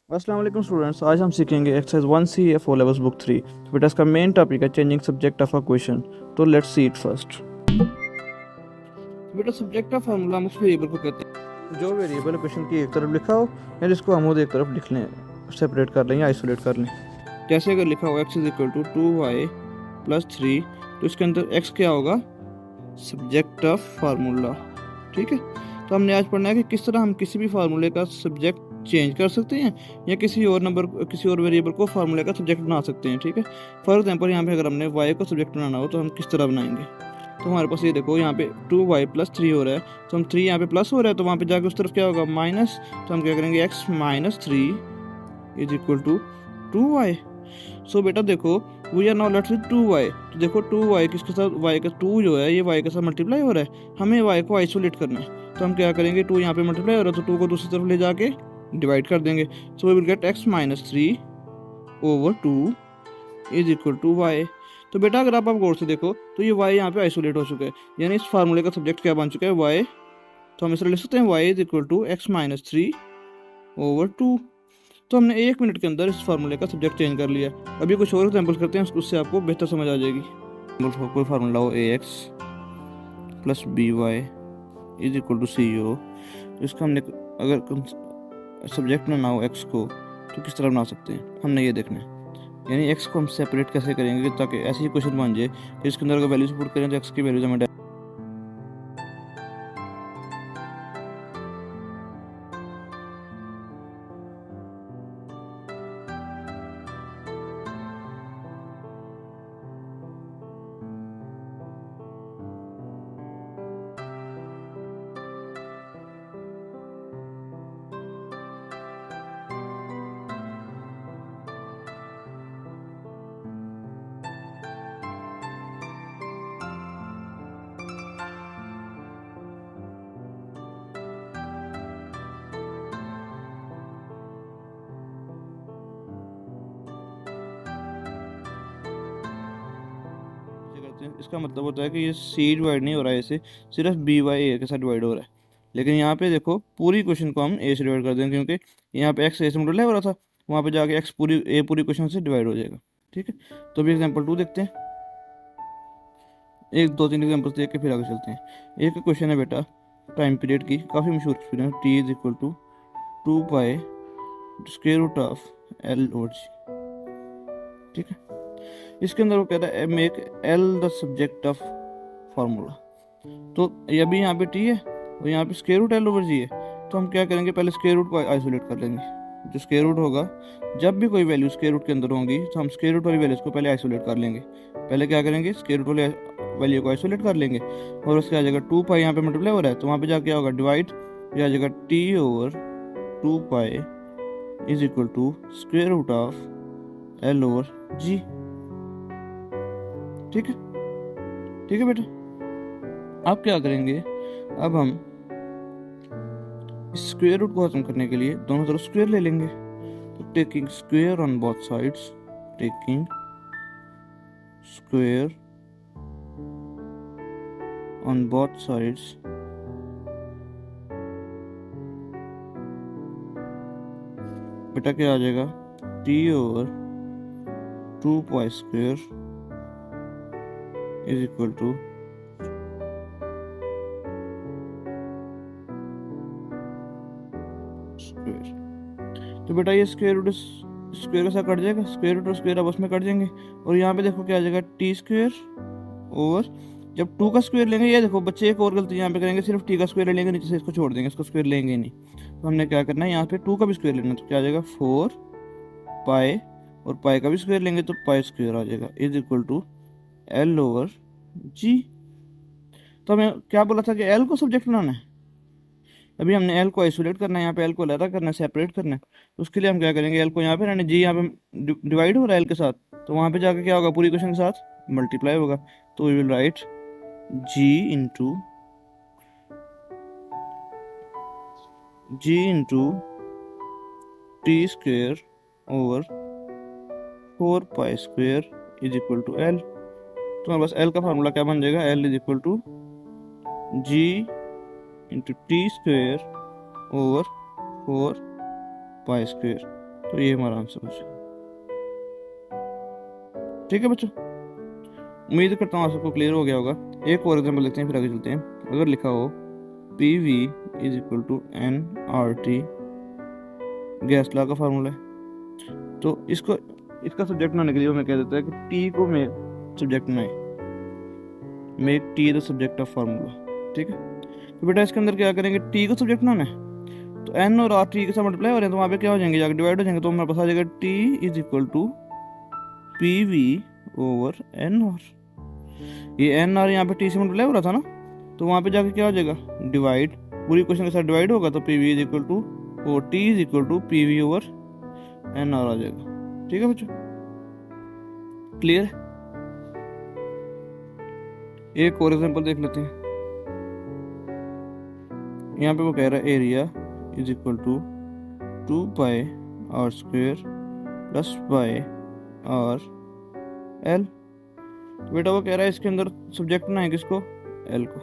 अस्सलाम वालेकुम स्टूडेंट्स, आज हम सीखेंगे exercise 1C F O levels book 3। बेटा इसका मेन टॉपिक है changing subject of a question. तो लेट्स सी इट फर्स्ट। बेटा सब्जेक्ट ऑफ फार्मूला हम उस वेरिएबल को कहते हैं जो वेरिएबल क्वेश्चन की एक तरफ लिखा हो या जिसको हम एक तरफ लिख लें, सेपरेट कर लें या आइसोलेट कर लें। जैसे अगर लिखा हो x is equal to 2y plus 3, तो इसके अंदर x क्या होगा? Subject of formula. ठीक है, तो हमने आज पढ़ना है कि किस तरह हम किसी भी फार्मूले का सब्जेक्ट चेंज कर सकते हैं या किसी और वेरिएबल को फार्मूले का सब्जेक्ट बना सकते हैं। ठीक है, फॉर एग्जांपल यहाँ पे अगर हमने y को सब्जेक्ट बनाना हो तो हम किस तरह बनाएंगे? तो हमारे पास ये देखो, यहाँ पे 2y प्लस 3 हो रहा है, तो हम 3 यहाँ पे प्लस हो रहा है तो वहाँ पे जाके उस तरफ क्या होगा? माइनस। तो हम क्या करेंगे? x minus 3 is equal to 2y। So बेटा देखो, we are now left with 2y। तो देखो 2y किसके साथ? y का 2 जो है ये y के साथ मल्टीप्लाई हो रहा है, हमें y को आइसोलेट करना है। तो हम क्या करेंगे? 2 यहाँ पे मल्टीप्लाई हो रहा है तो 2 को दूसरी तरफ ले जाके डिवाइड कर देंगे। So we will get x minus 3 over 2 is equal to y। तो बेटा अगर आप गौर से देखो तो ये y यहाँ पे आइसोलेट हो चुका है, यानी इस फार्मूले का सब्जेक्ट क्या बन चुका है? y। तो हम इसे लिख सकते हैं y is equal to x minus 3 over 2। तो हमने 1 मिनट के अंदर इस फार्मूले का सब्जेक्ट चेंज कर लिया। अभी कुछ और एग्जाम्पल करते हैं, उससे आपको बेहतर समझ आ जाएगी। कोई फार्मूला हो ax plus by is equal to c हो, तो इसका हमने अगर सब्जेक्ट बनाना हो x को तो किस तरह बना सकते हैं, हमने ये देखना है। यानी x को हम सेपरेट कैसे करेंगे ताकि ऐसे ही क्वेश्चन बन जाए कि इसके अंदर अगर वैल्यूज पुट करें तो x की वैल्यूज हमें करते हैं। इसका मतलब होता है कि ये सी डिवाइड नहीं हो रहा है, इसे सिर्फ बी बाई ए के साथ डिवाइड हो रहा है। लेकिन यहाँ पे देखो पूरी क्वेश्चन को हम ए से डिवाइड कर देंगे क्योंकि यहाँ पे एक्स ए से मल्टीप्लाई हो रहा था, वहाँ पे जाके एक्स पूरी क्वेश्चन से डिवाइड हो जाएगा। ठीक है, तो अभी एग्जाम्पल 2 देखते हैं। एक दो तीन एग्जाम्पल देख के फिर आगे चलते हैं। एक क्वेश्चन है बेटा टाइम पीरियड की, काफ़ी मशहूर क्वेश्चन है। T is equal to 2 pi square root of L over g. ठीक है, इसके अंदर वो कहता है make L the subject of formula. तो ये भी यहाँ पे टी है और यहाँ पे स्क्वायर रूट एल ओवर जी है, तो हम क्या करेंगे? पहले स्क्वायर रूट को आइसोलेट कर लेंगे। जो स्क्वायर रूट होगा, जब भी कोई वैल्यू स्क्वायर रूट के अंदर होंगी तो हम स्क्वायर रूट वाली वैल्यूज को पहले आइसोलेट कर लेंगे। पहले क्या करेंगे? स्क्वायर रूट वाली वैल्यू को आइसोलेट कर लेंगे और उसके आ जाएगा 2 पाई, यहाँ पे मल्टीप्लाई हो रहा है तो वहाँ पे जाके क्या होगा? डिवाइड। ये आ जाएगा T over 2 pi is equal to square root of L over g. ठीक है, ठीक है बेटा। आप क्या करेंगे? अब हम स्क्वायर रूट को खत्म करने के लिए दोनों तरफ स्क्वायर ले लेंगे। तो taking square on both sides, taking square on both sides, बेटा क्या आ जाएगा? T over 2 pi square is equal to square. तो बेटा ये स्क्वायर रूट स्क्वायर के साथ कट जाएगा, स्क्वायर रूट और स्क्वायर आपस में कट जाएंगे और यहाँ पे देखो क्या आ जाएगा? टी स्क्वायर ओवर, जब 2 का स्क्वायर लेंगे, ये देखो बच्चे एक और गलती यहाँ पे करेंगे, सिर्फ टी का स्क्वायर ले लेंगे, नीचे से इसको छोड़ देंगे, इसको स्क्वायर लेंगे नहीं। तो हमने क्या करना है? यहाँ पे 2 का भी स्क्वायर लेना, तो क्या आ जाएगा? 4 पाई, और पाई का भी स्क्वायर लेंगे तो पाई स्क्वायर आ जाएगा is equal to L over जी। तो हमें क्या बोला था कि एल को सब्जेक्ट बनाना है। अभी हमने एल को आइसोलेट करना है, यहाँ पे एल को अलग करना है, सेपरेट करना है। तो उसके लिए हम क्या करेंगे? एल को यहाँ पे रहने, जी यहाँ पे डिवाइड हो रहा है एल के साथ, तो वहाँ पे जाके क्या होगा? पूरी क्वेश्चन के साथ मल्टीप्लाई होगा। तो we will write g into T square over 4 pi square is equal to L. तो हमारे पास एल का फार्मूला क्या बन जाएगा? L is equal to g into T square over 4 pi square. तो ये हमारा आंसर हो जाएगा। ठीक है बच्चों, उम्मीद करता हूँ आप सबको क्लियर हो गया होगा। एक और एग्जाम्पल लेते हैं फिर आगे चलते हैं। अगर लिखा हो P V is equal to n R T, gas law का फार्मूला है, तो इसका सब्जेक्ट बनाने के लिए हमें कह देता है कि टी को मेक सब्जेक्ट बनाए, make tea the subject of formula. ठीक है, तो बेटा इसके अंदर क्या करेंगे, टी को सब्जेक्ट बनाना है, तो एन और आर टी के साथ मल्टीप्लाई हो रहे हैं, तो वहाँ पे क्या हो जाएंगे, जाकर डिवाइड हो जाएंगे, तो हमारे पास आ जाएगा T is equal to P V over N R. ये एन आर यहाँ पे टी से मल्टीप्लाई हो रहा था ना, तो वहाँ पे जाके क्या हो जाएगा, डिवाइड, पूरी क्वेश्चन के साथ डिवाइड होगा, तो P V is equal to और T is equal to P V over N R आ जाएगा। ठीक है बच्चों, क्लियर है। एक और एग्जांपल देख लेते हैं। यहाँ पे वो कह रहा है area is equal to 2 pi are square plus pi r l. बेटा वो कह रहा है इसके अंदर सब्जेक्ट ना है किसको, एल को।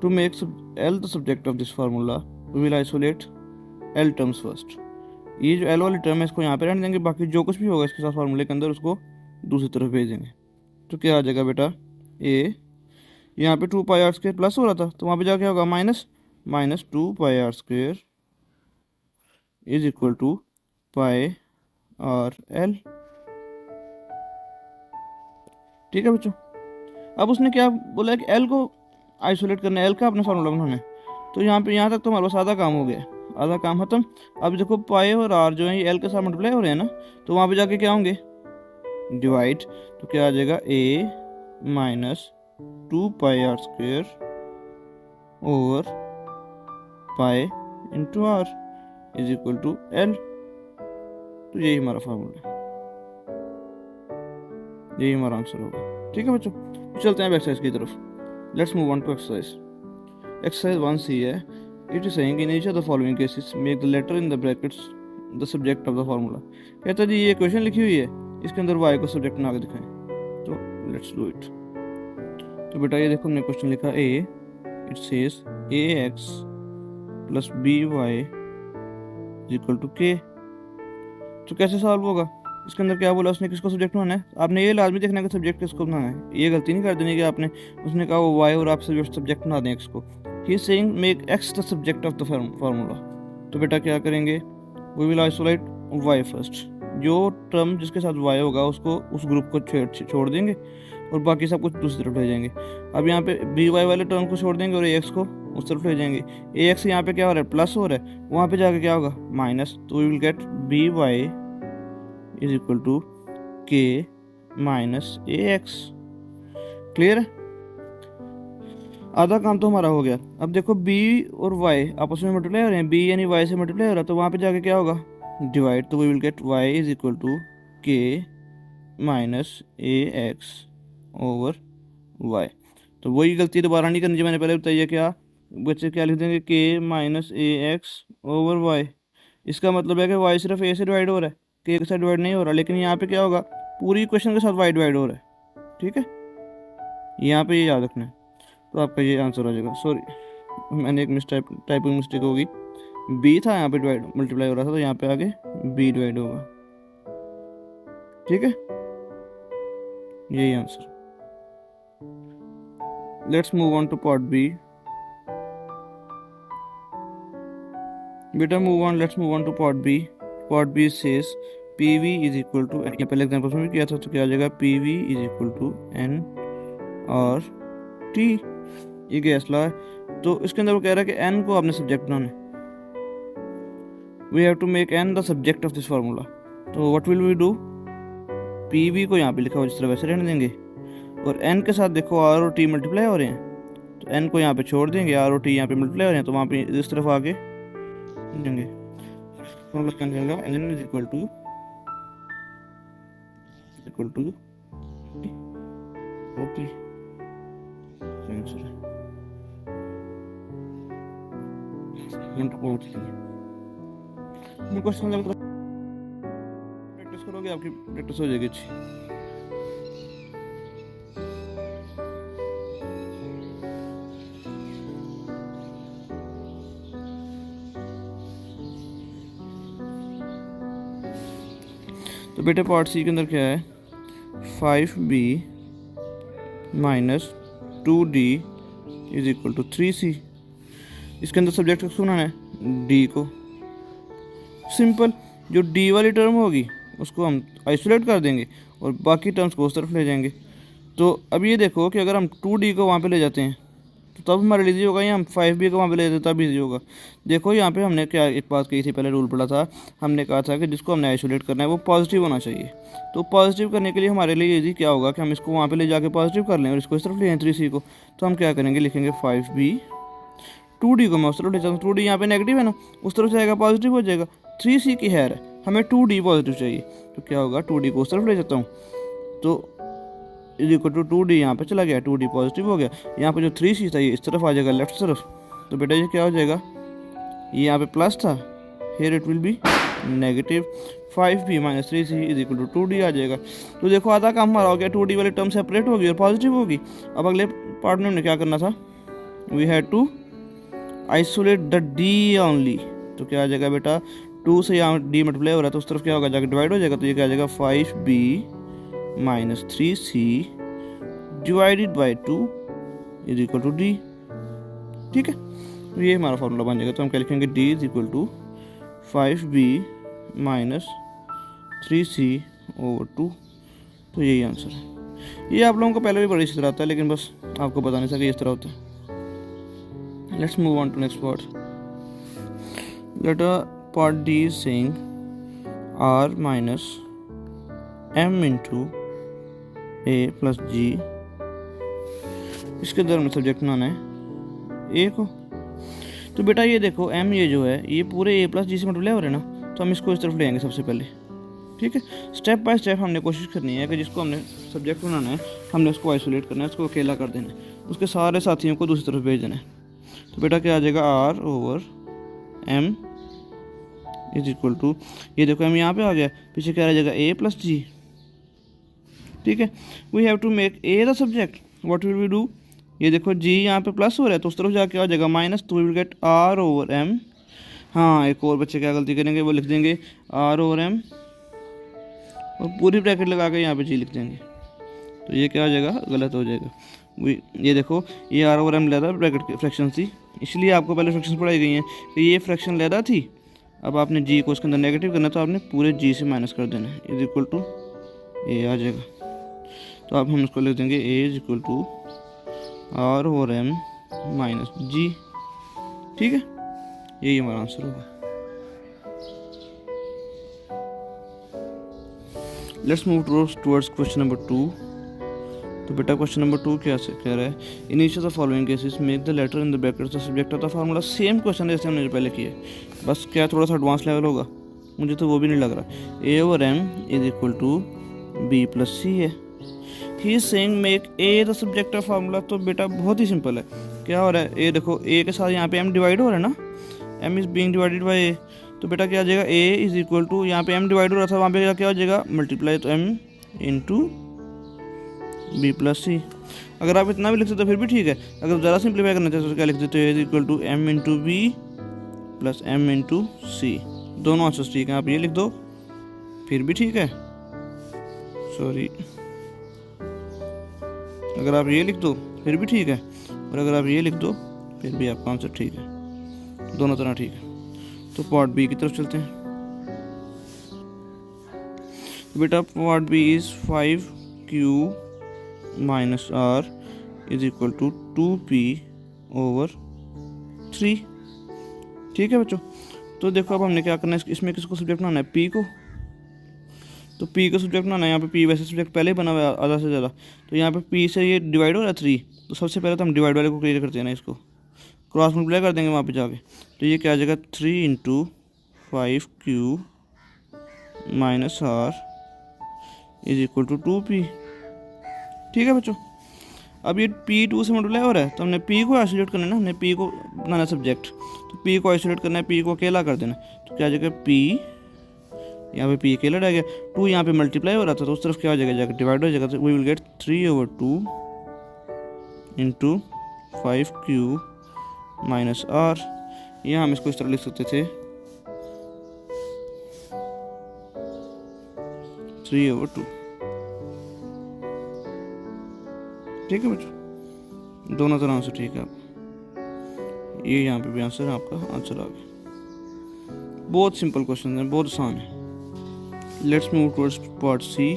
To make L the subject of this formula we will isolate L terms first. ये जो एल वाली टर्म है इसको यहाँ पे रहने देंगे, बाकी जो कुछ भी होगा इसके साथ फार्मूले के अंदर उसको दूसरी तरफ भेज देंगे। तो क्या आ जाएगा बेटा, ए यहाँ पे 2 पाई आर स्क्वेयर प्लस हो रहा था, तो वहाँ पे जाके होगा minus 2 pi are square is equal to pi r l. ठीक है बच्चों, अब उसने क्या बोला है कि एल को आइसोलेट करना है, एल का अपना फार्मूला बनाना है, तो यहाँ तक तो हमारे पास आधा काम हो गया, आधा काम खत्म। अब देखो पाई और आर जो है ये एल के साथ मल्टीप्लाई हो रहे हैं ना, तो वहाँ पे जाके क्या होंगे, डिवाइड, तो क्या आ जाएगा A minus 2 pi are square over pi into R is equal to L. तो यही हमारा फार्मूला है, यही हमारा आंसर होगा। ठीक है बच्चों, तो चलते हैं एक्सरसाइज की तरफ। Let's move on to exercise. Exercise 1C है, it is saying in each of the following cases make the letter in the brackets the subject of the formula. कहता है जी ये क्वेश्चन लिखी हुई है, इसके अंदर वाई को सब्जेक्ट बना के दिखाएं, तो लेट्स डू इट। तो बेटा ये देखो हमने क्वेश्चन लिखा A, it says a x plus b y equal to k. तो कैसे सॉल्व होगा, इसके अंदर क्या बोला उसने, किसको सब्जेक्ट बनाना है, आपने ये लाजमी देखना है कि सब्जेक्ट किसको बनाना है, ये गलती नहीं कर देनी कि आपने, उसने कहा वो वाई और आप सब्जेक्ट बना दें एक्स को। He is saying make x the subject of the formula. तो बेटा क्या करेंगे, we will isolate y first, जो टर्म जिसके साथ वाई होगा उसको उस ग्रुप को छोड़ देंगे और बाकी सब कुछ दूसरी तरफ ले जाएंगे। अब यहाँ पे बी वाई वाले टर्म को छोड़ देंगे और ए एक्स को उस तरफ ले जाएंगे। ए एक्स यहाँ पे क्या हो रहा है, प्लस हो रहा है, वहाँ पे जाके क्या होगा, माइनस, तो we will get b y is equal to k minus a x. Clear है, आधा काम तो हमारा हो गया। अब देखो b और y आपस में मल्टीप्लाई हो रहे हैं, b यानी y से मल्टीप्लाई हो रहा है, तो वहाँ पे जाके क्या होगा, डिवाइड, तो we will get y is equal to k minus a x over y। तो वही गलती दोबारा नहीं करनी जो मैंने पहले बताई है, क्या बच्चे क्या लिख देंगे, के minus a x over y। इसका मतलब है कि y सिर्फ a से डिवाइड हो रहा है, के साथ डिवाइड नहीं हो रहा, लेकिन यहाँ पे क्या होगा, पूरी इक्वेशन के साथ y डिवाइड हो रहा है। ठीक है, यहाँ पे ये याद रखना है, तो आपका ये आंसर हो जाएगा। सॉरी मैंने एक टाइपिंग मिस्टेक होगी, बी था यहाँ पे डिवाइड मल्टीप्लाई हो रहा था, तो यहाँ पे आगे बी डिवाइड होगा। ठीक है, यही answer. Let's move on to part B. बेटा let's move on to part B. Part B says P V is equal to, पहले एग्जाम्पल में भी किया था, तो क्या आ जाएगा, P V is equal to n और टी, ये गैस लॉ है। तो इसके अंदर वो कह रहा है कि n को आपने सब्जेक्ट बनाना है, we have to make n the subject of this formula. तो what will we do, P V को यहाँ पे लिखा हुआ जिस तरह वैसे रहने देंगे, और n के साथ देखो r और t मल्टीप्लाई हो रहे हैं, तो n को यहाँ पे छोड़ देंगे, r और t यहाँ पे मल्टीप्लाई हो रहे हैं, तो वहाँ पे इस तरफ आगे देंगे, फॉर्मूला क्या निकलेगा, n is equal to okay practice करोगे आपकी प्रैक्टिस हो जाएगी अच्छी। तो बेटे पार्ट सी के अंदर क्या है, 5b minus 2d is equal to 3c। इसके अंदर सब्जेक्ट किसको बनाना है, d को। सिंपल, जो d वाली टर्म होगी उसको हम आइसोलेट कर देंगे और बाकी टर्म्स को उस तरफ ले जाएंगे। तो अब ये देखो कि अगर हम 2d को वहाँ पे ले जाते हैं तो तब हमारे लिए ईजी होगा, या हम 5b को वहाँ पे ले जाते तब ईजी होगा। देखो यहाँ पे हमने क्या एक बात कही थी, पहले रूल पढ़ा था, हमने कहा था कि जिसको हमने आइसोलेट करना है वो पॉजिटिव होना चाहिए। तो पॉजिटिव करने के लिए हमारे लिए ईजी क्या होगा कि हम इसको वहाँ पे ले जाके पॉजिटिव कर लें और इसको इस तरफ ले आएँ 3c को। तो हम क्या करेंगे, लिखेंगे 5b, 2d को मैं उस तरफ ले जाऊँ, 2d यहाँ पे नेगेटिव है ना, उस तरफ जाएगा पॉजिटिव हो जाएगा, 3c की है, हमें 2d पॉजिटिव चाहिए। तो क्या होगा, 2d को उस तरफ ले जाता हूँ, तो इज इक्वल टू 2d यहाँ पे चला गया, 2d पॉजिटिव हो गया। यहाँ पे जो 3c था ये इस तरफ आ जाएगा लेफ्ट तरफ। तो बेटा ये क्या हो जाएगा, ये यहाँ पे प्लस था, here it will be negative, 5b minus 3c is equal to 2d आ जाएगा। तो देखो आधा काम हमारा हो गया, 2d वाली टर्म सेपरेट होगी और पॉजिटिव होगी। अब अगले पार्ट में हमने क्या करना था, we had to isolate the d only. तो क्या आ जाएगा बेटा, 2 से यहाँ d मल्टीप्लाई हो रहा है तो उस तरफ क्या होगा, जाकर डिवाइड हो जाएगा। तो ये क्या आ जाएगा, 5b minus 3c divided by 2 is equal to d। ठीक है, तो ये हमारा फॉर्मूला बन जाएगा। तो हम क्या लिखेंगे, d is equal to 5b minus 3c over 2। तो यही आंसर है। ये आप लोगों को पहले भी बड़ी इस तरह आता है, लेकिन बस आपको बता नहीं सके इस तरह होता है। Let's move on to next part. Let part d is saying r minus m into a plus g। इसके अंदर हमें सब्जेक्ट बनाना है a को। तो बेटा ये देखो m ये जो है ये पूरे a प्लस जी से मल्टीप्लाई हो रहे हैं ना, तो हम इसको इस तरफ ले आएंगे सबसे पहले। ठीक है, स्टेप बाय स्टेप हमने कोशिश करनी है कि जिसको हमने सब्जेक्ट बनाना है हमने उसको आइसोलेट करना है, उसको अकेला कर देना है, उसके सारे साथियों को दूसरी तरफ भेज देना है। तो बेटा क्या आ जाएगा, r over m is equal to, ये देखो m यहाँ पे आ गया, पीछे क्या रह जाएगा, a प्लस जी। ठीक है, we have to make a the subject, what will we do, ये देखो g यहाँ पे प्लस हो रहा है तो उस तरफ जाके आ जाएगा माइनस, तो we will get r over m। हाँ, एक और बच्चे क्या गलती करेंगे, वो लिख देंगे r ओवर m और पूरी ब्रैकेट लगा के यहाँ पे g लिख देंगे। तो ये क्या हो जाएगा, गलत हो जाएगा। ये देखो ये r ओवर m लेदा ब्रैकेट की फ्रैक्शन थी, इसलिए आपको पहले फ्रैक्शन पढ़ाई गई हैं कि ये फ्रैक्शन लेदा थी। अब आपने g को इसके अंदर नेगेटिव करना है तो आपने पूरे g से माइनस कर देना है, इज इक्वल टू a आ जाएगा। तो अब हम इसको लिख देंगे a is equal to r over m minus g। ठीक है, यही हमारा आंसर होगा। Let's move towards question number 2। तो बेटा क्वेश्चन नंबर 2 क्या कह रहा है, in each of the following cases make the letter in the brackets the subject of the formula. Same question जैसे हमने पहले किया, बस क्या थोड़ा सा एडवांस लेवल होगा, मुझे तो वो भी नहीं लग रहा। a over m is equal to b plus c है। He is saying make a the subject of formula. तो बेटा बहुत ही सिंपल है, क्या हो रहा है, a देखो a के साथ यहाँ पे m डिवाइड हो रहा है ना, m is being divided by a। तो बेटा क्या आ जाएगा, a इज इक्वल टू, यहाँ पे m डिवाइड हो रहा था वहाँ पे क्या हो जाएगा, मल्टीप्लाई, तो m इंटू b प्लस सी। अगर आप इतना भी लिख सकते हो फिर भी ठीक है, अगर ज़्यादा सिंप्लीफाई करना चाहते हो तो क्या लिख देते हो, is equal to m into b plus m into c. दोनों आंसर्स ठीक हैं, आप ये लिख दो फिर भी ठीक है, सॉरी, अगर आप ये लिख दो फिर भी ठीक है, और अगर आप ये लिख दो फिर भी आपका आंसर ठीक है, दोनों तरह ठीक है। तो पार्ट बी की तरफ चलते हैं। बेटा part B is 5q minus r is equal to 2p over 3। ठीक है बच्चों, तो देखो अब हमने क्या करना है, इसमें किसको सब्जेक्ट बनाना है, p को। तो p को सब्जेक्ट बनाना है, यहाँ पे p वैसे सब्जेक्ट पहले ही बना हुआ है आधा से ज़्यादा, तो यहाँ पे p से ये डिवाइड हो रहा है 3, तो सबसे पहले तो हम डिवाइड वाले को क्लियर करते हैं ना, इसको क्रॉस मल्टीप्लाई कर देंगे वहाँ पे जाके। तो ये क्या आ जाएगा, 3 into 5q minus r is equal to 2p। ठीक है बच्चों, अब ये p 2 से मल्टीप्लाई हो रहा है तो हमने p को आइसोलेट करना है ना, हमने p को बनाना सब्जेक्ट, तो p को आइसोलेट करना है, p को अकेला कर देना। तो क्या आ जाएगा, p यहाँ पे p अकेला रह गया, 2 यहाँ पे मल्टीप्लाई हो रहा था तो उस तरफ क्या हो जाएगा, जाकर डिवाइड हो जाएगा। तो we will get 3 over 2 into 5q minus r। यहाँ हम इसको इस तरह लिख सकते थे, 3/2। ठीक है बच्चों, दोनों तरह से ठीक है। ये यहाँ पे भी आंसर है, आपका आंसर आ गया। बहुत सिंपल क्वेश्चन है, बहुत आसान है। Let's move towards part C.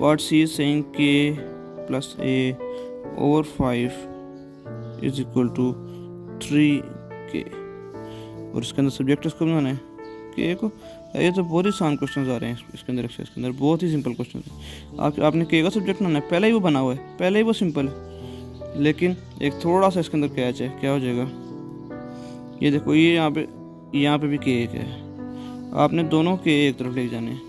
Part C is saying k + a/5 = 3k, और इसके अंदर सब्जेक्ट इसको बनाना है k को। ये तो बहुत ही आसान क्वेश्चन आ रहे हैं इसके अंदर, एक्सरसाइज के अंदर बहुत ही सिंपल क्वेश्चन है। आपने k का सब्जेक्ट बनाना है, पहले ही वो बना हुआ है, पहले ही वो सिंपल है। लेकिन एक थोड़ा सा इसके अंदर कैच है, क्या हो जाएगा, ये देखो ये यहाँ पे भी k है, आपने दोनों k एक तरफ लेके जाने हैं।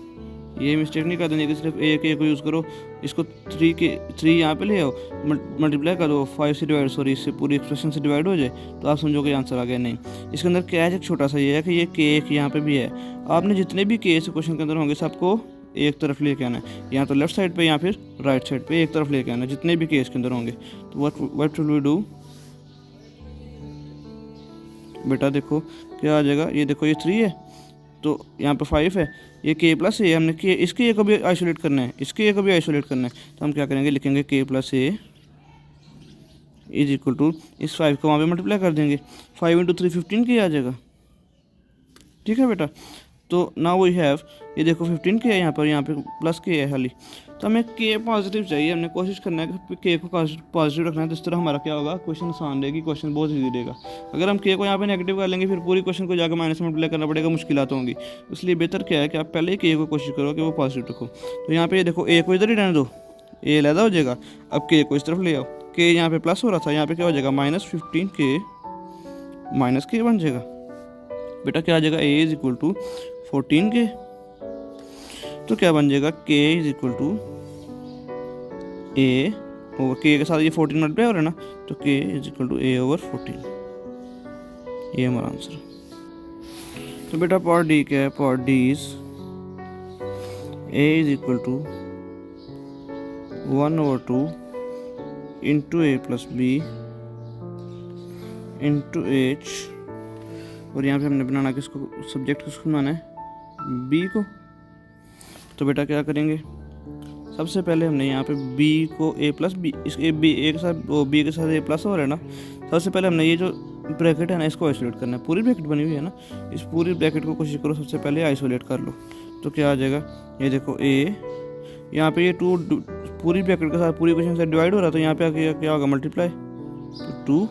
ये मिस्टेक नहीं कर देनी कि सिर्फ a को यूज़ करो, इसको 3 यहाँ पे ले आओ, मल्टीप्लाई कर दो 5 से डिवाइड, सॉरी इससे पूरी एक्सप्रेशन से डिवाइड हो जाए, तो आप समझोगे आंसर आ गया। नहीं, इसके अंदर कैच एक छोटा सा ये है कि ये k यहाँ पे भी है। आपने जितने भी k से क्वेश्चन के अंदर होंगे सबको एक तरफ लेके आना है, या तो लेफ्ट साइड पे या फिर राइट साइड पे एक तरफ लेके आना है, जितने भी केस के अंदर होंगे। तो व्हाट विल वी डू, बेटा देखो क्या आ जाएगा, ये देखो ये 3 है तो यहाँ पे 5 है, ये k + a, हमने k इसके a को भी आइसोलेट करना है, इसके a को भी आइसोलेट करना है, तो हम क्या करेंगे, लिखेंगे k + a = इस 5 को वहाँ पे मल्टीप्लाई कर देंगे, 5 × 3 15k आ जाएगा। ठीक है बेटा, तो नाउ वी हैव, ये देखो 15k है यहाँ पे प्लस k है खाली, तो हमें k पॉजिटिव चाहिए। हमने कोशिश करना है कि k को पॉजिटिव रखना है, तो इस तरह हमारा क्या होगा, क्वेश्चन आसान रहेगी, क्वेश्चन बहुत ईजी रहेगा। अगर हम k को यहाँ पे नेगेटिव कर लेंगे, फिर पूरी क्वेश्चन को जाकर माइनस मल्टीप्लाई करना पड़ेगा, मुश्किलात होंगी। इसलिए बेहतर क्या है कि आप पहले ही k को कोशिश करो कि वो पॉजिटिव रखो। तो यहाँ पे ये देखो a को इधर ही रहने दो, a अलहदा हो जाएगा। अब k को इस तरफ ले आओ, k यहाँ पे प्लस हो रहा था, यहाँ पे क्या हो जाएगा, -15k -k बन जाएगा। बेटा क्या आ जाएगा, a = 14k, तो क्या बन जाएगा, k = a और k के साथ ये 14 मल्टीप्लाई हो रहा है ना, तो k = a/14। ये हमारा आंसर है। तो बेटा पार्ट डी क्या है, part d is a = 1/2 × a + b × h, और यहाँ पे हमने बनाना किसको, सब्जेक्ट किसको बनाना है, b को। तो बेटा क्या करेंगे, सबसे पहले हमने यहाँ पे b को a + b, इस b के साथ b के साथ a+ हो रहा है ना, सबसे पहले हमने ये जो ब्रैकेट है ना इसको आइसोलेट करना है। पूरी ब्रैकेट बनी हुई है ना, इस पूरी ब्रैकेट को कोशिश करो सबसे पहले आइसोलेट कर लो। तो क्या आ जाएगा, ये देखो a, यहाँ पे ये 2 पूरी ब्रैकेट के साथ पूरी क्वेश्चन से डिवाइड हो रहा है, तो यहाँ पे आके क्या होगा, मल्टीप्लाई, तो 2,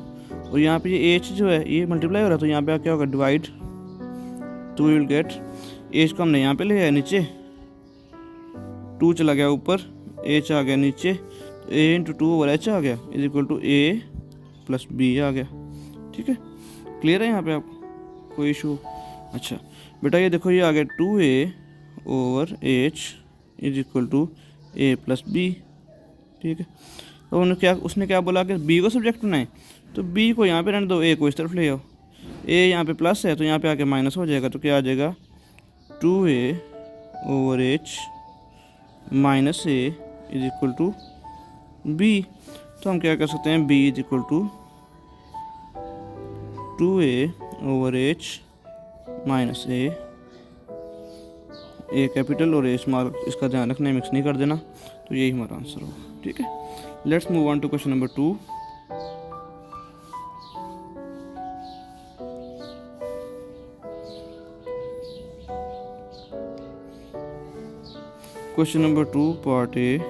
और यहाँ पे ये h जो है ये मल्टीप्लाई हो रहा है, तो यहाँ पे क्या होगा, डिवाइड, तो वी विल गेट, h को हमने यहाँ पे ले आया नीचे, 2 चला गया ऊपर, h आ गया नीचे, a × 2/h आ गया = a + b आ गया। ठीक है, क्लियर है यहाँ पे आपको, कोई इशू। अच्छा बेटा ये देखो ये आ गया 2a/h = a + b। ठीक है, तो उसने क्या बोला कि b को सब्जेक्ट बनाए, तो b को यहाँ पे रहने दो, a को इस तरफ ले आओ, a यहाँ पे प्लस है तो यहाँ पे आके माइनस हो जाएगा, तो क्या आ जाएगा, 2a/h - a = b। तो हम क्या कर सकते हैं, b = 2a/h - a कैपिटल और a स्मॉल, इसका ध्यान रखना है, मिक्स नहीं कर देना। तो यही हमारा आंसर होगा। ठीक है, let's move on to question number 2। Question number 2, part A.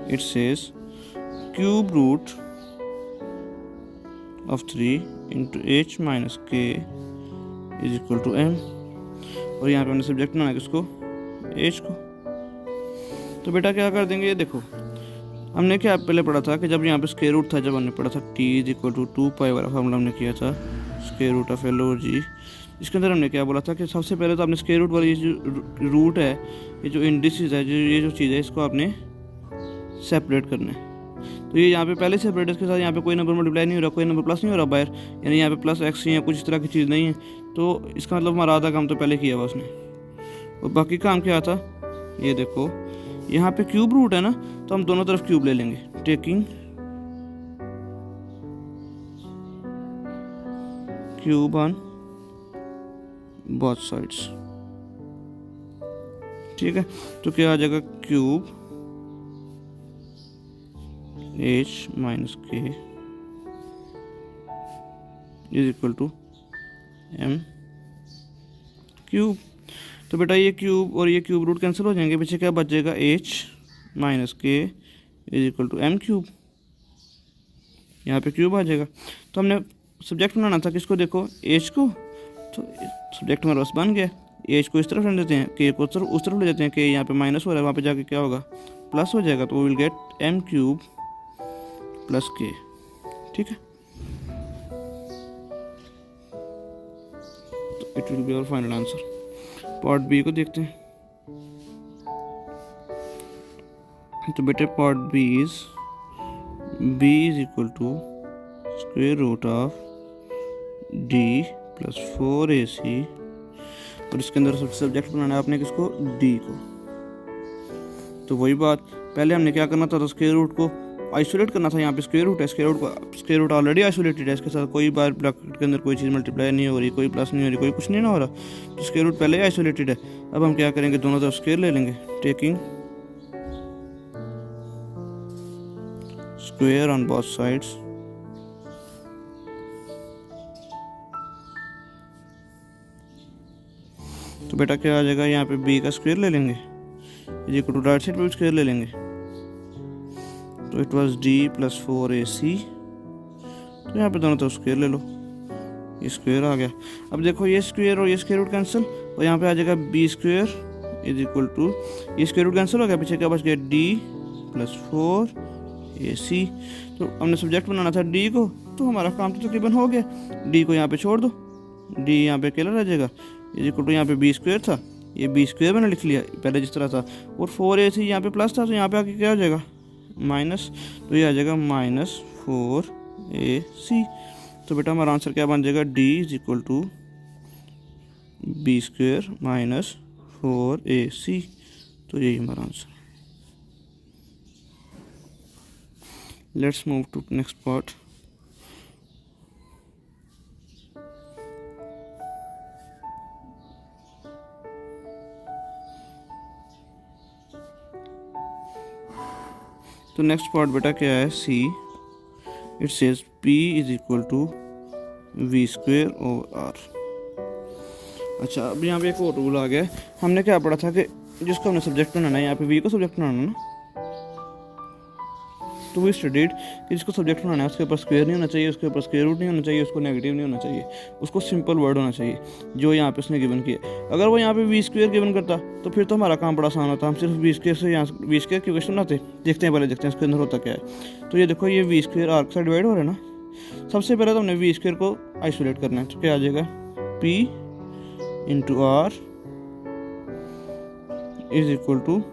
It says cube root of 3 × h - k = m, और यहाँ पे हमने सब्जेक्ट बनाया किसको, h को। तो बेटा क्या कर देंगे, ये देखो हमने क्या पहले पढ़ा था कि जब यहाँ पे स्क्वायर रूट था, जब हमने पढ़ा था t = 2π वाला फार्मूला हमने किया था, स्क्वायर रूट ऑफ L और G। इसके अंदर हमने क्या बोला था कि सबसे पहले तो आपने स्क्वायर रूट वाली जो रूट है, ये जो इंडिसेस है, ये जो चीज़ है, इसको आपने सेपरेट करना है। तो ये यहाँ पे पहले सेपरेट, इसके साथ यहाँ पे कोई नंबर मल्टीप्लाई नहीं हो रहा, कोई नंबर प्लस नहीं हो रहा बाहर, यानी यहाँ पे प्लस x या कुछ इस तरह की चीज़ नहीं है। तो इसका मतलब हमारा आधा काम तो पहले किया हुआ उसने, और बाकी काम क्या था, ये देखो यहाँ पे क्यूब रूट है ना, तो हम दोनों तरफ क्यूब ले लेंगे, taking cube on both sides। ठीक है, तो क्या आ जाएगा cube h minus k is equal to m cube. तो बेटा ये क्यूब और ये क्यूब रूट कैंसिल हो जाएंगे, पीछे क्या बचेगा h minus k is equal to m cube, यहाँ पे क्यूब आ जाएगा। तो हमने सब्जेक्ट बनाना था किसको, देखो h को, तो सब्जेक्ट हमारा बस बन गया। एज को इस तरफ ले देते हैं, के को उस तरफ ले देते हैं, के यहाँ पे माइनस हो रहा है, वहाँ पे जाके क्या होगा प्लस हो जाएगा, तो will get m cube plus k. ठीक है, तो it will be our final answer. Part B को देखते हैं। तो बेटे part B is equal to square root of D plus 4ac, और इसके अंदर सब्जेक्ट बनाना है आपने किसको, डी को। तो वही बात, पहले हमने क्या करना था, तो स्क्वायर रूट को आइसोलेट करना था। यहाँ पे स्क्वायर रूट है, स्क्वायर रूट ऑलरेडी आइसोलेटेड है, इसके साथ कोई बार ब्रैकेट के अंदर कोई चीज़ मल्टीप्लाई नहीं हो रही, कोई प्लस नहीं हो रही, कोई कुछ नहीं ना हो रहा, तो स्क्वायर रूट पहले ही आइसोलेटेड है। अब हम क्या करेंगे, दोनों तरफ स्क्वायर ले लेंगे, taking square on both sides, तो बेटा क्या आ जाएगा, यहाँ पे b का स्क्वायर ले लेंगे, is equal to right side पे स्क्वायर ले लेंगे, तो it was d plus 4ac, तो यहाँ पे दोनों तरफ स्क्वायर ले लो, ये स्क्वायर आ गया। अब देखो ये स्क्वायर और ये स्क्वायर रूट कैंसिल, और यहाँ पे आ जाएगा b square is equal to, ये स्क्वायर रूट कैंसिल हो गया, पीछे क्या बच गया d प्लस 4ac। तो हमने सब्जेक्ट बनाना था d को, तो हमारा काम तो तकरीबन हो गया, d को यहाँ पे छोड़ दो, d यहाँ पे अकेला रह जाएगा, इज इक्वल टू यहाँ पे b स्क्वायर था, ये b स्क्वायर मैंने लिख लिया पहले जिस तरह था, और 4ac यहाँ पे प्लस था, तो यहाँ पे आके क्या हो जाएगा माइनस, तो ये आ जाएगा माइनस 4ac। तो बेटा हमारा आंसर क्या बन जाएगा, d is equal to b square minus 4ac, तो यही हमारा answer. Let's move to next part. तो नेक्स्ट पार्ट बेटा क्या है, C, it says p is equal to v square over r. अच्छा, अब यहाँ पे एक और रूल आ गया, हमने क्या पढ़ा था कि जिसको हमने सब्जेक्ट बनाना है, यहाँ पे v को सब्जेक्ट बनाना है ना, तो वी स्टडीड कि जिसको सब्जेक्ट बनाना है उसके ऊपर स्क्वायर नहीं होना चाहिए, उसके ऊपर स्क्वायर रूट नहीं होना चाहिए, उसको नेगेटिव नहीं होना चाहिए, उसको सिंपल वर्ड होना चाहिए जो यहाँ पे उसने गिवन किया। अगर वो यहाँ पे वी स्क्वायर गिवन करता तो फिर तो हमारा काम बड़ा आसान होता, हम सिर्फ वी स्क्वायर से यहाँ वी स्क्वायर की क्वेश्चन बनाते। देखते हैं, पहले देखते हैं इसके अंदर होता क्या है। तो ये देखो, ये वी स्क्वायर आर से डिवाइड हो रहा है ना, सबसे पहले तो हमने वी स्क्वायर को आइसोलेट करना है, तो क्या आ जाएगा, P into R is equal to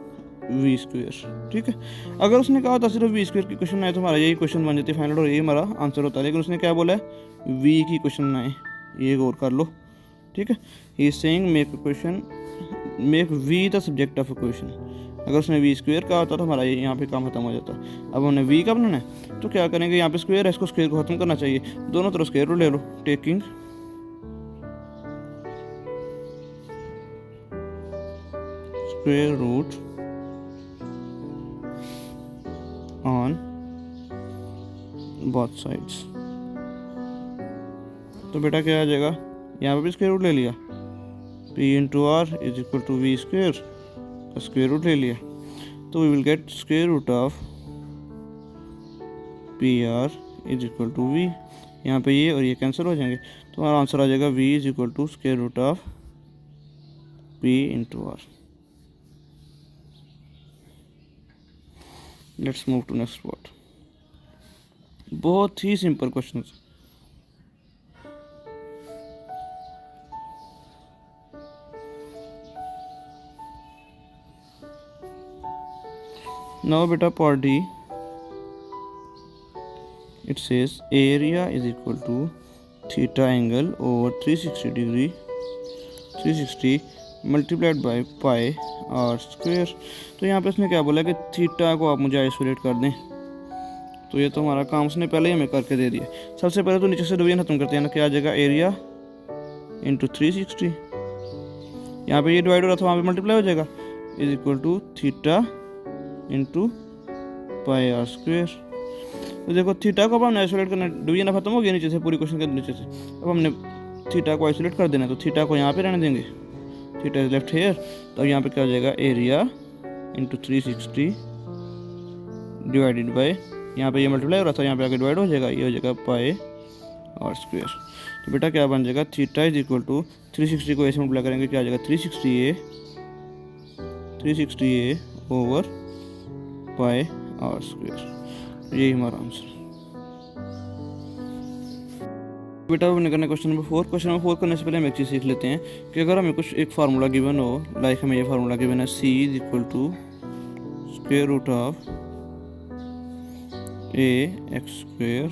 V square. ठीक है, अगर उसने कहा था सिर्फ वी स्क्वायर की क्वेश्चन आए तो हमारा यही क्वेश्चन बन जाती है फाइनल, और यही हमारा आंसर होता है। लेकिन उसने क्या बोला है, वी की क्वेश्चन आए, ये गौर कर लो। ठीक है, he is saying make V the subject of a question. अगर उसने वी स्क्वायर कहा होता तो हमारा यहाँ पे काम खत्म हो जाता। अब हमने वी का बनाना है, तो क्या करेंगे, यहाँ पे स्क्वायर है, इसको स्क्वायर को खत्म करना चाहिए, दोनों तरफ स्क्वायर रूट ले लो, taking square root on both sides। तो बेटा क्या आ जाएगा, यहाँ पे भी स्क्वायर रूट ले लिया, p into R is equal to V स्क्वायर का स्क्वायर रूट ले लिया, तो we will get square root of P R is equal to V. यहाँ पे ये और ये कैंसिल हो जाएंगे, तो हमारा आंसर आ जाएगा v is equal to square root of p into R. Let's move to next part. बहुत ही सिंपल क्वेश्चन। नाउ बेटा part D, it says area is equal to theta angle over 360 degree 360 multiplied by pi are square. तो यहाँ पे उसने क्या बोला कि थीटा को आप मुझे आइसोलेट कर दें, तो ये तो हमारा काम उसने पहले ही हमें करके दे दिया। सबसे पहले तो नीचे से डिवीजन खत्म करते हैं ना, क्या आ जाएगा, एरिया इंटू 360, यहाँ पे ये डिवाइड हो रहा था, वहाँ पे मल्टीप्लाई हो जाएगा, is equal to theta into pi are square. तो देखो थीटा को अब हमने आइसोलेट करना, डिवीजन खत्म हो गया नीचे से, पूरी क्वेश्चन के नीचे से। अब हमने थीटा को आइसोलेट कर देना, तो थीटा को यहाँ पे रहने देंगे, थीटा इज लेफ्ट हेयर। तो यहाँ पे क्या हो जाएगा, एरिया इंटू 360 डिवाइडेड बाई, यहाँ पे ये मल्टीप्लाई हो रहा था, यहाँ पे आगे डिवाइड हो जाएगा, ये हो जाएगा पाई आर स्क्वेयर। तो बेटा क्या बन जाएगा, थीटा इज इक्वल टू 360 को ऐसे मल्टीप्लाई करेंगे, क्या आ जाएगा 360 ओवर पाई आर स्क्वेयर। यही हमारा आंसर। बेटा अब हमने करना क्वेश्चन नंबर 4। क्वेश्चन नंबर 4 करने से पहले हम एक चीज़ सीख लेते हैं कि अगर हमें कुछ एक फार्मूला गिवन हो, लाइक हमें ये फार्मूला गिवन है c is equal to square root of ax square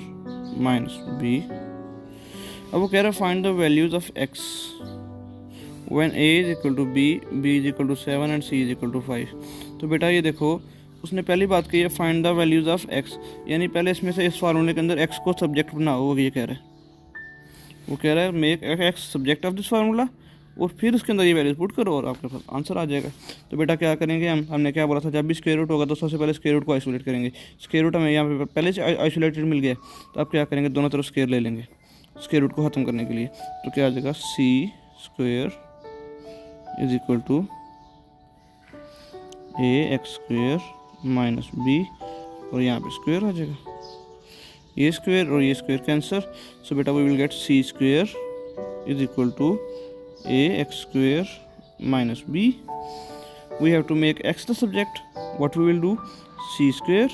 minus b। अब वो कह रहा है find the values of x when a is equal to b, b is equal to 7 and c is equal to 5। तो बेटा ये देखो, उसने पहली बात कही है find the values of x, यानी पहले इसमें से इस फार्मूले के अंदर x को सब्जेक्ट बनाओ, वो ये कह रहा है। वो कह रहा है make x subject of this formula, और फिर उसके अंदर ये वैल्यूज पुट करो और आपके पास आंसर आ जाएगा। तो बेटा क्या करेंगे, हमने क्या बोला था, जब भी स्क्वायर रूट होगा तो सबसे पहले स्क्वायर रूट को आइसोलेट करेंगे। स्क्वायर रूट हमें यहाँ पे पहले से आइसोलेटेड मिल गया, तो आप क्या करेंगे, दोनों तरफ स्क्वायर ले लेंगे स्क्वायर रूट को ख़त्म करने के लिए। तो क्या आ जाएगा, c square is equal to ax square minus b, और यहाँ पे स्क्वायर आ जाएगा, ये स्क्वायर और ये स्क्वायर कैंसर। सो बेटा we will get c square is equal to ax square minus b। We have to make x the subject, what we will do, c square,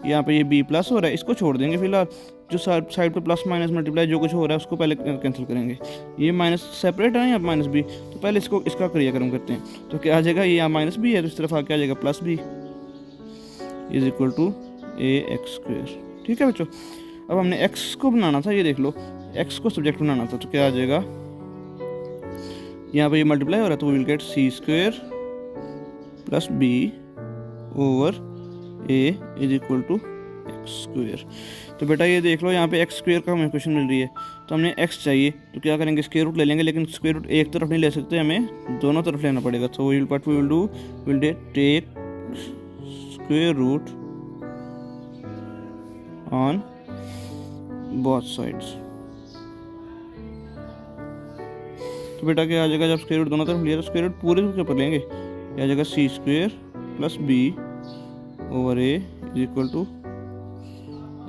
यहाँ पे ये b प्लस हो रहा है, इसको छोड़ देंगे फिलहाल, जो साइड पे प्लस माइनस मल्टीप्लाई जो कुछ हो रहा है उसको पहले कैंसिल करेंगे। ये माइनस सेपरेट है यहाँ माइनस b, तो पहले इसको इसका क्रियाक्रम करते हैं। तो क्या आ जाएगा, ये यहाँ माइनस b है तो इस तरफ आके आ जाएगा plus b is equal to ax square. ठीक है बच्चों, अब हमने x को बनाना था, ये देख लो x को सब्जेक्ट बनाना था, तो क्या आ जाएगा, यहाँ पे ये मल्टीप्लाई हो रहा है, तो we will get c square plus b over a is equal to x square. तो बेटा ये देख लो, यहाँ पे x स्क्वायर का हमें क्वेश्चन मिल रही है, तो हमने x चाहिए, तो क्या करेंगे, स्क्वायर रूट ले लेंगे, लेकिन स्क्वायर रूट एक तरफ नहीं ले सकते, हमें दोनों तरफ लेना पड़ेगा। तो we will do will take square root on both sides. तो बेटा क्या आ जाएगा, जब स्क्वायर रूट दोनों तरफ लिया तो स्क्वायर रूट पूरे के ऊपर लेंगे, क्या आ जाएगा c square plus b over a is equal to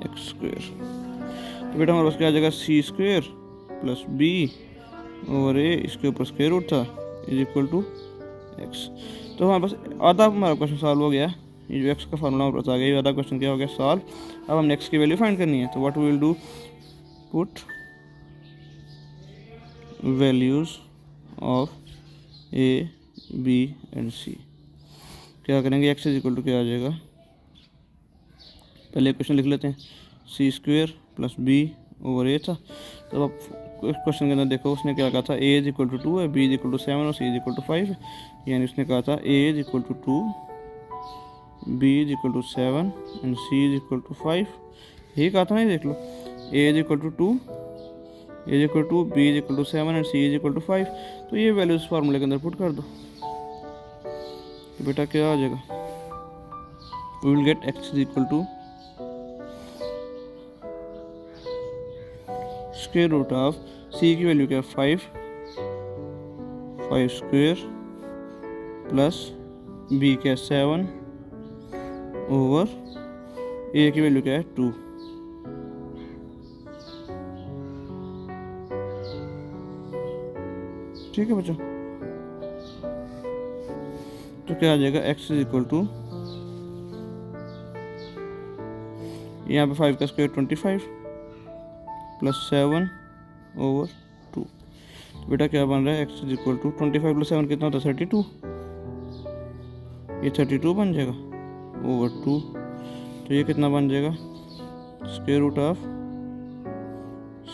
x square. तो बेटा हमारे पास क्या आ जाएगा, c square plus b over a, इसके ऊपर स्क्वायर रूट था, इज इक्वल टू x। तो हमारे पास आधा हमारा क्वेश्चन सॉल्व हो गया, ये जो x का फार्मूला हमारे पास आ गया, ये आधा क्वेश्चन क्या हो गया सॉल्व। अब हमने x की वैल्यू फाइंड करनी है, तो what we will do, put values of a b and c। क्या करेंगे, x इज इक्वल टू क्या आ जाएगा, पहले क्वेश्चन लिख लेते हैं, c square plus b over a था। तो अब क्वेश्चन के अंदर देखो उसने क्या कहा था, a इज इक्वल टू 2 है, b इज इक्वल टू 7 और c इज इक्वल टू 5 है, यानी उसने कहा था a is equal to 2, b is equal to 7 and c is equal to 5। यही कहा था ना, ये देख लो, a is equal to 2, a is equal to, b is equal to 7 and c is equal to 5। तो ये वैल्यूज फार्मूले के अंदर पुट कर दो, तो बेटा क्या आ जाएगा, we will get x is equal to square root of c की वैल्यू क्या है 5 स्क्वायर प्लस b क्या 7 ओवर a की वैल्यू क्या है 2। ठीक है बच्चों, तो क्या आ जाएगा, x इज इक्वल टू, यहाँ पे 5 का स्क्वायर 25 प्लस 7 ओवर 2। तो बेटा क्या बन रहा है, x is equal to 25 plus 7 कितना होता है 32, ये 32 बन जाएगा ओवर 2। तो ये कितना बन जाएगा, स्क्वायर रूट ऑफ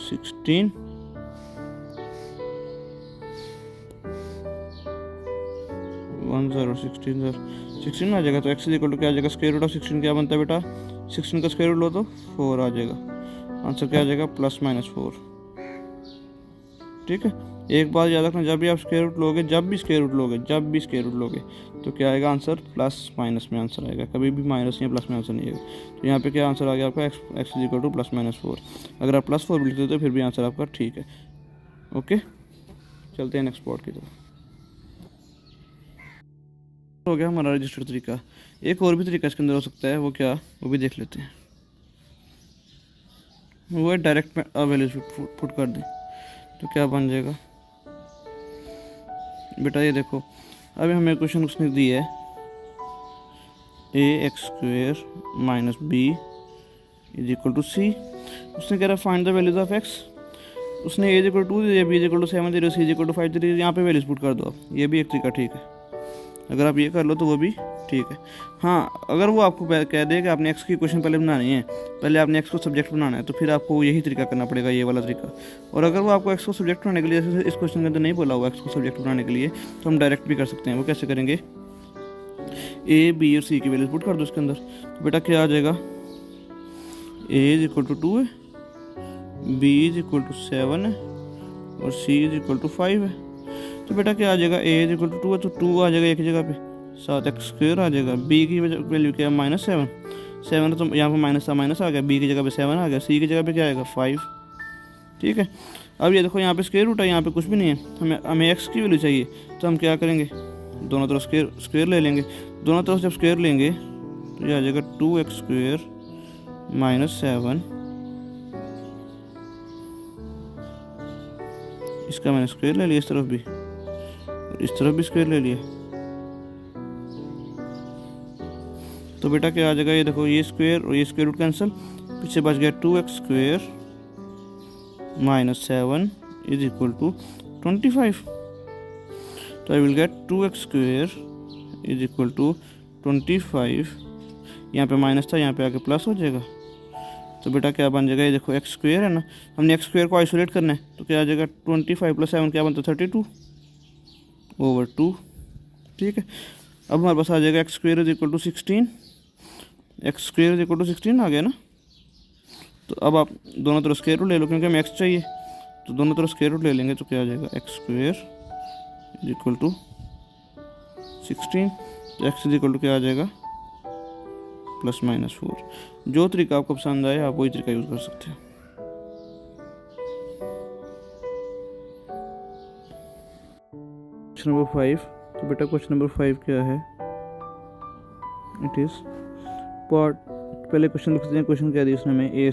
16 16 आ जाएगा। तो x इज इक्वल टू क्या आ जाएगा, स्क्वायर रूट ऑफ 16 क्या बनता है बेटा, 16 का स्क्वायर रूट लो तो 4 आ जाएगा, आंसर क्या आ जाएगा, प्लस माइनस 4। ठीक है, एक बात याद रखना, जब भी आप स्क्वायर रूट लोगे, जब भी स्क्वायर रूट लोगे तो क्या आएगा आंसर, प्लस माइनस में आंसर आएगा, कभी भी माइनस या प्लस में आंसर नहीं आएगा। तो यहाँ पे क्या आंसर आ गया आपका, x is equal two plus minus 4। अगर आप +4 भी लिखते तो फिर भी आंसर आपका ठीक है। ओके, चलते हैं नेक्स्ट पार्ट की तरफ। हो गया हमारा रजिस्टर्ड तरीका। एक और भी तरीका इसके अंदर हो सकता है, वो क्या, वो भी देख लेते हैं। वो है डायरेक्ट वैल्यूज पुट कर दें, तो क्या बन जाएगा बेटा, ये देखो अभी हमें क्वेश्चन उसने दी है ax² - b = c। उसने कह रहा find the values of x। उसने a = 2 दे दिया, b = 7 दे दिया, c = 5 दे दिया। यहाँ पे वैल्यूज पुट कर दो आप, ये भी एक तरीका ठीक है। अगर आप ये कर लो तो वो भी ठीक है। हाँ, अगर वो आपको कह दे कि आपने x की इक्वेशन पहले बनानी है, पहले आपने x को सब्जेक्ट बनाना है, तो फिर आपको यही तरीका करना पड़ेगा, ये वाला तरीका। और अगर वो आपको x को सब्जेक्ट बनाने के लिए, इस क्वेश्चन के अंदर नहीं बोला हुआ x को सब्जेक्ट बनाने के लिए, तो हम डायरेक्ट भी कर सकते हैं। वो कैसे करेंगे, a, b और c की वैल्यूज पुट कर दो इसके अंदर। तो बेटा क्या आ जाएगा, a = 2 है, b = 7 है और c = 5 है। तो बेटा क्या आ जाएगा, a = 2 है तो 2 आ जाएगा एक जगह पे, 7x² आ जाएगा। b की वैल्यू क्या है, -7 तो यहाँ पे माइनस आ गया, b की जगह पे 7 आ गया, c की जगह पे क्या आएगा 5। ठीक है, अब ये देखो यहाँ पे स्क्वायर रूट है, यहाँ पे कुछ भी नहीं है, हमें x की वैल्यू चाहिए। तो हम क्या करेंगे, दोनों तरफ स्क्वायर ले लेंगे। दोनों तरफ जब स्क्वायर लेंगे तो ये आ जाएगा 2x² - 7। इसका मैंने स्क्वायर ले लिया इस तरफ भी, इस तरफ भी स्क्वायर ले लिया। तो बेटा क्या आ जाएगा, ये देखो ये स्क्वायर और ये स्क्वायर रूट कैंसिल, पीछे बच गया 2x² - 7 = 25। तो आई विल गेट 2x² = 25। यहाँ पे माइनस था, यहाँ पे आके प्लस हो जाएगा। तो बेटा क्या बन जाएगा, ये देखो x² है ना, हमने x² को आइसोलेट करना है, तो क्या आ जाएगा 25 + 7 क्या बनता है 32/2। ठीक है, अब हमारे पास आ जाएगा x² = 16। x² = 16 आ गया ना। तो अब आप दोनों तरफ स्क्वायर रूट ले लो, क्योंकि हमें x चाहिए, तो दोनों तरफ स्क्वायर रूट ले लेंगे। तो क्या आ जाएगा, x² = 16, तो x क्या आ जाएगा, +-4। जो तरीका आपको पसंद आए आप वही तरीका यूज़ कर सकते हैं। Question number 5। तो बेटा क्वेश्चन नंबर 5 क्या है, इट इज़ पार्ट। पहले क्वेश्चन लिखते हैं, क्वेश्चन क्या दिया उसने हमें, a² *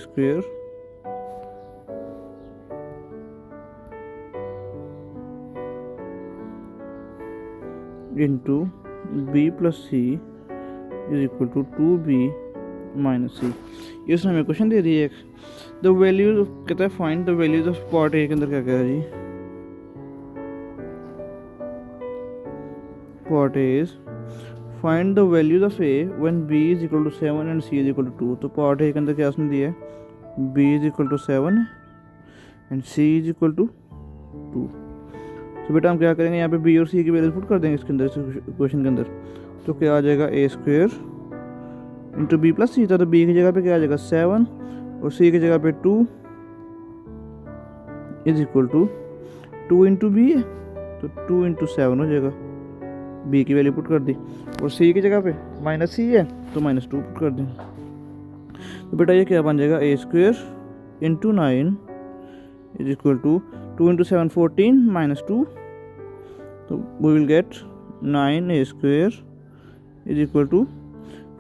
b + c = 2b - c। ये उसने हमें क्वेश्चन दे दिया है। द वैल्यू कहता है find the values of part A के अंदर क्या कह रहा है जी, part A is find the values of a when b = 7 and c = 2। तो पार्ट ए के अंदर क्या उसने दिया है, b = 7 एंड c = 2। तो बेटा हम क्या करेंगे, यहाँ पे b और c की वैल्यूज पुट कर देंगे इसके अंदर, इस क्वेश्चन के अंदर। तो क्या आ जाएगा, a² * b + c था, तो b की जगह पे क्या आ जाएगा 7 और c की जगह पे 2 = 2 × b है, तो 2 × 7 हो जाएगा। b की वैल्यू पुट कर दी, और c की जगह पे -c है तो -2 पुट कर दें। तो बेटा ये क्या बन जाएगा, a² * 9 = 2 × 7 14 - 2। तो वी विल गेट 9a² =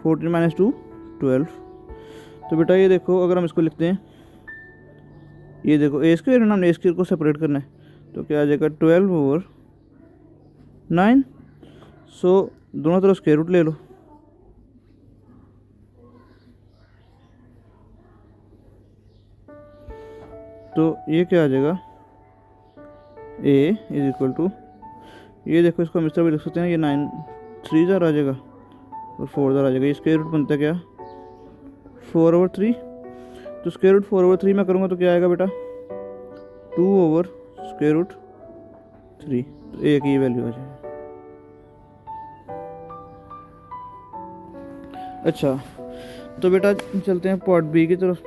14 - 2 12। तो बेटा ये देखो, अगर हम इसको लिखते हैं, ये देखो a² है ना, हमने a² को सेपरेट करना है, तो क्या आ जाएगा 12/9। सो दोनों तरफ स्क्वायर रूट ले लो। तो ये क्या आ जाएगा, a = ये देखो, इसको हम इस तरह भी लिख सकते हैं, ये 9 3 आ जाएगा और 4 आ जाएगा। ये स्क्वायर रूट बनता है क्या, 4/3। तो स्क्वायर रूट 4/3 में करूँगा तो क्या आएगा बेटा, 2/√3। तो a की वैल्यू आ जाएगी। अच्छा, तो बेटा चलते हैं पार्ट बी की तरफ।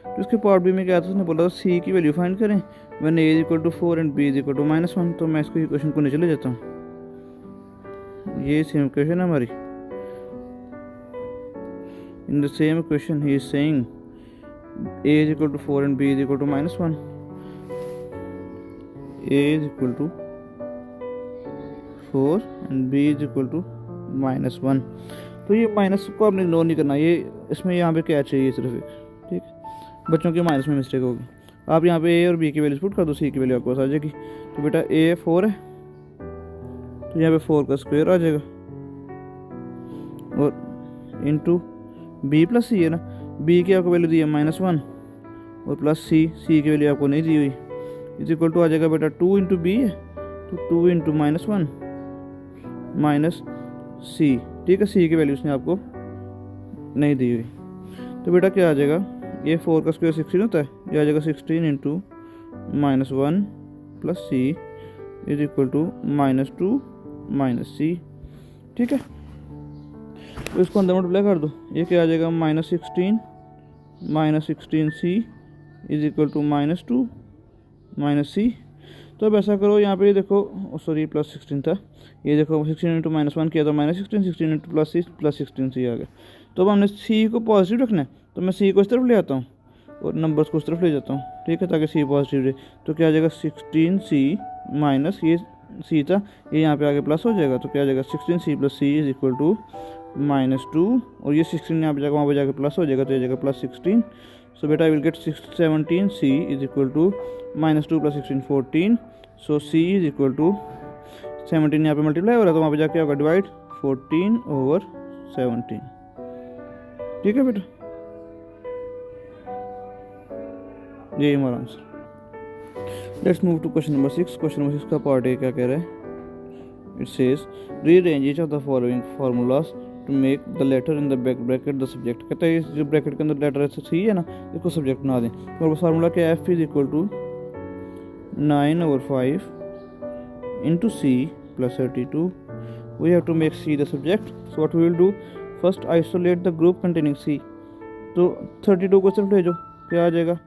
तो इसके पार्ट बी में क्या था, उसने बोला था c की वैल्यू फाइंड करें when a is equal to 4 and b is equal to -1, तो मैं इसको इक्वेशन को नीचे ले जाता हूँ। ये सेम इक्वेशन है हमारी। In the same equation he is saying a is equal to 4 and b is equal to -1. a is equal to 4 and b is equal to -1। तो ये माइनस को आपने इग्नोर नहीं करना, ये इसमें यहाँ पे क्या चाहिए सिर्फ एक, ठीक है। बच्चों की माइनस में मिस्टेक होगी। आप यहाँ पे a और b की वैल्यूज पुट कर दो, c की वैल्यू आपके पास आ जाएगी। तो बेटा a 4 है, तो यहाँ पे 4 का स्क्वायर आ जाएगा और इंटू b प्लस c है ना, b की आपको वैल्यू दी है -1 और प्लस c की वैल्यू आपको नहीं दी हुई, इज इक्वल टू आ जाएगा बेटा 2 इंटू बी है, तो 2 इंटू -1 माइनस c, ठीक है। c की वैल्यू उसने आपको नहीं दी हुई, तो बेटा क्या आ जाएगा, ये 4 का स्क्वायर 16 होता है, ये आ जाएगा 16 into -1 plus c is equal to -2 minus c, ठीक है। तो इसको अंदर मल्टीप्लाई कर दो, ये क्या आ जाएगा -16 c is equal to -2 minus c। तो अब ऐसा करो, यहाँ पे देखो, सॉरी +16 था, ये देखो 16 इंटू -1 किया तो -16, 16 इंटू +16c आ गया। तो अब हमने c को पॉजिटिव रखना है, तो मैं c को इस तरफ ले आता हूँ और नंबर्स को इस तरफ ले जाता हूँ, ठीक है, ताकि c पॉजिटिव रहे। तो क्या आ जाएगा 16c माइनस ये c था, ये यहाँ पे आगे प्लस हो जाएगा, तो क्या आ जाएगा 16c plus c is equal to -2, और ये 16 यहाँ पे जाकर वहाँ पे जाकर प्लस हो जाएगा, तो ये जाएगा +16। सो बेटा I will get 17c is equal to -2 plus 16 14। So c is equal to 17 यहाँ पे मल्टीप्लाई हो रहा है, तो वहाँ पे जाके होगा डिवाइड 14/17, ठीक है बेटा, यही हमारा answer. Let's move to question number 6। Question number 6 का पार्ट ए क्या कह रहा है, it says rearrange each of the following formulas to make the letter in the bracket the subject. कहता है जो ब्रैकेट के अंदर लेटर सी है ना, इसको सब्जेक्ट बना दें। और फार्मूला क्या है, f is equal to 9/5 into c plus 32। We have to make c the subject, so what we will do, first isolate the group containing c. तो 32 को सिर्फ ले जाओ, क्या आ जाएगा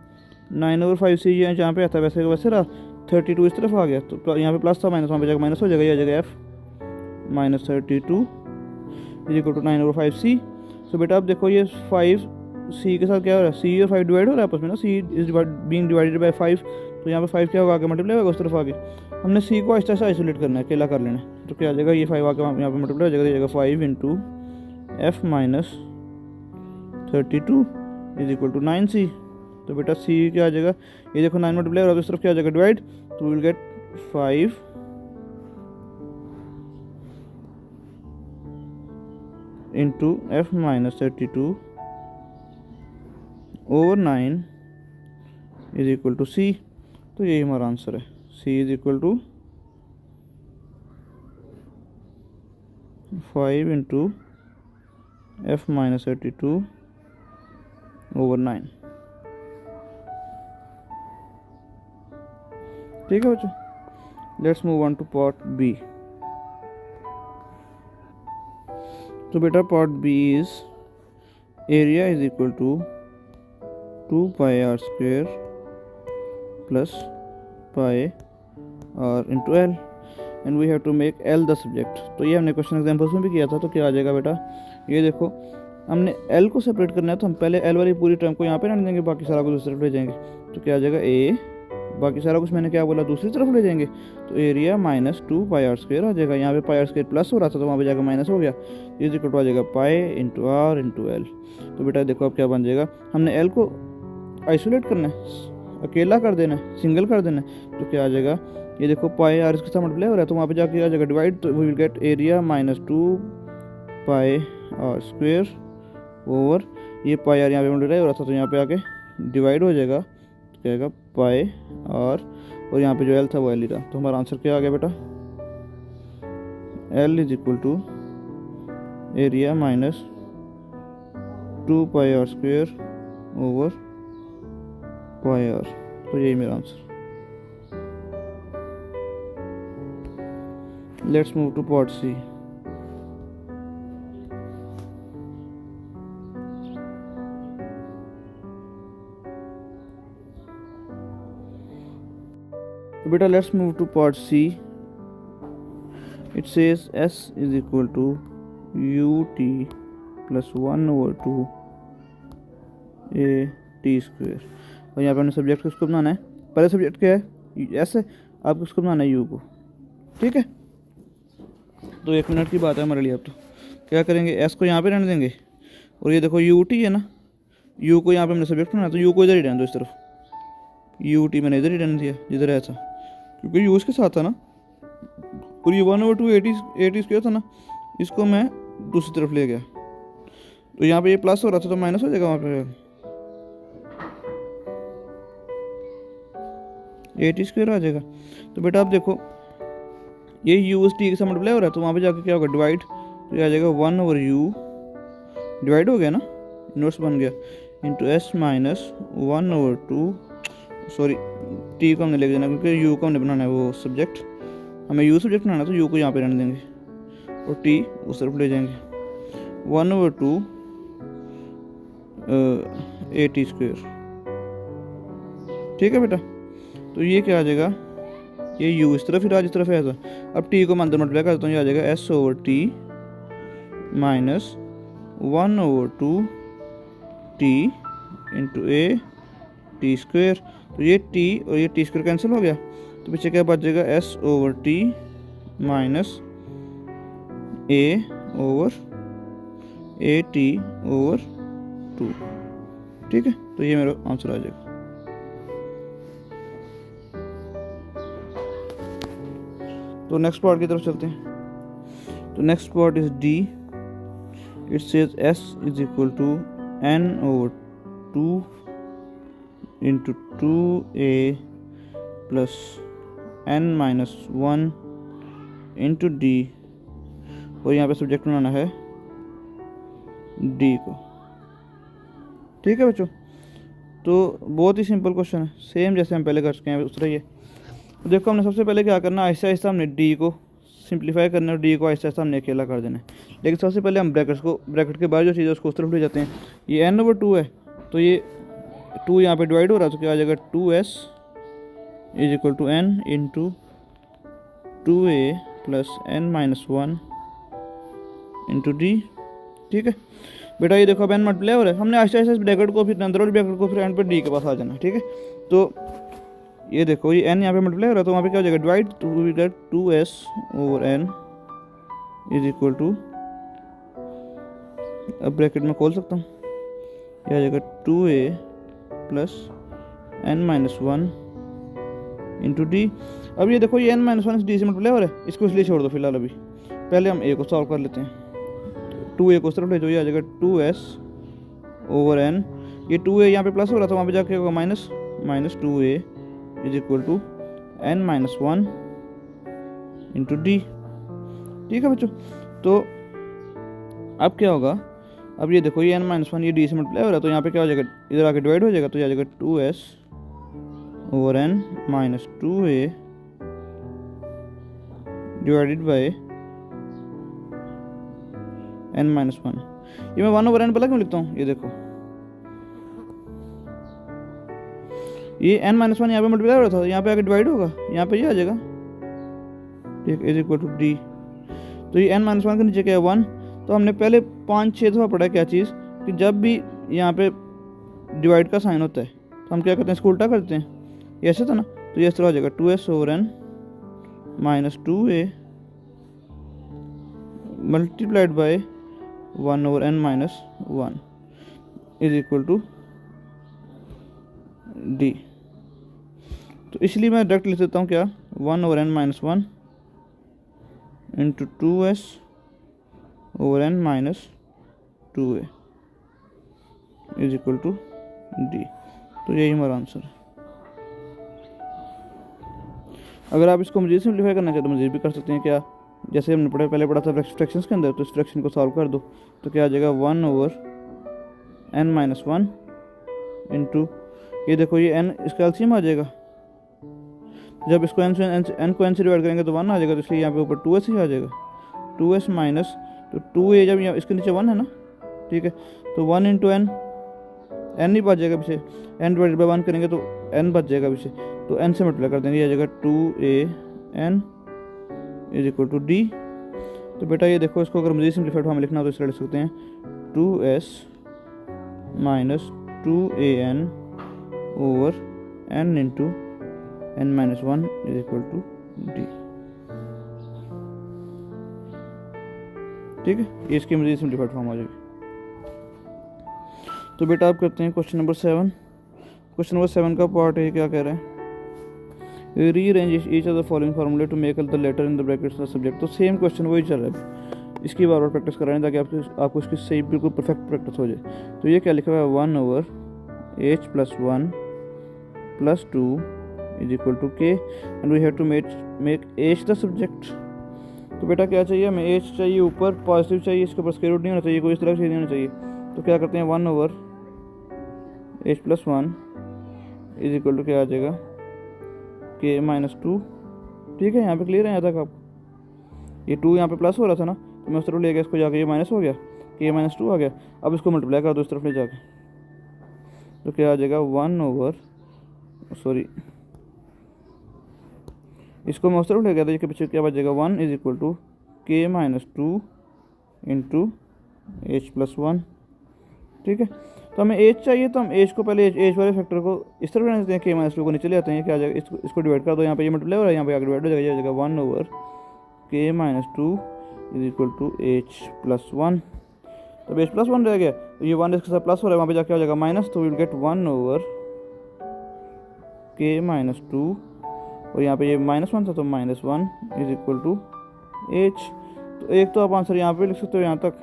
9/5 सी, जहाँ पे आता है वैसे वैसे रहा, 32 इस तरफ आ गया, तो यहाँ पे प्लस था माइनस, वहाँ पे जाकर माइनस हो जाएगा, ये आ जाएगा f -32 इज इक्वल टू 9/5 सी। सो बेटा अब देखो ये 5 सी के साथ क्या हो रहा है, सी और 5 डिवाइड हो रहा है आपस में ना, सी इज बीइंग डिवाइडेड बाय 5, तो यहाँ पे 5 क्या होगा आगे मल्टीप्लाई होगा उस तरफ आगे। हमने सी को आहिस्ता आहिस्ता आइसोलेट करना है, अकेला कर लेना है, तो क्या आ जाएगा ये 5 आगे यहाँ पे मल्टीप्लाई हो जाएगा, 5 into f -32 is equal to 9c। तो बेटा सी क्या आ जाएगा, ये देखो 9 मल्टीप्लाई हो रहा है, इस तरफ क्या आ जाएगा डिवाइड, तो will get 5 into f -32 over 9 is equal to c. तो यही हमारा आंसर है, c is equal to 5 into f -32 over 9, ठीक है बच्चों। Let's move on to part B. तो बेटा part B is area is equal to 2πr² plus pi r into l, and we have to make L the subject. तो ये हमने question examples में भी किया था, तो क्या आ जाएगा बेटा, ये देखो हमने एल को सेपरेट करना है, तो हम पहले एल वाली पूरी टर्म को यहाँ पे रख देंगे, बाकी सारा कुछ दूसरी तरफ ले जाएंगे। तो क्या आ जाएगा ए, बाकी सारा कुछ मैंने क्या बोला दूसरी तरफ ले जाएंगे, तो एरिया -2πr² आ जाएगा। यहाँ पे πr² प्लस हो रहा था, तो वहाँ पे जाकर माइनस हो गया, इज इक्वल टू आ जाएगा pi into are into L. तो बेटा देखो अब क्या बन जाएगा, हमने एल को आइसोलेट करना है, अकेला कर देना है, सिंगल कर देना है, तो क्या आ जाएगा, ये देखो पाई आर इसके साथ मल्टीप्लाई हो रहा है, तो वहाँ पे जाके आ जाएगा डिवाइड, तो we will get area -2πr² over ये पाई आर यहाँ पे मल्टीप्लाई हो रहा था, तो यहाँ पे आके डिवाइड हो जाएगा, तो क्या आएगा पाई आर, और यहाँ पे जो एल था वो एल ही रहा। तो हमारा आंसर क्या आ गया बेटा, L is equal to area -2πr² over pi R. तो यही मेरा आंसर। Let's move to part C. तो बेटा let's move to part C. It says s is equal to ut plus 1/2 a t square. और यहाँ पे हमने सब्जेक्ट किसको बनाना है, पहले सब्जेक्ट क्या है s है, आपको किसको बनाना है u को. ठीक है, तो 1 मिनट की बात है हमारे लिए. अब तो क्या करेंगे, s को यहाँ पे रहने देंगे और ये देखो ut है ना, u को यहाँ पे हमने सब्जेक्ट बनाना, तो u को इधर ही रहने दो इस तरफ. ut मैंने इधर ही रहने दिया जिधर ऐसा, क्योंकि u इसके साथ था ना, और ये 1/2 a t स्क्वायर था ना, इसको मैं दूसरी तरफ ले गया. तो यहाँ पे ये प्लस हो रहा था तो माइनस हो जाएगा वहाँ पे, ए टी स्क्वायर आ जाएगा. तो बेटा आप देखो ये यू एस टी के साथ मल्टीप्लाई हो रहा है, तो वहाँ पे जाके क्या होगा, डिवाइड. तो ये आ जाएगा 1/u डिवाइड हो गया ना, इनवर्स बन गया, into S minus 1/2. Sorry, T को हमने लेके जाना क्योंकि यू को हमने बनाना है वो सब्जेक्ट, हमें यू सब्जेक्ट बनाना है, तो यू को यहाँ पे रहने देंगे और टी उस तरफ ले जाएंगे. 1/2 ए टी स्क्वायर. ठीक है बेटा, तो ये क्या आ जाएगा, ये u इस तरफ, फिर आज इस तरफ है ऐसा. अब t को मैं अंदर मल्टीप्लाई करता हूँ, ये आ जाएगा s/t minus 1/2 t into A T square. तो ये t और ये t स्क्वेयर कैंसिल हो गया, तो पीछे क्या बच जाएगा, s/t माइनस a/t/2. ठीक है, तो ये मेरा आंसर आ जाएगा. तो नेक्स्ट पार्ट की तरफ चलते हैं. तो next part is D. It says s is equal to n/2 into 2a plus n-1 into D. और यहाँ पे सब्जेक्ट बनाना है डी को. ठीक है बच्चों, तो बहुत ही सिंपल क्वेश्चन है, सेम जैसे हम पहले कर चुके हैं उस तरह ही है. तो देखो हमने सबसे पहले क्या करना, आहिस्ता आहिस्ता हमने डी को सिंप्लीफाई करना है और डी को आहिस्ता आहिस्ता हमने अकेला कर देना है. लेकिन सबसे पहले हम ब्रैकेट के बाद जो चीज़ है उसको उस तरफ ले जाते हैं. ये n/2 है, तो ये 2 यहाँ पे डिवाइड हो रहा है, तो क्या आ जाएगा, 2s is equal to n into 2a plus n-1 into D. ठीक है बेटा, ये देखो अब n मल्टीप्लाई हो रहा है, हमने आहिस्ता आहिस्ता ब्रैकेट को फिर अंदर और ब्रैकेट को फिर एंड पे डी के पास आ जाना. ठीक है, तो ये देखो ये n यहाँ पे मल्टीप्लाई हो रहा है, तो वहाँ पे क्या हो जाएगा, डिवाइड, तो we get 2s/n is equal to, अब ब्रैकेट में खोल सकता हूँ, ये आ जाएगा 2a plus n-1 into D. अब ये देखो ये n-1 डी से मल्टीप्लाई हो रहा है, इसको इसलिए छोड़ दो फिलहाल. अभी पहले हम a को सॉल्व कर लेते हैं. 2a को उस तरफ ले जाओ, ये आ जाएगा 2s/n. ये 2a यहाँ पे प्लस हो रहा था, वहाँ पे जाके होगा minus 2a is equal to n-1 into D. ठीक है बच्चों, तो अब क्या होगा, अब ये देखो ये n-1 ये डी से मल्टीप्लाई हो रहा है, तो यहाँ पे क्या हो जाएगा, इधर आके डिवाइड हो जाएगा, तो ये आ जाएगा 2s/n minus 2a divided by n-1. ये मैं 1/n पहले क्यों लिखता हूँ, ये देखो ये n-1 यहाँ पे मल्टीप्लाई हो रहा था, यहाँ पे आके डिवाइड होगा, यहाँ पे ये आ जाएगा. ठीक, इज इक्वल टू डी. तो ये n-1 के नीचे क्या है 1. तो हमने पहले 5-6 दफ़ा पढ़ा क्या चीज़, कि जब भी यहाँ पे डिवाइड का साइन होता है तो हम क्या करते हैं, इसको उल्टा करते हैं. ये ऐसे था ना, तो ये इस तरह हो जाएगा 2s/n minus 2a multiplied by 1/n-1 is equal to D. तो इसलिए मैं डायरेक्ट लिख देता हूँ क्या, 1/n-1 into 2s/n-2a is equal to D. तो यही हमारा आंसर है. अगर आप इसको मजीद सिंप्लीफाई करना चाहते तो मजीद भी कर सकते हैं. क्या, जैसे हमने पहले पढ़ा था फ्रैक्शंस के अंदर, तो इस फ्रैक्शन को सॉल्व कर दो, तो क्या आ जाएगा 1/n-1 इंटू, ये देखो ये n इसका एलसीएम आ जाएगा, जब इसको n को n से डिवाइड करेंगे तो 1 आ जाएगा, तो इसलिए यहाँ पे ऊपर 2s ही आ जाएगा. 2s माइनस, तो 2a जब यहाँ इसके नीचे 1 है ना, ठीक है, तो 1 इंटू n, n ही बच जाएगा पीछे, n डिवाइडेड बाई 1 करेंगे तो n बच जाएगा पीछे, तो n से मल्टीप्लाई कर देंगे, ये आ जाएगा 2an is equal to d। तो बेटा ये देखो, इसको अगर मज़ीद सिंप्लीफाइड फॉर्म में लिखना हो तो इस तरह लिख सकते हैं 2s minus 2an over n into n minus 1 is equal to d। ठीक है, ये इसकी मज़ीद सिंप्लीफाइड फॉर्म आ जाएगी। तो बेटा आप करते हैं क्वेश्चन नंबर 7। क्वेश्चन नंबर 7 का पार्ट है, क्या कह रहे हैं, rearrange each of the following फार्मूले to make the letter in the brackets the subject. तो सेम क्वेश्चन वही चल रहा है, इसकी बार बार प्रैक्टिस कर रहे हैं ताकि आपको इसकी सही बिल्कुल परफेक्ट प्रैक्टिस हो जाए। तो ये क्या लिखा हुआ है, 1 over h plus 1 plus 2 is equal to k and we have to make h the subject. तो बेटा क्या चाहिए हमें, h चाहिए ऊपर, पॉजिटिव चाहिए, इसके ऊपर स्क्वायर रूट नहीं होना चाहिए, कोई इस तरह से नहीं होना चाहिए। तो क्या करते हैं, 1 over h plus 1 is equal to क्या आ जाएगा, k माइनस 2। ठीक है, यहाँ पे क्लियर है यहाँ तक आपको। ये 2 यहाँ पे प्लस हो रहा था ना, तो मैं उस तरफ ले गया, इसको जाके ये माइनस हो गया, k माइनस 2 आ गया। अब इसको मल्टीप्लाई कर दो इस तरफ ले जाके, तो क्या आ जाएगा 1 ओवर, सॉरी इसको मैं उस तरफ ले गया था, इसके पीछे क्या बचेगा 1 is equal to k minus 2 into h plus 1। ठीक है, तो हमें h चाहिए, तो हम h को पहले h वाले फैक्टर को इस तरफ रहने देते हैं, k माइनस 2 को नीचे ले आते हैं, क्या आ जाएगा, इसको डिवाइड कर दो, यहाँ पे ये मल्टीप्लाई हो रहा है, यहाँ पे आगे डिवाइड हो जाएगा, ये हो जाएगा 1 over k minus 2 is equal to h plus 1। तो h प्लस 1 रह गया, तो ये 1 इसके साथ प्लस हो रहा है, वहाँ पे जाके हो जाएगा माइनस, तो will get 1 over k minus 2, और यहाँ पे ये माइनस 1 था तो minus 1 is equal to h। तो एक तो आप आंसर यहाँ पे लिख सकते हो यहाँ तक।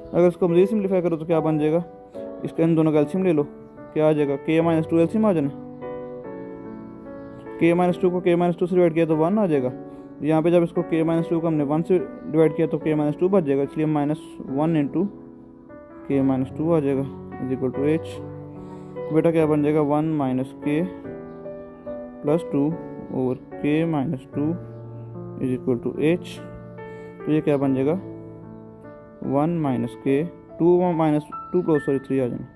अगर इसको मज़ीद सिम्प्लीफाई करो तो क्या बन जाएगा, इसका इन दोनों का एलसीएम ले लो, क्या आ जाएगा, k माइनस 2 एलसीएम आ जाना, k माइनस 2 को k माइनस 2 से डिवाइड किया तो 1 आ जाएगा। यहाँ पे जब इसको k माइनस 2 को हमने 1 से डिवाइड किया तो k माइनस 2 बच जाएगा, इसलिए माइनस 1 इंटू k माइनस 2 आ जाएगा इज इक्वल टू h। तो बेटा क्या बन जाएगा, 1 minus k plus 2 over k minus 2 is equal to h। तो ये क्या बन जाएगा, 1 minus k 2 minus 2 plus sorry 3 आ जाना,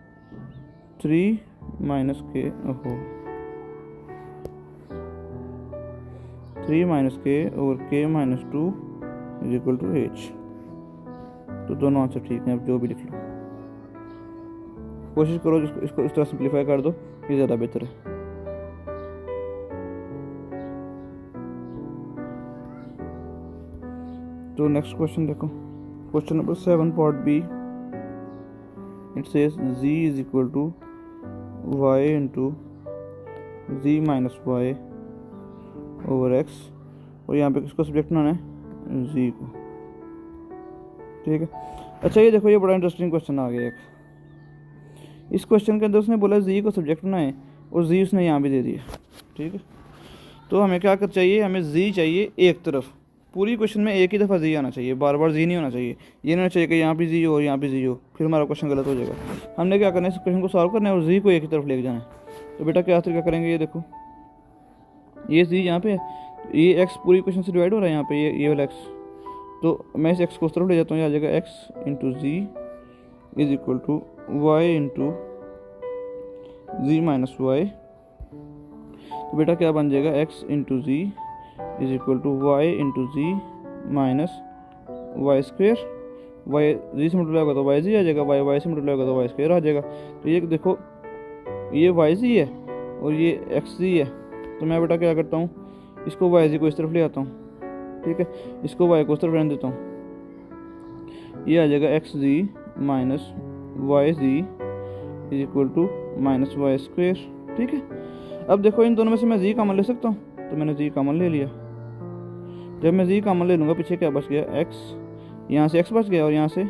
3 माइनस k, ओहो 3 minus k over k minus 2 is equal to h। तो दोनों आंसर ठीक हैं, अब जो भी लिख लो, कोशिश करो इसको इस तरह सिंप्लीफाई कर दो, ये ज़्यादा बेहतर है। तो नेक्स्ट क्वेश्चन देखो, question number 7 part b. It says z is equal to y into z minus y over x, और यहाँ पे किसको सब्जेक्ट बनाना है, z को। ठीक है, अच्छा ये देखो, ये बड़ा इंटरेस्टिंग क्वेश्चन आ गया एक। इस क्वेश्चन के अंदर उसने बोला z को सब्जेक्ट बनाए और z उसने यहाँ भी दे दिया। ठीक है, तो हमें क्या कर चाहिए, हमें z चाहिए एक तरफ, पूरी क्वेश्चन में एक ही दफ़ा जी आना चाहिए, बार बार जी नहीं होना चाहिए। ये नहीं होना चाहिए कि यहाँ पे जी हो और यहाँ पे जी हो, फिर हमारा क्वेश्चन गलत हो जाएगा। हमने क्या करना है, इस क्वेश्चन को सॉल्व करना है और जी को एक ही तरफ लेके जाना है। तो बेटा क्या तरीका करेंगे, ये देखो, ये जी यहाँ पे, ये एक्स पूरी क्वेश्चन से डिवाइड हो रहा है यहाँ पे, ये वाला एक्स, तो मैं इस एक्स को उस तरफ ले जाता हूँ, ये आ जाएगा x into g is equal to y into g minus y. तो बेटा क्या बन जाएगा, x into g is equal to y into g minus y square. Y g से मल्टीप्लाई होगा तो वाई जी आ जाएगा, वाई वाई से मल्टीप्लाई होगा तो वाई स्क्वेयर आ जाएगा। तो ये देखो, ये वाई जी है और ये एक्स जी है, तो मैं बेटा क्या करता हूँ, इसको वाई जी को इस तरफ ले आता हूँ। ठीक है, इसको वाई को उस तरफ रहने देता हूँ, ये आ जाएगा x g minus y g is equal to minus y square. ठीक है, अब देखो इन दोनों में से मैं जी कॉमन ले सकता हूँ, तो मैंने जी कॉमन ले लिया। जब मैं जी कॉमन ले लूँगा, पीछे क्या बच गया, एक्स, यहाँ से एक्स बच गया और यहाँ से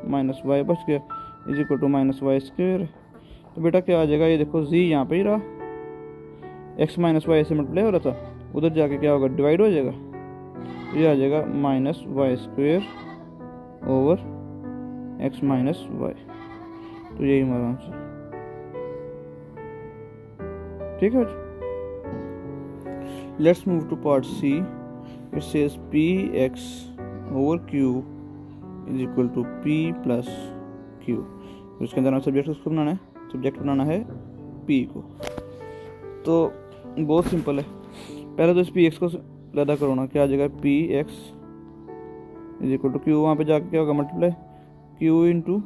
माइनस वाई बच गया is equal to minus y square. तो बेटा क्या आ जाएगा, ये देखो जी यहाँ पे ही रहा, एक्स माइनस वाई से मल्टीप्लाई हो रहा था, उधर जाके क्या होगा, डिवाइड हो जाएगा, ये आ जाएगा minus y square over x minus y. तो यही हमारा आंसर। ठीक है, let's move to part C. It says px over q is equal to p plus q। तो इसके अंदर हमें सब्जेक्ट उसको बनाना है, सब्जेक्ट बनाना है p को। तो बहुत सिंपल है। पहले तो इस पी एक्स को पैदा करो ना, क्या आ जाएगा p x is equal to q, वहाँ पे जाके क्या होगा multiply q into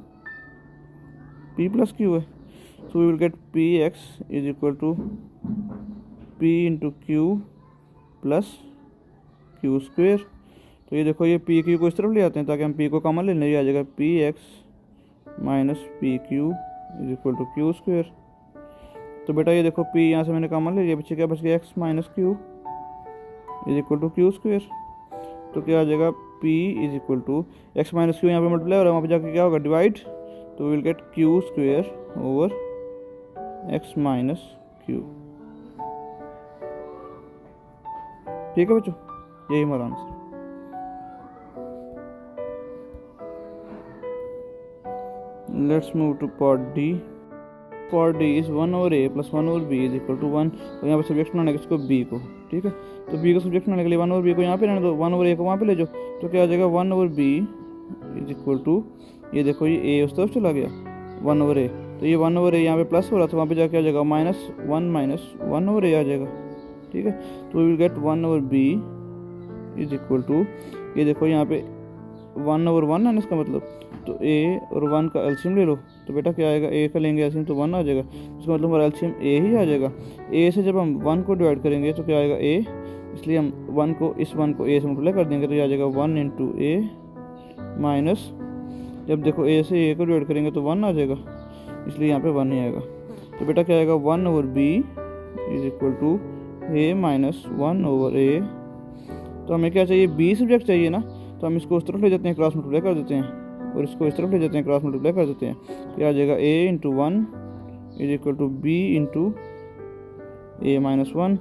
p plus q है, so we will get p x is equal to p into q plus q square. तो ये देखो ये पी क्यू को इस तरफ ले आते हैं ताकि हम पी को कॉमन ले लें, ये आ जाएगा p x minus p q is equal to q square. तो बेटा ये देखो पी यहाँ से मैंने कॉमन ले लिया, बच्चे क्या बच गया x minus q is equal to q square. तो क्या आ जाएगा p is equal to x minus q यहाँ पे मल्टीप्लाई हो रहा है, वहाँ पे जाके क्या होगा डिवाइड, तो will get q square over x minus q. ठीक है बच्चों, यही हमारा answer. Let's move to part d. Part d is 1 over a plus 1 over b is equal to 1। और यहाँ पर सब्जेक्ट बनाने का इसको बी को, ठीक है, तो बी को सब्जेक्ट बनाने के लिए 1 ओवर बी को यहाँ पे रहने दो, 1 ओवर ए को वहाँ पे ले जाओ, तो क्या आ जाएगा 1 over b is equal to, ये देखो ये ए उस तरफ चला गया 1 ओवर ए, तो ये 1 ओवर ए यहाँ पे प्लस हो रहा था, वहाँ पे जाके आ जाएगा माइनस 1 ओवर ए आ जाएगा। ठीक है, तो we will get 1 over b is equal to, ये देखो यहाँ पे 1 ओवर 1 है ना इसका मतलब, तो ए और 1 का एलसीएम ले लो, तो बेटा क्या आएगा, ए का लेंगे एलसीएम तो 1 आ जाएगा, इसका मतलब हमारा एलसीएम ए ही आ जाएगा। ए से जब हम 1 को डिवाइड करेंगे तो क्या आएगा ए, इसलिए हम 1 को इस 1 को ए से मल्टीप्लाई कर देंगे, तो ये आ जाएगा 1 इंटू ए माइनस, जब देखो ए से ए को डिवाइड करेंगे तो 1 आ जाएगा, इसलिए यहाँ पे 1 ही आएगा। तो बेटा क्या आएगा 1 over b is equal to a minus 1 over a. तो हमें क्या चाहिए, बी सब्जेक्ट चाहिए ना, तो हम इसको उस तरफ ले जाते हैं, क्रॉस मल्टीप्लाई कर देते हैं, और इसको इस तरफ ले जाते हैं, क्रॉस मल्टीप्लाई कर देते हैं, क्या आ जाएगा a into 1 is equal to b into a minus 1।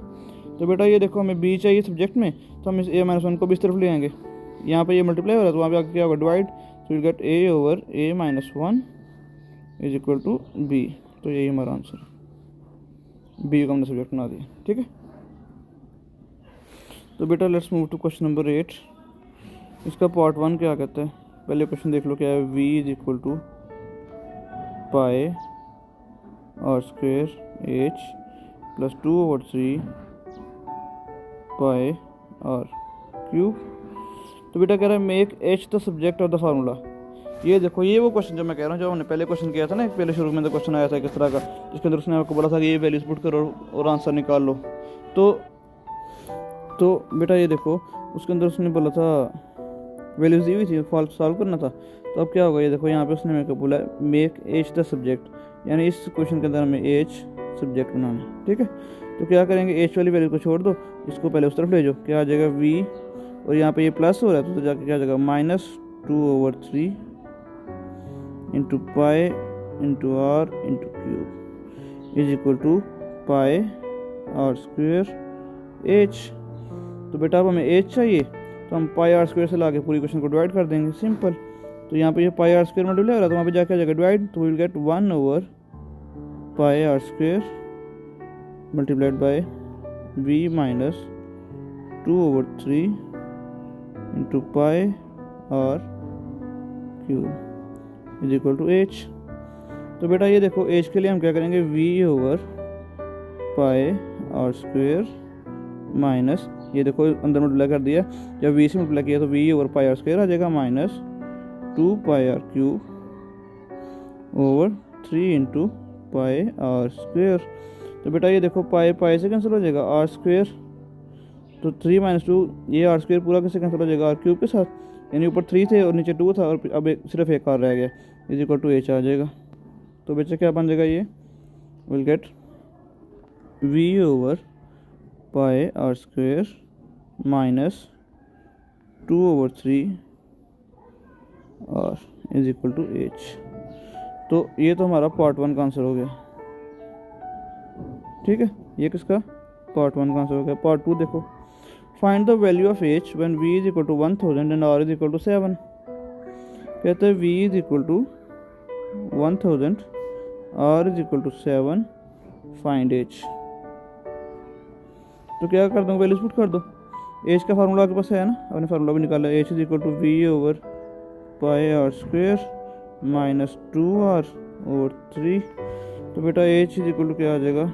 तो बेटा ये देखो हमें बी चाहिए सब्जेक्ट में, तो हम इस ए माइनस 1 को भी इस तरफ ले आएंगे, यहाँ पे ये मल्टीप्लाई हो रहा है तो वहाँ पे आके क्या होगा डिवाइड, तो will get a over a minus 1 is equal to b. तो यही हमारा आंसर है, बी को हमने सब्जेक्ट बना दिया। ठीक है, तो बेटा let's move to question number 8। इसका पार्ट 1 क्या कहता है, पहले क्वेश्चन देख लो क्या है, v is equal to pi are square h plus 2 over 3 pi r cube. तो बेटा कह रहा है make h the subject of the formula. ये देखो ये वो क्वेश्चन जो मैं कह रहा हूँ, जो हमने पहले क्वेश्चन किया था ना, पहले शुरू में तो क्वेश्चन आया था किस तरह का, जिसके अंदर उसने आपको बोला था कि ये वैल्यूज पुट करो और आंसर निकाल लो। तो बेटा ये देखो उसके अंदर उसने बोला था वैल्यूज दी हुई थी, सॉल्व करना था। तो अब क्या होगा, ये देखो यहाँ पे उसने मेरे को बोला मेक एच द सब्जेक्ट, यानी इस क्वेश्चन के अंदर हमें एच सब्जेक्ट बनाना है। ठीक है, तो क्या करेंगे, एच वाली वैल्यू को छोड़ दो, इसको पहले उस तरफ ले जाओ, क्या आ जाएगा वी, और यहाँ पे ये प्लस हो रहा है तो जाके क्या आ जाएगा minus 2 over 3 into pi into are into cube is equal to pi are square h. तो बेटा अब हमें एच चाहिए, तो हम पाई आर स्क्वेयर से लाके पूरी क्वेश्चन को डिवाइड कर देंगे, सिंपल। तो यहाँ पे ये पाई आर स्क्वेयर मल्टीप्लाई हो रहा है तो वहाँ पे जाके आ जाएगा डिवाइड, तो will get 1 over pi are square multiplied by v minus 2 over 3 into pi r cube is equal to h. तो बेटा ये देखो एच के लिए हम क्या करेंगे, v over pi are square minus, ये देखो अंदर मल्टीप्लाई कर दिया, जब वी से मल्टीप्लाई किया तो v over pi are square आ जाएगा minus 2 pi r cube over 3 into pi are square. तो बेटा ये देखो पाई पाई से कैंसिल हो जाएगा, आर स्क्वायर तो 3 माइनस 2, ये आर स्क्वायर पूरा कैसे कैंसिल हो जाएगा आर क्यूब के साथ, यानी ऊपर 3 थे और नीचे 2 था और अब सिर्फ एक आर रह गया, इज इक्वल टू एच आ जाएगा। तो बच्चा क्या बन जाएगा, ये will get v over pi are square minus 2 over 3 और इज इक्वल टू एच। तो ये तो हमारा पार्ट 1 का आंसर हो गया। ठीक है, ये किसका पार्ट 1 का आंसर हो गया। पार्ट 2 देखो, find the value of h when v is equal to 1000 and r is equal to 7। कहते हैं v is equal to 1000 r is equal to 7, find h। तो क्या कर दूँ, वैल्यूज पुट कर दो, एच का फार्मूला आपके पास है ना, आपने फार्मूला भी निकाला, h is equal to v over pi are square minus 2r over 3। तो बेटा एच इज इक्वल टू क्या आ जाएगा,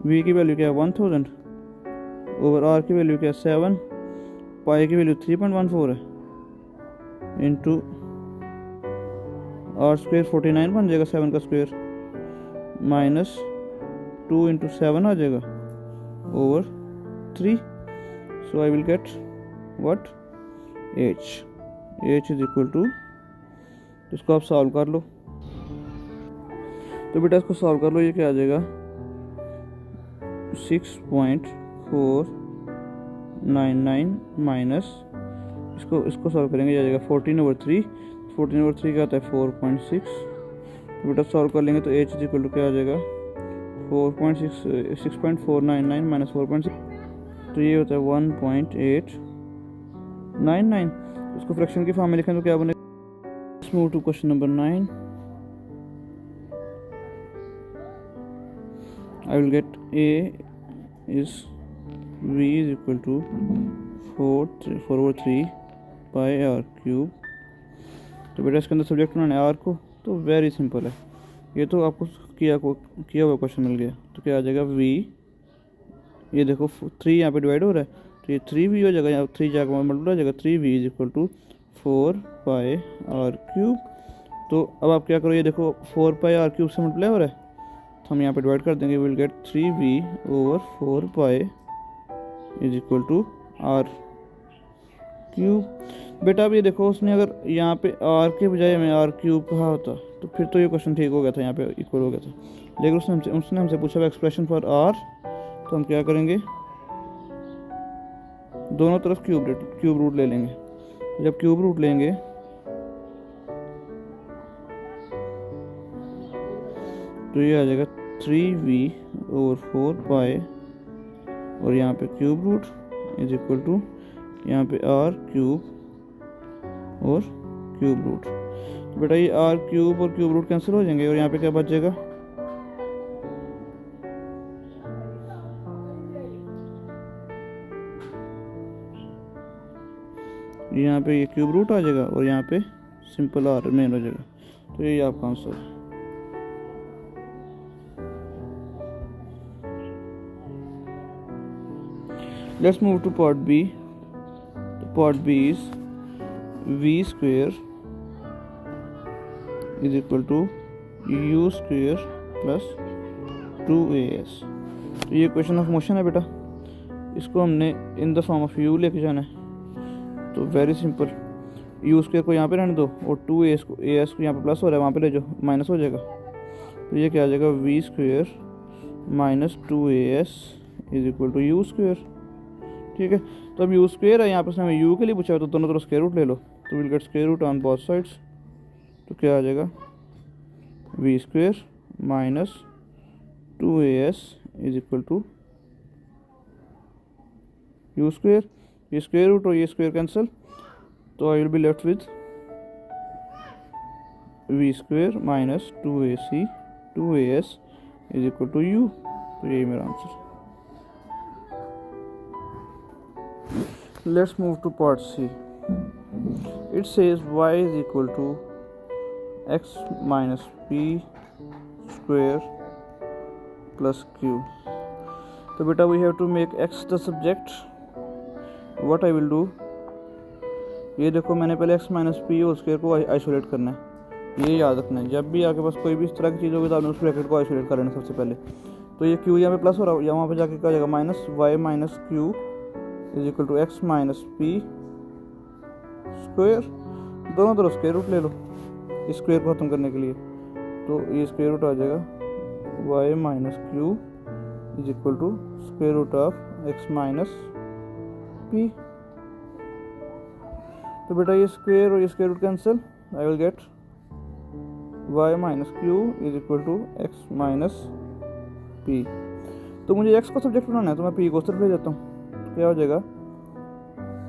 v की वैल्यू क्या है 1000 ओवर r की वैल्यू क्या है 7, पाई की वैल्यू 3.14 है, इंटू आर स्क्वेयर 49 बन जाएगा 7 का स्क्वेयर, माइनस 2 इंटू 7 आ जाएगा over 3. So I will get what h is equal to, इसको आप सॉल्व कर लो. तो बेटा इसको सॉल्व कर लो, ये क्या आ जाएगा 6.499 माइनस इसको सॉल्व करेंगे, आ जाएगा 14/3. 14/3 क्या आता है 4.6. तो बेटा सॉल्व कर लेंगे तो h इज इक्वल टू क्या आ जाएगा 6.499 माइनस 4.6, तो ये होता है 1.899. इसको फ्रैक्शन की फॉर्म में लिखें तो क्या बनेगा. Let's move to question number 9. I will get a is v is equal to 4/3 pi r cube. तो बेटा इसके अंदर सब्जेक्ट बनाना है r को, तो वेरी सिंपल है, ये तो आपको किया हुआ क्वेश्चन मिल गया. तो क्या आ जाएगा v, ये देखो 3 यहाँ पे डिवाइड हो रहा है, तो ये 3v हो जाएगा, यहाँ 3 जाकर मल्टीप्लाई हो जाएगा, 3v is equal to 4 pi r cube. तो अब आप क्या करो, ये देखो 4 पाई r क्यूब से मल्टीप्लाई हो रहा है, तो हम यहाँ पे डिवाइड कर देंगे, will get 3v over 4 pi is equal to r cube. बेटा अब ये देखो उसने अगर यहाँ पे r के बजाय हमें r क्यूब कहा होता तो फिर तो ये क्वेश्चन ठीक हो गया था, यहाँ पे इक्वल हो गया था. लेकिन उसने हमसे पूछा एक्सप्रेशन फॉर r, तो हम क्या करेंगे दोनों तरफ क्यूब रूट ले लेंगे. जब क्यूब रूट लेंगे तो ये आ जाएगा 3v ओवर 4 पाई और यहाँ पे cube root is equal to यहाँ पे r क्यूब और क्यूब रूट. तो बेटा ये r क्यूब और क्यूब रूट कैंसिल हो जाएंगे और यहाँ पे क्या बचेगा यहाँ पे ये क्यूब रूट आ जाएगा और यहाँ पे सिंपल r रिमेन हो जाएगा. तो ये आपका आंसर है. Let's move to part B. Part B is v square is equal to u square plus 2as. तो ये क्वेश्चन ऑफ मोशन है बेटा, इसको हमने in the form of u लेके जाना है. तो वेरी सिंपल, u स्क्वायर को यहाँ पे रहने दो और 2as को यहाँ पे प्लस हो रहा है वहाँ पे ले जाओ, माइनस हो जाएगा. तो ये क्या आ जाएगा v square minus 2as is equal to u square. ठीक है, तो अब यू स्क्वेयर है, यहाँ पर हमें यू के लिए पूछा है तो दोनों तरफ स्क्वायर रूट ले लो, तो will get square root on both sides. तो क्या आ जाएगा v square minus 2as is equal to u square. ये स्क्वायर रूट और ये स्क्वायर कैंसिल, तो I will be left with v square minus 2as is equal to u. तो यही मेरा answer. Let's move to part C. It says y is equal to x minus p square plus q. So beta we have to make x the subject. What I will do, ये देखो मैंने पहले x minus p और square को isolate करना है, ये याद रखना है. जब भी आपके पास कोई भी इस तरह की चीज़ होगी तो आपने उस ब्रैकेट को आइसोलेट कर लेना सबसे पहले. तो ये q यहाँ पे प्लस हो रहा है, या वहाँ पे जाके क्या हो जाएगा minus y minus q is equal to x minus p square. दोनों तरफ स्क्वायर रूट ले लो इस स्क्वायर को ख़त्म करने के लिए, तो ये स्क्वायर रूट आ जाएगा y minus q is equal to square root of x minus p. तो बेटा ये स्क्वायर और ये square root cancel, I will get y minus q is equal to x minus p. तो मुझे x को सब्जेक्ट बनाना है तो मैं p को सिर्फ ले जाता हूँ. क्या हो जाएगा,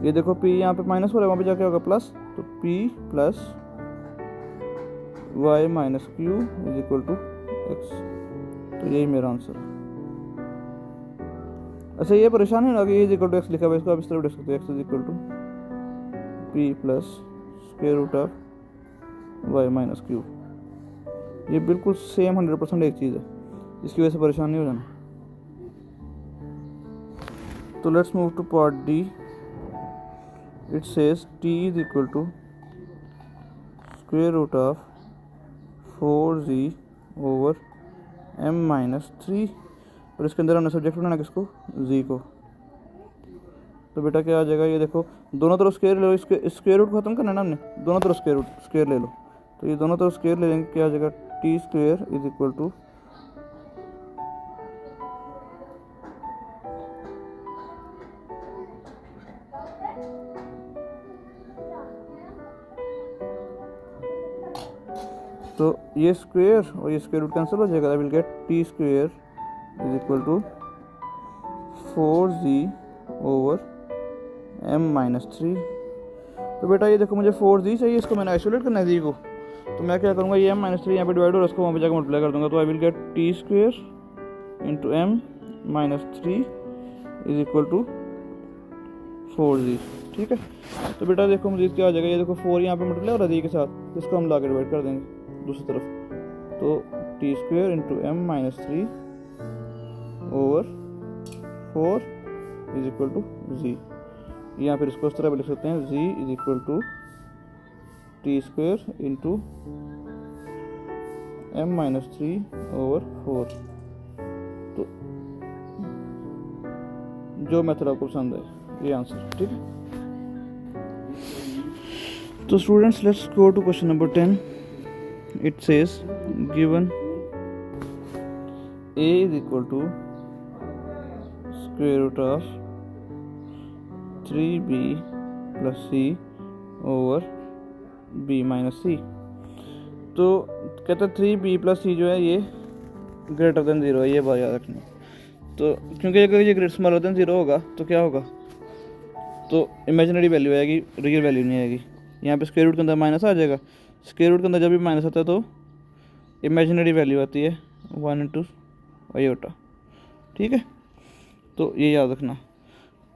ये देखो p यहाँ पे माइनस हो रहा है, वहाँ पे जाके होगा प्लस, तो p plus y minus q is equal to x. तो यही मेरा आंसर है. अच्छा ये परेशान है ना कि इज इक्वल टू एक्स लिखा हुआ है, इसको आप इस तरह लिख सकते हो, x is equal to p plus square root of y minus q. ये बिल्कुल सेम 100% एक चीज़ है, इसकी वजह से परेशान नहीं हो जाना. तो let's move to part D. It says t is equal to square root of 4z over m minus 3. और इसके अंदर हमने सब्जेक्ट बनाना किसको, z को. तो बेटा क्या आ जाएगा, ये देखो दोनों तरफ स्क्वायर ले लो, इसके स्क्वायर रूट खत्म करना है ना हमने, दोनों तरफ स्क्वायर ले लो. तो ये दोनों तरफ स्क्वायर ले लेंगे, क्या आ जाएगा, t square is equal to तो ये स्क्वायर और ये स्क्वायर रूट कैंसिल हो जाएगा. I will get t square is equal to 4z over m minus 3. तो बेटा ये देखो मुझे 4z चाहिए, इसको मैंने आइसोलेट करना है z को. तो मैं क्या करूँगा, ये m माइनस 3 यहाँ पे डिवाइड और उसको वहाँ पे जाकर मल्टीप्लाई कर दूँगा. तो I will get t square into m minus 3 is equal to 4z. ठीक है. तो बेटा देखो मजीद क्या आ जाएगा, ये देखो 4 यहाँ पे मल्टीप्लाई हो रहा है z के साथ, इसको हम ला के डिवाइड कर देंगे दूसरी तरफ. तो t square into m minus 3 over 4 is equal to z. यहाँ फिर इसको इस तरह भी लिख सकते हैं, z is equal to t square into m minus 3 over 4. तो जो मेथड आपको पसंद है ये आंसर. ठीक है. तो students let's go to question number 10. It says given a is equal to square root of 3b plus c over b minus c. तो कहता है 3b प्लस c जो है ये ग्रेटर देन 0 है, ये बात याद रखनी. तो क्योंकि अगर ये ग्रेटर स्मॉलर देन 0 होगा तो क्या होगा, तो इमेजिनरी वैल्यू आएगी, रियल वैल्यू नहीं आएगी. यहाँ पे स्क्वायर रूट के अंदर माइनस आ जाएगा. स्क्वायर रूट के अंदर जब भी माइनस आता है तो इमेजिनरी वैल्यू आती है 1 इंटू आयोटा. ठीक है. तो ये याद रखना,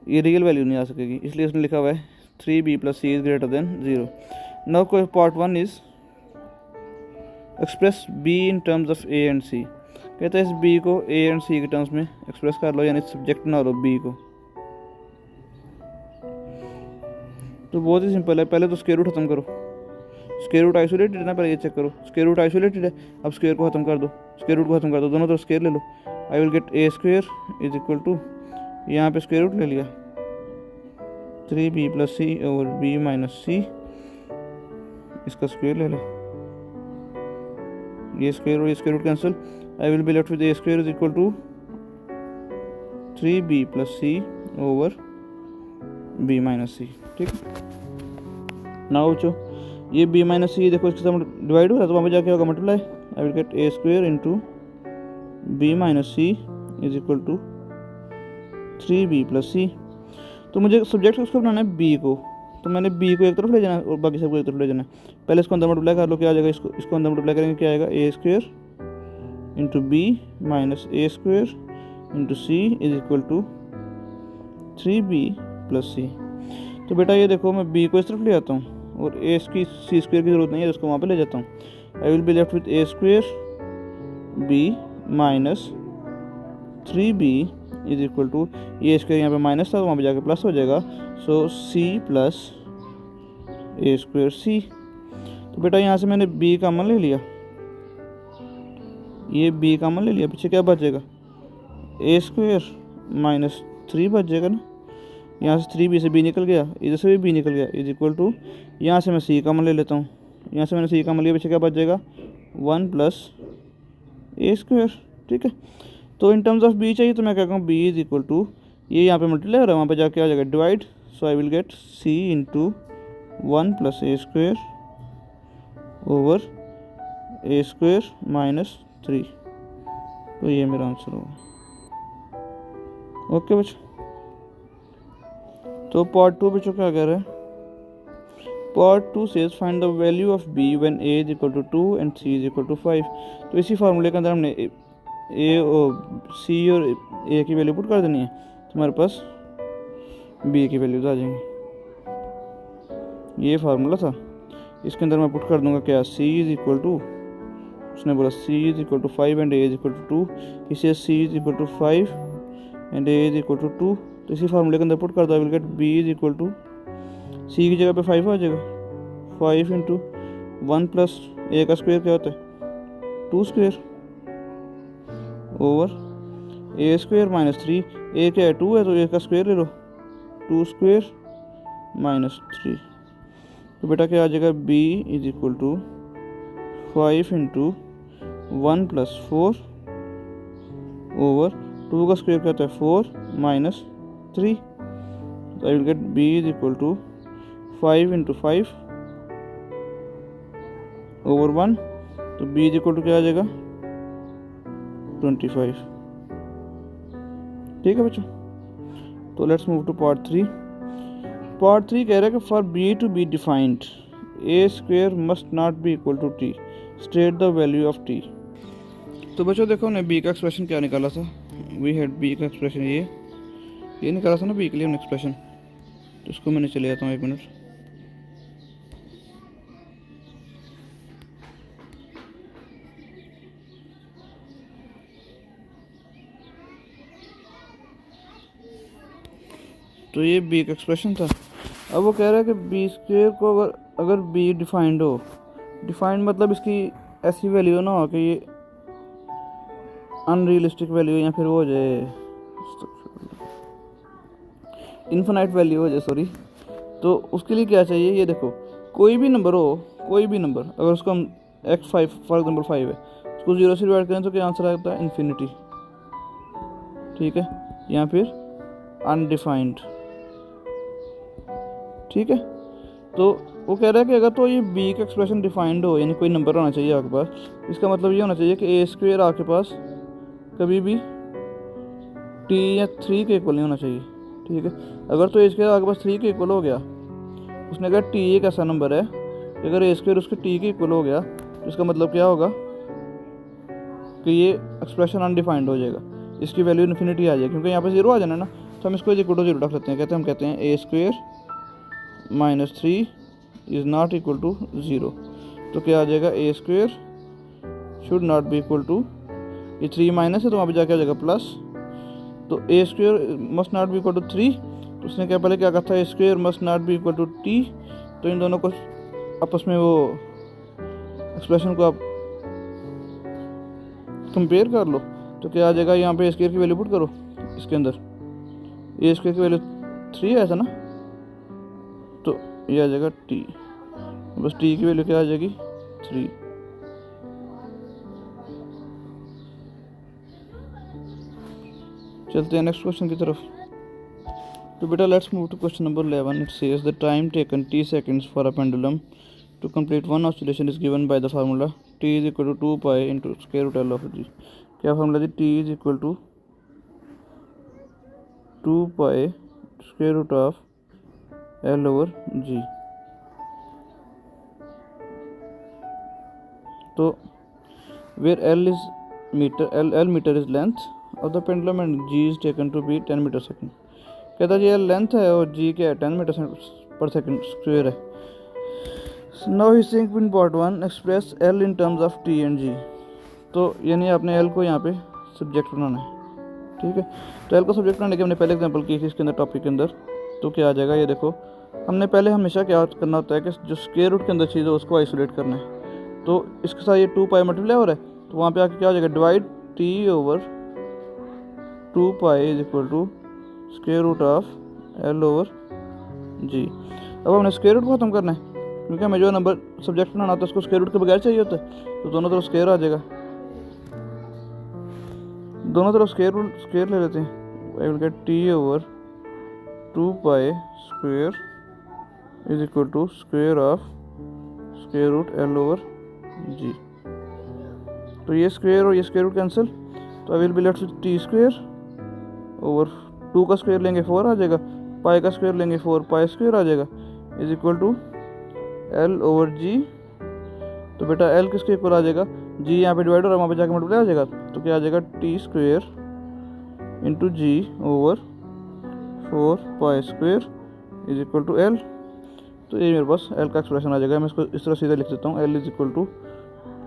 ये रियल वैल्यू नहीं आ सकेगी, इसलिए उसने लिखा हुआ है 3b plus c is greater than 0. Now कोई part 1 is express b in terms of a and c. कहता है इस b को a एंड c के टर्म्स में एक्सप्रेस कर लो, यानी सब्जेक्ट बना लो b को. तो बहुत ही सिंपल है, पहले तो स्क्वायर रूट खत्म करो. स्क्वायर रूट आइसोलेटेड है ना, पहले ये चेक करो. स्क्वायर रूट आइसोलेटेड है, अब स्क्वायर को खत्म कर दो, स्क्वायर रूट को खत्म कर दो, दोनों तरफ स्क्वायर ले लो. I will get a square is equal to, यहाँ पे स्क्वायर रूट ले लिया 3b plus c over b minus c, इसका स्क्वायर ले लो, ये स्क्वायर और ये square root cancel. I will be left with a square is equal to 3b plus c over b minus c. ठीक है. नाउ बच्चों ये b माइनस c देखो इसके साथ डिवाइड हो रहा है, तो वहाँ पे जाके होगा multiply. I will get a square into b minus c is equal to 3b plus c. तो मुझे सब्जेक्ट उसको बनाना है b को, तो मैंने b को एक तरफ ले जाना है और बाकी सबको एक तरफ ले जाना है. पहले इसको अंदर मल्टीप्लाई कर लो, क्या आ जाएगा, इसको अंदर मल्टीप्लाई करेंगे, क्या आएगा, a square into b minus a square into c is equal to 3b plus c. तो बेटा ये देखो मैं b को इस तरफ ले आता हूँ और a की c स्क्वायर की जरूरत नहीं है, उसको वहाँ पे ले जाता हूँ. I will be left with a square b minus 3b is equal to, ये स्क्वायर यहाँ पे माइनस था तो वहाँ पे जाके प्लस हो जाएगा. सो c plus a square c. तो बेटा यहाँ से मैंने b कॉमन ले लिया, ये b कॉमन ले लिया, पीछे क्या बचेगा, a स्क्वायर माइनस 3 बच जाएगा ना. यहाँ से 3b से b निकल गया, इधर से भी b निकल गया, इज इक्वल टू, यहाँ से मैं c कॉमन ले लेता हूँ, यहाँ से मैंने c कॉमन लिया, पीछे क्या बच जाएगा 1 प्लस a स्क्वायर. ठीक है. तो इन टर्म्स ऑफ b चाहिए तो मैं क्या कहूँ, b इज इक्वल टू, ये यहाँ पे मल्टीप्लाई हो रहा है, वहाँ पे जाके आ जाएगा divide. So I will get c into 1 plus a square over a square minus 3. तो ये मेरा आंसर होगा. ओके बच्चों. तो पार्ट 2 बच्चों क्या कह रहा है, part 2 says find the value of b when a is equal to 2 and c is equal to 5. तो इसी फार्मूले के अंदर हमने a और c और a की वैल्यू पुट कर देनी है, तो हमारे पास b की वैल्यूज आ जाएंगी. ये फार्मूला था, इसके अंदर मैं पुट कर दूंगा क्या, c इज इक्वल टू, उसने बोला c is equal to 5 and a is equal to 2. इसे c is equal to 5 and a is equal to 2. तो इसी फार्मूले के अंदर पुट कर दो, I will get b is equal to c की जगह पे 5 आ जाएगा, 5 इंटू 1 प्लस ए का स्क्वायर क्या होता है 2 स्क्वायर ओवर ए स्क्वायर माइनस 3, ए क्या है 2 है तो ए का स्क्वायर ले लो 2 स्क्वायर माइनस 3। तो बेटा क्या आ जाएगा b is equal to 5 into 1 plus 4 over 2 का स्क्वायर क्या होता है 4 माइनस 3। तो I will get b is equal to 5 into 5 over 1, तो b इज इक्वल टू क्या आ जाएगा 25। ठीक है बच्चों, तो let's move to part 3। Part 3 कह रहा है कि for b to be defined a square must not be equal to t, state the value of t. तो बच्चों देखो हमने b का एक्सप्रेशन क्या निकाला था, वी हैड b का एक्सप्रेशन ये निकाला था ना b के लिए हमने एक्सप्रेशन। तो इसको मैंने चले जाता हूँ 1 मिनट। तो ये b का एक्सप्रेशन था। अब वो कह रहा है कि बी स्क्वायर को अगर b डिफाइंड हो, डिफाइंड मतलब इसकी ऐसी वैल्यू ना हो कि ये अनरियलिस्टिक वैल्यू या फिर वो हो जाए इन्फिनाइट वैल्यू हो जाए, सॉरी। तो उसके लिए क्या चाहिए, ये देखो कोई भी नंबर हो, कोई भी नंबर अगर उसको हम x5 फॉर एग्जाम्पल 5 है, उसको 0 से डिवाइड करें तो क्या आंसर आता है इन्फिनिटी, ठीक है, या फिर अनडिफाइंड। ठीक है, तो वो कह रहा है कि अगर तो ये b का एक्सप्रेशन डिफाइंड हो, यानी कोई नंबर होना चाहिए आपके पास, इसका मतलब ये होना चाहिए कि ए स्क्वायर आपके पास कभी भी t या 3 के इक्वल नहीं होना चाहिए। ठीक है, अगर तो ए स्क्वायर आपके पास 3 के इक्वल हो गया, उसने कहा t एक ऐसा नंबर है कि अगर ए स्क्वायर उसके t के इक्वल हो गया तो इसका मतलब क्या होगा कि ये एक्सप्रेशन अनडिफाइंड हो जाएगा, इसकी वैल्यू इन्फिनिटी आ जाएगी, क्योंकि यहाँ पे 0 आ जाना ना। तो हम इसको इक्वल टू 0 रख लेते हैं, हम कहते हैं a square minus 3 is not equal to 0। तो क्या आ जाएगा a square should not be equal to, ये 3 माइनस है तो वहाँ पे जाके आ जाएगा प्लस, तो a square must not be equal to 3। तो उसने क्या पहले क्या कहा था, a square must not be equal to t. तो इन दोनों को आपस में वो एक्सप्रेशन को आप कंपेयर कर लो, तो क्या आ जाएगा, यहाँ पे ए स्क्वायर की वैल्यू पुट करो इसके अंदर, ए स्क्वायर की वैल्यू 3 है ऐसा ना, तो ये आ जाएगा टी, बस टी की वैल्यू क्या आ जाएगी 3। चलते हैं नेक्स्ट क्वेश्चन की तरफ। तो बेटा let's move to question number 11। It says the time taken t seconds for a pendulum to complete one oscillation is given by the formula t is equal to 2 pi into square root L of G. क्या formula जी, t is equal to 2 pi square root of L over जी। तो where L is metre, L metre is length of the pendulum and g is taken to be 10 metre second. कहता g length है और g क्या है 10 metre पर second square है। Now he think in part 1 express l in terms of t and g। तो यानी आपने l को यहाँ पे सब्जेक्ट बनाना है। ठीक है, तो l को सब्जेक्ट बनाने की हमने पहले एग्जांपल की थी इसके अंदर टॉपिक के अंदर। तो क्या आ जाएगा, ये देखो हमने पहले हमेशा क्या करना होता है कि जो स्क्वायर रूट के अंदर चीज़ है उसको आइसोलेट करना है। तो इसके साथ ये 2 पाई मल्टीप्लाई हो रहा है, तो वहाँ पे आके क्या हो जाएगा, divide t over 2 pi is equal to square root of L over g. अब हमने स्क्वायर रूट को खत्म करना है, क्योंकि हमें जो नंबर सब्जेक्ट बनाना होता है उसको स्क्वायर रूट के बगैर चाहिए होता है। तो दोनों तरफ स्क्वायर आ जाएगा, दोनों तरफ स्क्वायर ले लेते हैं। I will get t over 2 pi square is equal to square of square root l over जी। तो ये स्क्वायर और ये स्क्वायर रूट कैंसिल, तो I will be left with t square over 2 का स्क्वायर लेंगे 4 आ जाएगा, पाई का स्क्वायर लेंगे 4 पाई स्क्वायर आ जाएगा is equal to L over जी। तो बेटा एल किसके इक्वल आ जाएगा, जी यहाँ पे डिवाइड हो रहा है वहाँ पे जाकर मल्टीप्लाई आ जाएगा, तो क्या आ जाएगा t square into g over 4 pi square is equal to L. तो ये मेरे पास एल का एक्सप्रेशन आ जाएगा। मैं इसको इस तरह सीधा लिख देता हूँ, l is equal to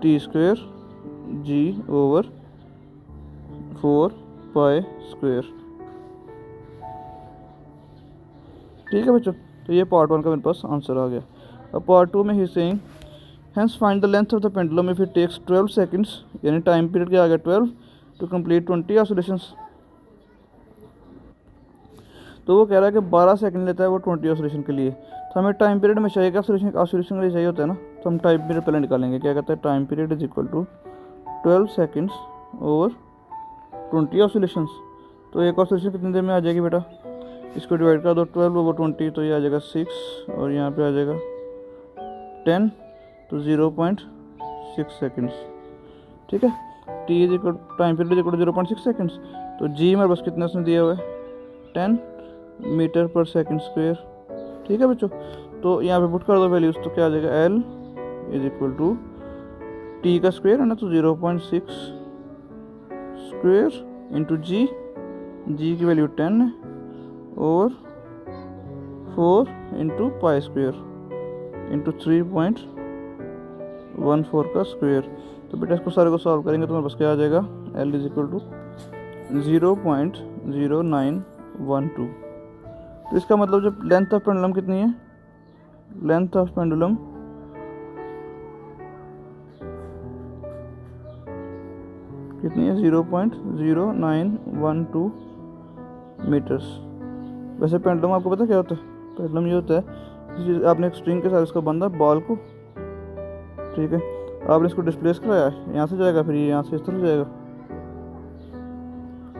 t square g over 4 pi square. ठीक है बच्चों, तो ये पार्ट 1 का मेरे पास आंसर आ गया। अब पार्ट 2 में ही saying hence find the length of the pendulum if it takes 12 seconds, यानी टाइम पीरियड क्या आ गया 12 टू कंप्लीट 20 ऑसिलेशंस। तो वो कह रहा है कि 12 सेकंड लेता है वो 20 ऑसिलेशन के लिए। तो हमें टाइम पीरियड में चाहिए, ऑसिलेशन के लिए चाहिए होता है ना, तो हम टाइम पीरियड पहले निकालेंगे। क्या कहता है, time period is equal to 12 seconds over 20 oscillations. तो एक ऑसिलेशन कितनी देर में आ जाएगी बेटा, इसको डिवाइड कर दो 12 ओवर 20, तो ये आ जाएगा 6 और यहाँ पे आ जाएगा 10, तो 0.6 सेकंड्स। ठीक है, T is equal time period is equal to 0.6 seconds. तो जी हमारे पास कितना उसने दिया हुआ है 10 मीटर पर सेकंड स्क्वायर। ठीक है बच्चों, तो यहाँ पे पुट कर दो वैल्यूज, तो क्या आ जाएगा L is equal to t का स्क्वायर है ना, तो 0.6 स्क्वायर इंटू जी की वैल्यू 10 है, और 4 इंटू पाई स्क्वायर इंटू 3.14 का स्क्वायर। तो बेटा इसको सारे को सॉल्व करेंगे तो मेरे पास क्या आ जाएगा, एल इज इक्वल टू 0.0912। तो इसका मतलब जो लेंथ ऑफ पेंडुलम कितनी है, लेंथ ऑफ पेंडुलम कितनी है 0.0912 मीटर्स। वैसे पेंडुलम आपको पता क्या होता है, पेंडुलम ये होता है आपने एक स्ट्रिंग के साथ इसको बांधा बॉल को, ठीक है, आपने इसको डिस्प्लेस कराया, यहाँ से जाएगा फिर ये यहाँ से इस तरफ जाएगा।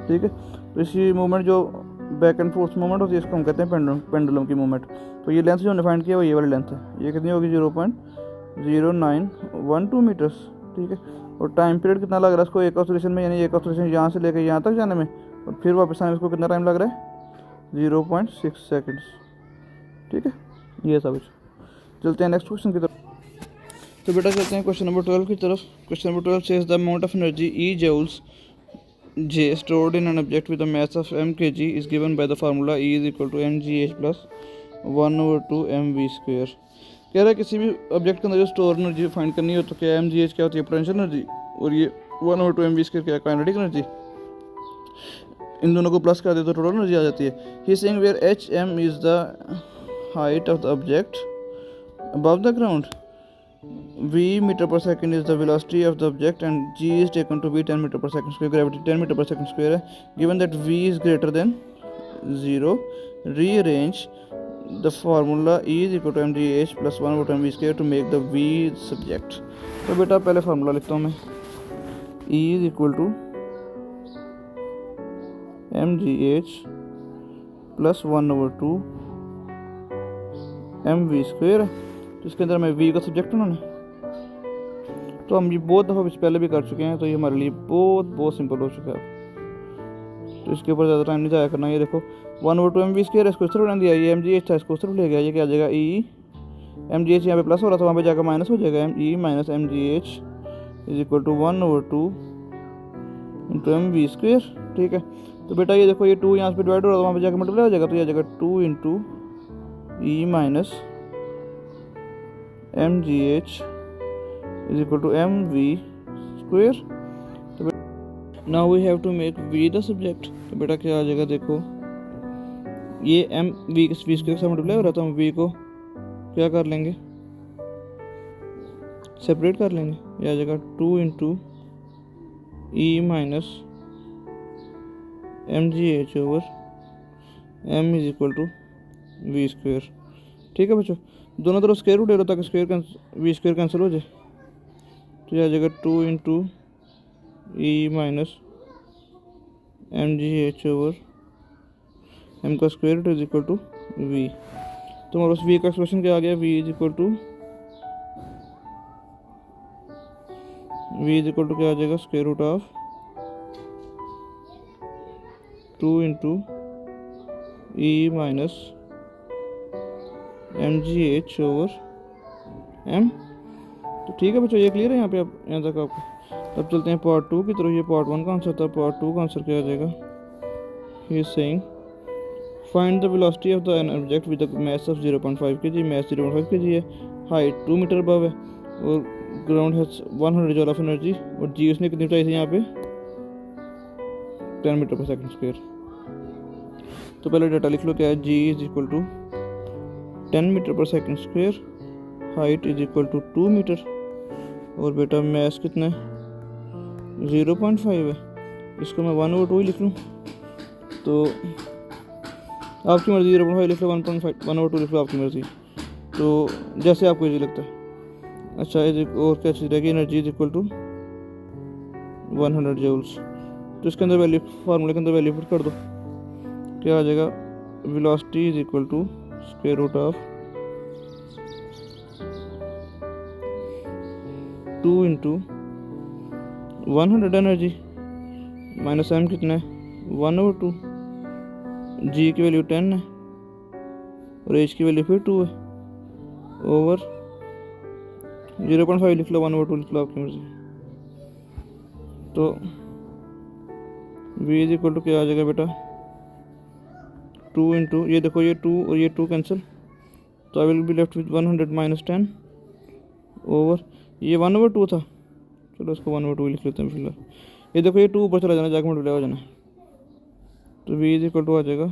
ठीक है, तो इसी मूवमेंट जो बैक एंड फोर्थ मूवमेंट होती है इसको हम कहते हैं पेंडुलम की मूवमेंट। तो ये लेंथ जो हमने फाइंड किया वो ये वाली लेंथ है, ये कितनी होगी 0.0912 मीटर्स। ठीक है, और टाइम पीरियड कितना लग रहा है इसको एक ऑसिलेशन में, यानी एक ऑसिलेशन यहाँ से लेकर यहाँ तक जाने में, और फिर वापस आने में इसको कितना टाइम लग रहा है 0.6 सेकेंड्स। ठीक है, ये सब। चलते हैं नेक्स्ट क्वेश्चन की तरफ। तो बेटा चलते हैं क्वेश्चन नंबर 12 की तरफ। Question number 12 says the amount of energy e joules J stored in an object with a mass of m kg is given by the formula E is equal to mgh plus 1/2 mv square। कह रहा है किसी भी object के अंदर जो store energy find करनी हो तो क्या mgh क्या होती है पोटेंशियल एनर्जी, और ये 1/2 mv स्क्वायर क्या काइनेटिक एनर्जी। इन दोनों को प्लस कर दे तो टोटल एनर्जी आ जाती है। He is saying where hm is the height of the object above the ground, v meter per second is the velocity of the object, and g is taken to be 10 meter per second square, gravity 10 meter per second square है। given that v is greater than 0, rearrange the formula E is equal to mgh plus 1/2 mv square to make the v subject। तो बेटा पहले formula लिखता हूँ मैं, E is equal to mgh plus 1/2 mv square। तो इसके अंदर मैं v का सब्जेक्ट उन्होंने, तो हम ये बहुत दफ़ा पहले भी कर चुके हैं, तो ये हमारे लिए बहुत सिंपल हो चुका है। तो इसके ऊपर ज़्यादा टाइम नहीं जाया करना। ये देखो 1/2 mv स्क्वायर इसको इस तरफ बना दिया, ये mgh था इसको उस तरफ ले गया, ये क्या आ जाएगा e mgh यहाँ पे प्लस हो रहा था वहाँ पे जाकर माइनस हो जाएगा, e minus mgh is equal to 1/2 into mv square. ठीक है, तो बेटा ये देखो ये 2 यहाँ पे डिवाइड हो रहा था वहाँ पे जाकर मल्टीप्लाई हो जाएगा, तो ये आ जाएगा 2 into e minus mgh is equal to mv square। तो now we have to make v the subject। तो बेटा क्या आ जाएगा, देखो ये v स्क्वायर के साथ मल्टीप्लाई हो रहा था, हम v को क्या कर लेंगे सेपरेट कर लेंगे, ये आ जाएगा 2 into e minus mgh over m is equal to v square. ठीक है बच्चों, दोनों तरफ स्क्वायर रूट ले लो ताकि v स्क्वायर कैंसिल हो जाए, तो यह आ जाएगा 2 into e minus mgh over m का square root is equal to v। तो हमारे पास v का एक्सप्रेशन क्या आ गया, v इज इक्वल टू क्या आ जाएगा square root of 2 into e minus mgh over m। तो ठीक है बच्चों, ये क्लियर है यहाँ पे, अब यहाँ तक आपको। तब चलते हैं पार्ट 2 की तरफ। ये पार्ट 1 का आंसर था, पार्ट 2 का आंसर क्या आ जाएगा, ही is saying find the velocity of the an object with the mass of 0.5 kg, mass 0.5 kg है, हाइट 2 मीटर अबव है, और ground has 100 joule of energy, और जी उसने कितनी बताई थी यहाँ पे 10 मीटर पर सेकंड स्क्वायर। तो पहले डाटा लिख लो क्या है, g is equal to 10 metre per second square, height is equal to 2 metre, और बेटा मैथ कितना है 0.5 है। इसको मैं 1/2 लिख लूँ, तो आपकी मर्ज़ी 0.5 लिख लो, 1/2 लिख लो, आपकी मर्ज़ी, तो जैसे आपको इजी लगता है। अच्छा, और क्या चीज़ रहेगी, energy is equal to 100 joules. तो इसके अंदर वैल्यू, फार्मूले के अंदर वैल्यू पुट कर दो, क्या आ जाएगा, velocity is equal to square root of 2 into 100 energy minus m कितना है 1/2, g की वैल्यू 10 है और h की वैल्यू फिर 2 है, ओवर 0.5 लिख लो, 1/2 लिख लो, आपकी मर्जी। तो v इज इक्वल टू क्या आ जाएगा बेटा 2 इंटू, ये देखो ये 2 और ये 2 कैंसिल, तो I will be left with 100 minus 10 over, ये 1/2 था, चलो इसको 1/2 लिख लेते हैं फिलहाल। ये देखो ये 2 ऊपर चला जाना, जाकर मल्टीप्लाई हो जाना, तो v इज इक्वल टू आ जाएगा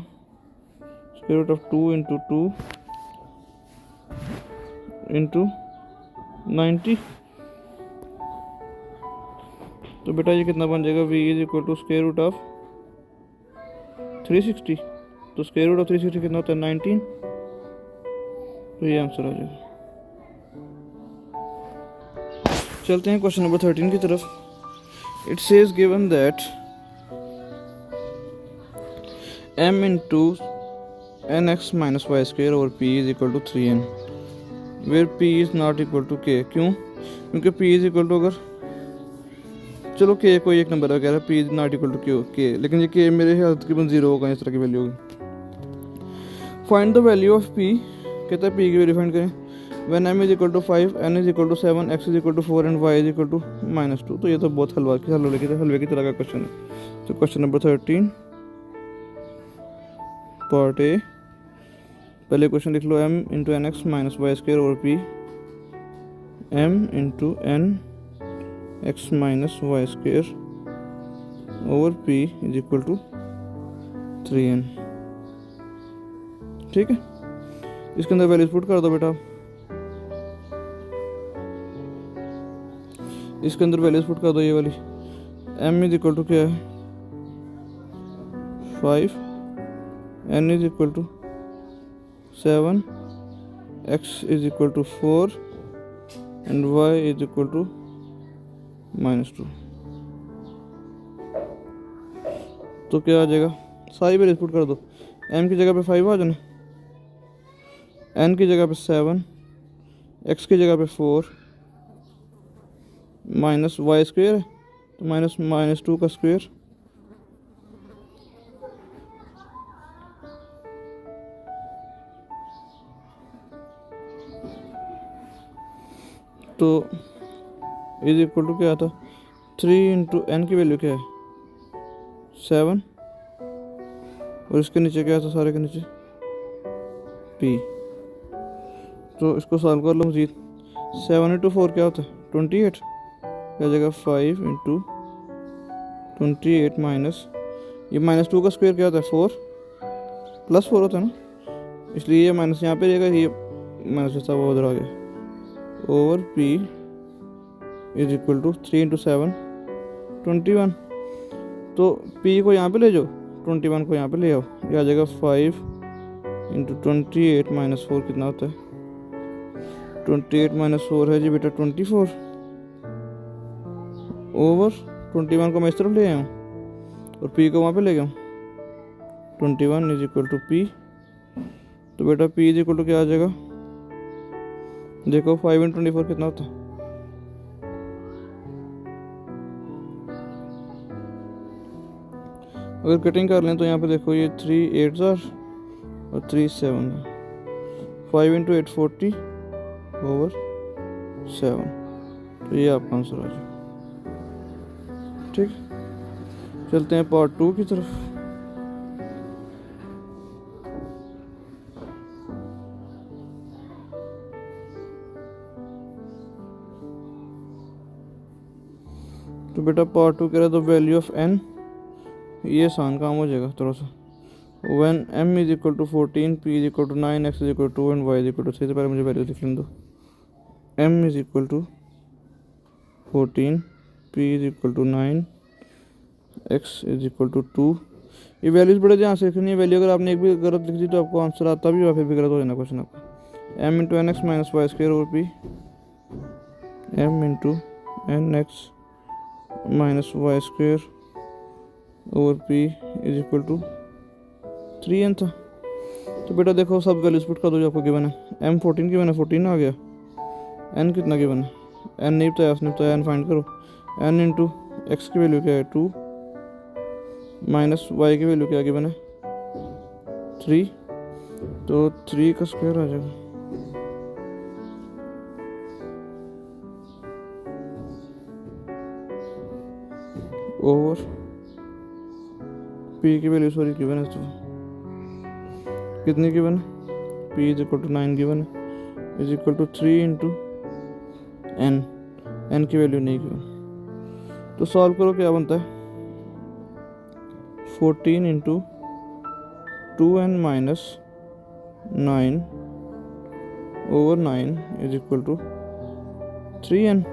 square root of 2 into 2 into 90। तो बेटा ये कितना बन जाएगा, v is equal to square root of 360, तो स्क्वायर रूट ऑफ 360 कितना होता है 19, तो ये आंसर आ जाएगा। चलते हैं क्वेश्चन नंबर 13 की तरफ। It says given that m into nx minus y square और p is equal to 3n, where p is not equal to k। क्यों? क्योंकि p इज इक्वल टू, अगर चलो k कोई एक नंबर वगैरह, p is not equal to k, लेकिन ये k मेरे ख्याल तकरीबन 0 होगा, इस तरह की वैल्यू होगी। Find the value of p, कहता है p की वैल्यू फाइंड करें when m is equal to 5, n is equal to 7, x is equal to 4 and y is equal to -2। तो ये तो बहुत हलवे की तरह का क्वेश्चन है। तो क्वेश्चन नंबर 13 पार्ट ए, पहले क्वेश्चन लिख लो, m into n x minus y square और p, m into n x minus y square over p is equal to 3n। ठीक है, इसके अंदर वैल्यूज पुट कर दो बेटा, इसके अंदर वैल्यूज पुट कर दो, ये वाली m इज इक्वल टू क्या है 5, n is equal to 7, x is equal to 4 and y is equal to -2। तो क्या आ जाएगा, सारी वैल्यूज पुट कर दो, m की जगह पे 5 आ जाना, n की जगह पे 7, x की जगह पे 4, माइनस वाई स्क्वेयर है तो -2 का स्क्वेयर, तो इज इक्वल टू क्या आता 3 इंटू एन की वैल्यू क्या है 7, और इसके नीचे क्या था, सारे के नीचे p। तो इसको सॉल्व कर लो मजीद, 7 इंटू 4 क्या होता है 28, क्या जाएगा 5 इंटू 28 माइनस, ये -2 का स्क्वायर क्या होता है 4 + 4 होता है ना, इसलिए ये माइनस यहाँ पे रहेगा, ये माइनस था वो उधर आ गया, over p is equal to 3 into 7 21। तो p को यहाँ पे ले जाओ, 21 को यहाँ पे ले आओ, ये आ जाएगा 5 इंटू 28 माइनस 4 कितना होता है 28 माइनस 4 है जी बेटा 24, ओवर 21 को मैं इस तरफ ले आया हूँ और p को वहाँ पे ले गया हूँ, 21 इज इक्वल टू p। तो बेटा p इज इक्वल टू क्या आ जाएगा, देखो 5 इंटू 24 कितना होता है, अगर कटिंग कर लें तो यहाँ पे देखो ये 3 8 और 3 7 है, 5 इंटू 8 40 ओवर 7, तो ये आपका आंसर आ जाए। ठीक, चलते हैं पार्ट 2 की तरफ। तो बेटा पार्ट 2 कह रहा है द वैल्यू ऑफ n, ये आसान काम हो जाएगा थोड़ा सा, when m is equal to 14, p is equal to 9, x is equal to 2 and y is equal to 3। तो पहले मुझे वैल्यू लिख लें दो। m is equal to 14, p is equal to 9, x is equal to 2। ये values बड़े ध्यान से लिखनी है। वैल्यू अगर आपने एक भी गलत लिख दी तो आपको आंसर आता भी और फिर भी गलत हो जाना क्वेश्चन आपका। m into n x minus y square और p, m into n x minus y square और p is equal to 3n था। तो बेटा देखो सब वैल्यूज पुट कर दो जो आपको गिवन है। m 14 गिवन है, 14 आ गया। n कितना गिवन है, n नहीं बताया उसने, बताया n फाइंड करो। n इंटू एक्स की वैल्यू क्या है 2 माइनस वाई की वैल्यू क्या गिवन है 3। तो 3 का स्क्वायर आ जाएगा। ओवर p की वैल्यू सॉरी गिवन है तो कितनी गिवन है, p is equal to 9 given है, is equal to 3 into n की वैल्यू नहीं गिवन। तो सॉल्व करो क्या बनता है 14 into 2n minus 9 over 9 is equal to 3n।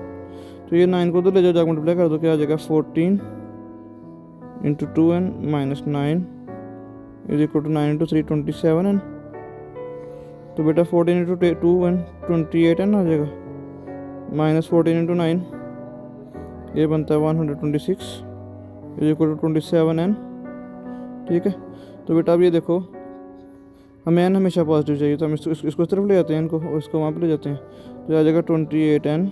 तो ये 9 को तो ले जाओ, जाकर मल्टीप्लाई कर दो, क्या आ जाएगा 14 into 2n minus 9 is equal to 9 into 3 27n। तो बेटा 14 इंटू 2n 28n आ जाएगा, माइनस 14 इंटू 9 ये बनता है 126 इज इक्वल टू 27n। ठीक है। तो बेटा अब ये देखो हमें n हमेशा पॉजिटिव चाहिए, तो हम इसको इस तरफ ले जाते हैं इनको और इसको वहाँ पे ले जाते हैं। तो आ जाएगा 28n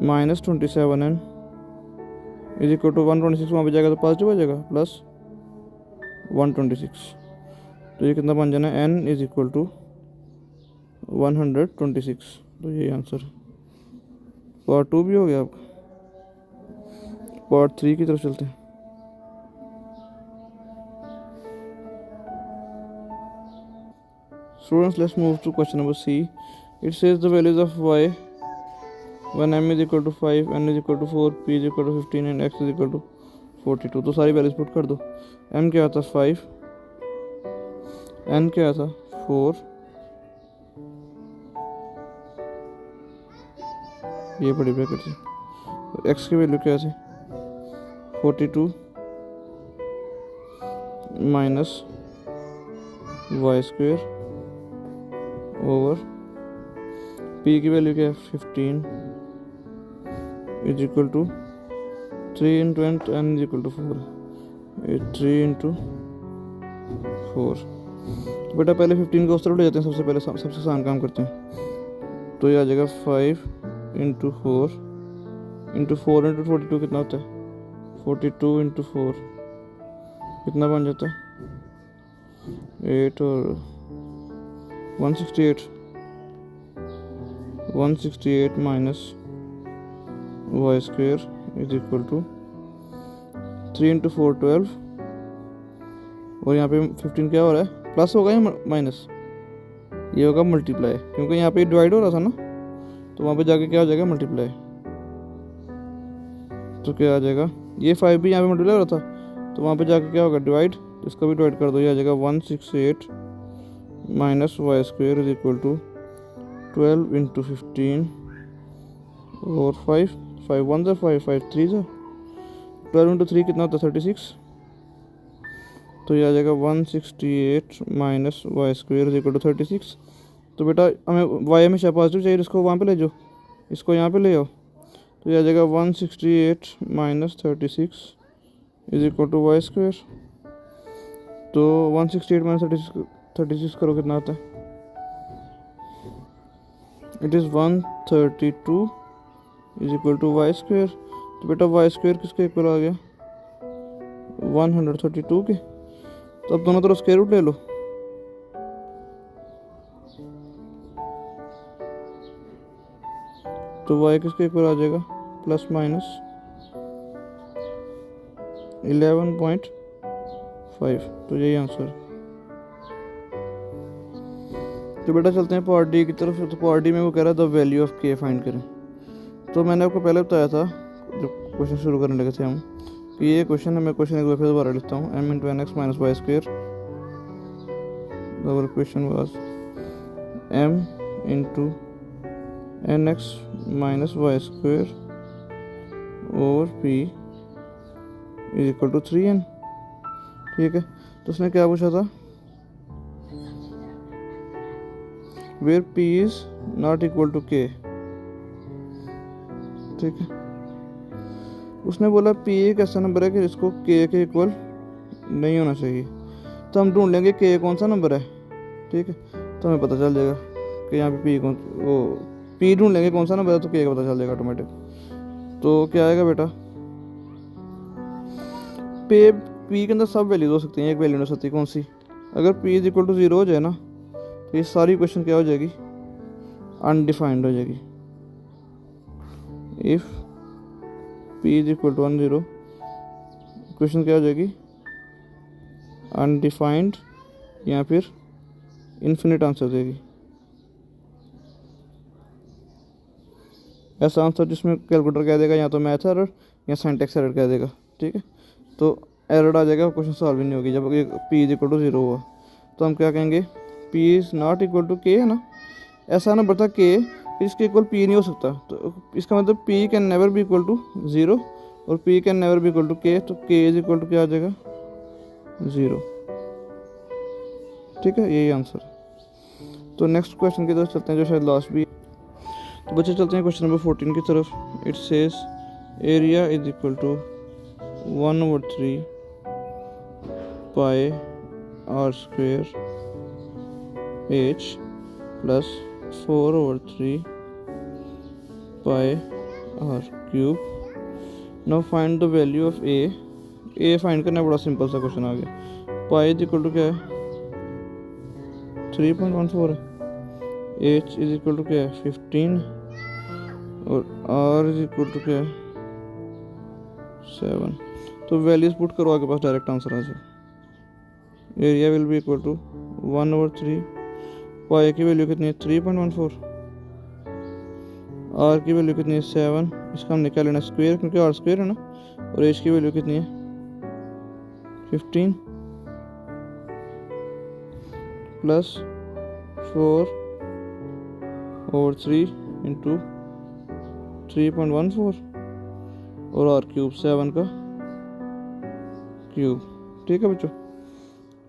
minus 27n is equal to 126, वहाँ पे जाएगा तो पॉजिटिव आ जाएगा प्लस 126। तो ये कितना बन जाना है n इज इक्वल टू 126। तो ये आंसर पार्ट 2 भी हो गया आपका। पार्ट 3 की तरफ चलते हैं। Students, let's move to question number C. It says the values of y when m is equal to 5, n is equal to 4, p is equal to 15 and x is equal to 42। तो सारी values put कर दो। m क्या था 5, n क्या था 4, ये बड़ी ब्रैकेट थी, और x की वैल्यू क्या थी 42 minus y square over p की वैल्यू क्या है 15 is equal to 3 into n is equal to 4, 3 into 4। तो बेटा पहले 15 को उस तरफ ले जाते हैं, सबसे पहले सबसे आसान काम करते हैं। तो ये आ जाएगा 5 इंटू 4 इंटू 4 इंटू 42 कितना होता है 42 इंटू 4 कितना बन जाता है 8 और 168 minus y square is equal to 3 into 4 12 और यहाँ पे 15 क्या हो रहा है प्लस होगा या माइनस, ये होगा मल्टीप्लाई, क्योंकि यहाँ पे डिवाइड हो रहा था ना, तो वहाँ पे जाके क्या हो जाएगा मल्टीप्लाई। तो क्या आ जाएगा ये 5 भी यहाँ पे मल्टीप्लाई हो रहा था, तो वहाँ पे जाके क्या होगा डिवाइड, तो इसको भी डिवाइड कर दो, ये आ जाएगा 168 minus y square is equal to 12 into 15 और 5 1 ज़ा 5 5 3 ज़ा 12 इंटू 3 कितना होता है 36। तो ये आ जाएगा 168 minus y square is equal to 36। तो बेटा हमें वाई हमेशा पॉजिटिव चाहिए, इसको वहाँ पे ले जाओ, इसको यहाँ पे ले आओ। तो ये आ जाएगा 168 minus 36 is equal to y square. तो 168 माइनस 36 करो कितना आता है, it is 132 is equal to y square. तो बेटा वाई स्क्वेयर किसके इक्वल आ गया 132 के। तो अब दोनों तरफ स्क्वायर रूट ले लो, तो वाई किसके इक्वल आ जाएगा प्लस माइनस 11.5। तो यही आंसर। तो बेटा चलते हैं पार्ट डी की तरफ। तो पार्ट डी में वो कह रहा था वैल्यू ऑफ के फाइंड करें। तो मैंने आपको पहले बताया था जब क्वेश्चन शुरू करने लगे थे हम कि ये क्वेश्चन है, मैं क्वेश्चन एक बार फिर दोबारा लिखता हूँ, m into n x minus y square, our question was m into n x minus y square और p is equal to 3n। ठीक है, तो उसने क्या पूछा था, where p is not equal to k। ठीक है, उसने बोला p एक ऐसा नंबर है कि जिसको k के इक्वल नहीं होना चाहिए, तो हम ढूंढ लेंगे k कौन सा नंबर है। ठीक है, तो हमें पता चल जाएगा कि यहाँ पे p ढूंढ लेंगे कौन सा नंबर है, तो k का पता चल जाएगा ऑटोमेटिक। तो क्या आएगा बेटा, p के अंदर सब वैल्यूज हो सकती हैं, एक वैल्यू नहीं हो सकती, कौन सी, अगर p इज इक्वल टू 0 हो जाए ना, तो ये सारी क्वेश्चन क्या हो जाएगी, अनडिफाइंड हो जाएगी। If p is equal to 10, question क्या हो जाएगी, अनडिफाइंड या फिर इन्फिनिट आंसर देगी। ऐसा आंसर जिसमें कैलकुलेटर कह देगा या तो मैथ एरर या सिंटैक्स एरर कह देगा। ठीक है, तो एरर आ जाएगा, क्वेश्चन सॉल्व ही नहीं होगी जब ये p इज इक्वल टू 0 हुआ। तो हम क्या कहेंगे, p is not equal to k है ना, ऐसा नंबर था k इसके इक्वल p नहीं हो सकता, तो इसका मतलब p can never be equal to 0 और p can never be equal to k, तो k इज इक्वल टू क्या आ जाएगा, 0। ठीक है, यही आंसर। तो नेक्स्ट क्वेश्चन की तरफ चलते हैं जो शायद लास्ट भी है। तो बच्चे चलते हैं क्वेश्चन नंबर 14 की तरफ। It says area is equal to 1/3 pi are square h plus 4/3 pi r cube. Now find the value of a find करना बड़ा सिंपल सा क्वेश्चन आ गया। पाई इज इक्वल टू क्या है, 3.14 है, h इज इक्वल टू क्या है 15 और r इज इक्वल टू क्या है 7। तो वैल्यूज पुट करो, आपके पास डायरेक्ट आंसर आ जाए। Area will be equal to 1/3, pi की वैल्यू कितनी है 3.14, r की वैल्यू कितनी है 7, इसका हमने क्या लेना स्क्वायर क्योंकि r स्क्वायर है ना, और h की वैल्यू कितनी है 15 प्लस 4/3 इंटू 3.14 और r क्यूब 7 का क्यूब। ठीक है बच्चों,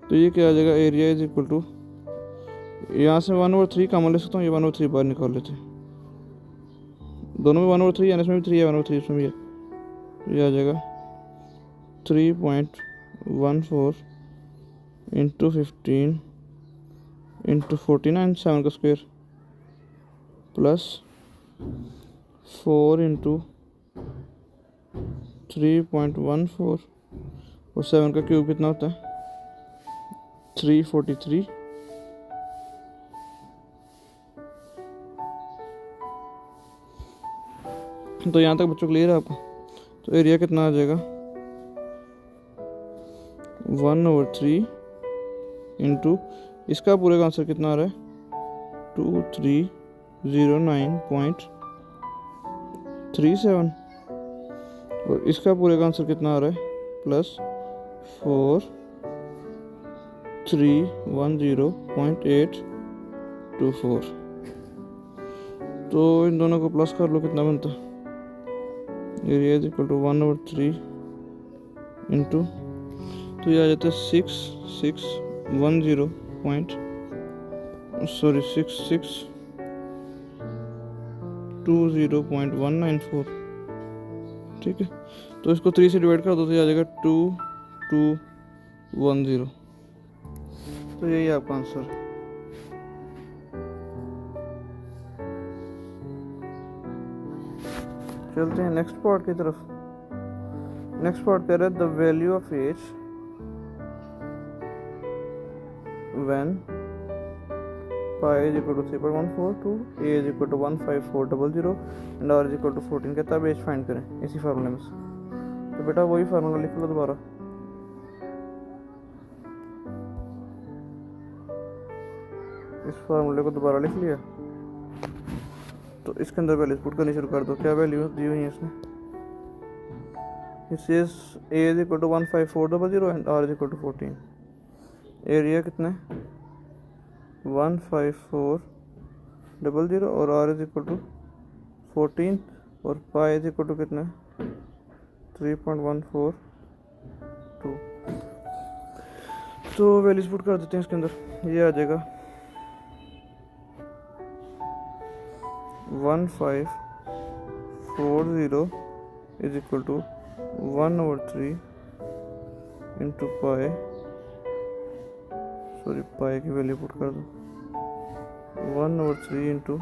तो ये क्या आ जाएगा, एरिया इज इक्वल टू, यहाँ से 1/3 कॉमन ले सकता हूँ, ये 1/3 बाहर निकाल लेते हैं, दोनों में 1/3 है, इसमें भी 3 है, 1/3 इसमें भी है, तो ये आ जाएगा 3.14 इंटू 15 इंटू 49 7 का स्क्वायर प्लस 4 इंटू 3.14 और 7 का क्यूब कितना होता है 343। तो यहाँ तक बच्चों क्लियर है आपको। तो एरिया कितना आ जाएगा 1/3 इंटू इसका पूरे का आंसर कितना आ रहा है 2309.37 और इसका पूरे का आंसर कितना आ रहा है प्लस 4310.824। तो इन दोनों को प्लस कर लो, कितना बनता है, area is equal to 1/3 into, तो ये आ जाता है 6620.194। ठीक है, तो इसको 3 से डिवाइड कर दो तो ये आ जाएगा 2210। तो यही आपका आंसर। चलते हैं नेक्स्ट पार्ट की तरफ। नेक्स्ट पार्ट कह रहा है the value of h when pi is equal to 3.14 to a is equal to 15400 and r is equal to 14 कहता है अब एज फाइंड करें इसी फार्मूले में से। तो बेटा वही फार्मूला लिख लो दोबारा। इस फार्मूले को दोबारा लिख लिया, तो इसके अंदर वैल्यूज पुट करनी शुरू कर दो। क्या वैल्यू दी हुई है इसमें, It says A is equal to 15400 and R is equal to 14. Area कितना है 15400 और R इज इक्वल टू 14 और पाई इज इक्वल टू कितना है 3.142। तो वैल्यूज पुट कर देते हैं इसके अंदर। ये आ जाएगा 1540 is equal to 1/3 into pi, sorry pi की वैल्यू पुट कर दो 1/3 into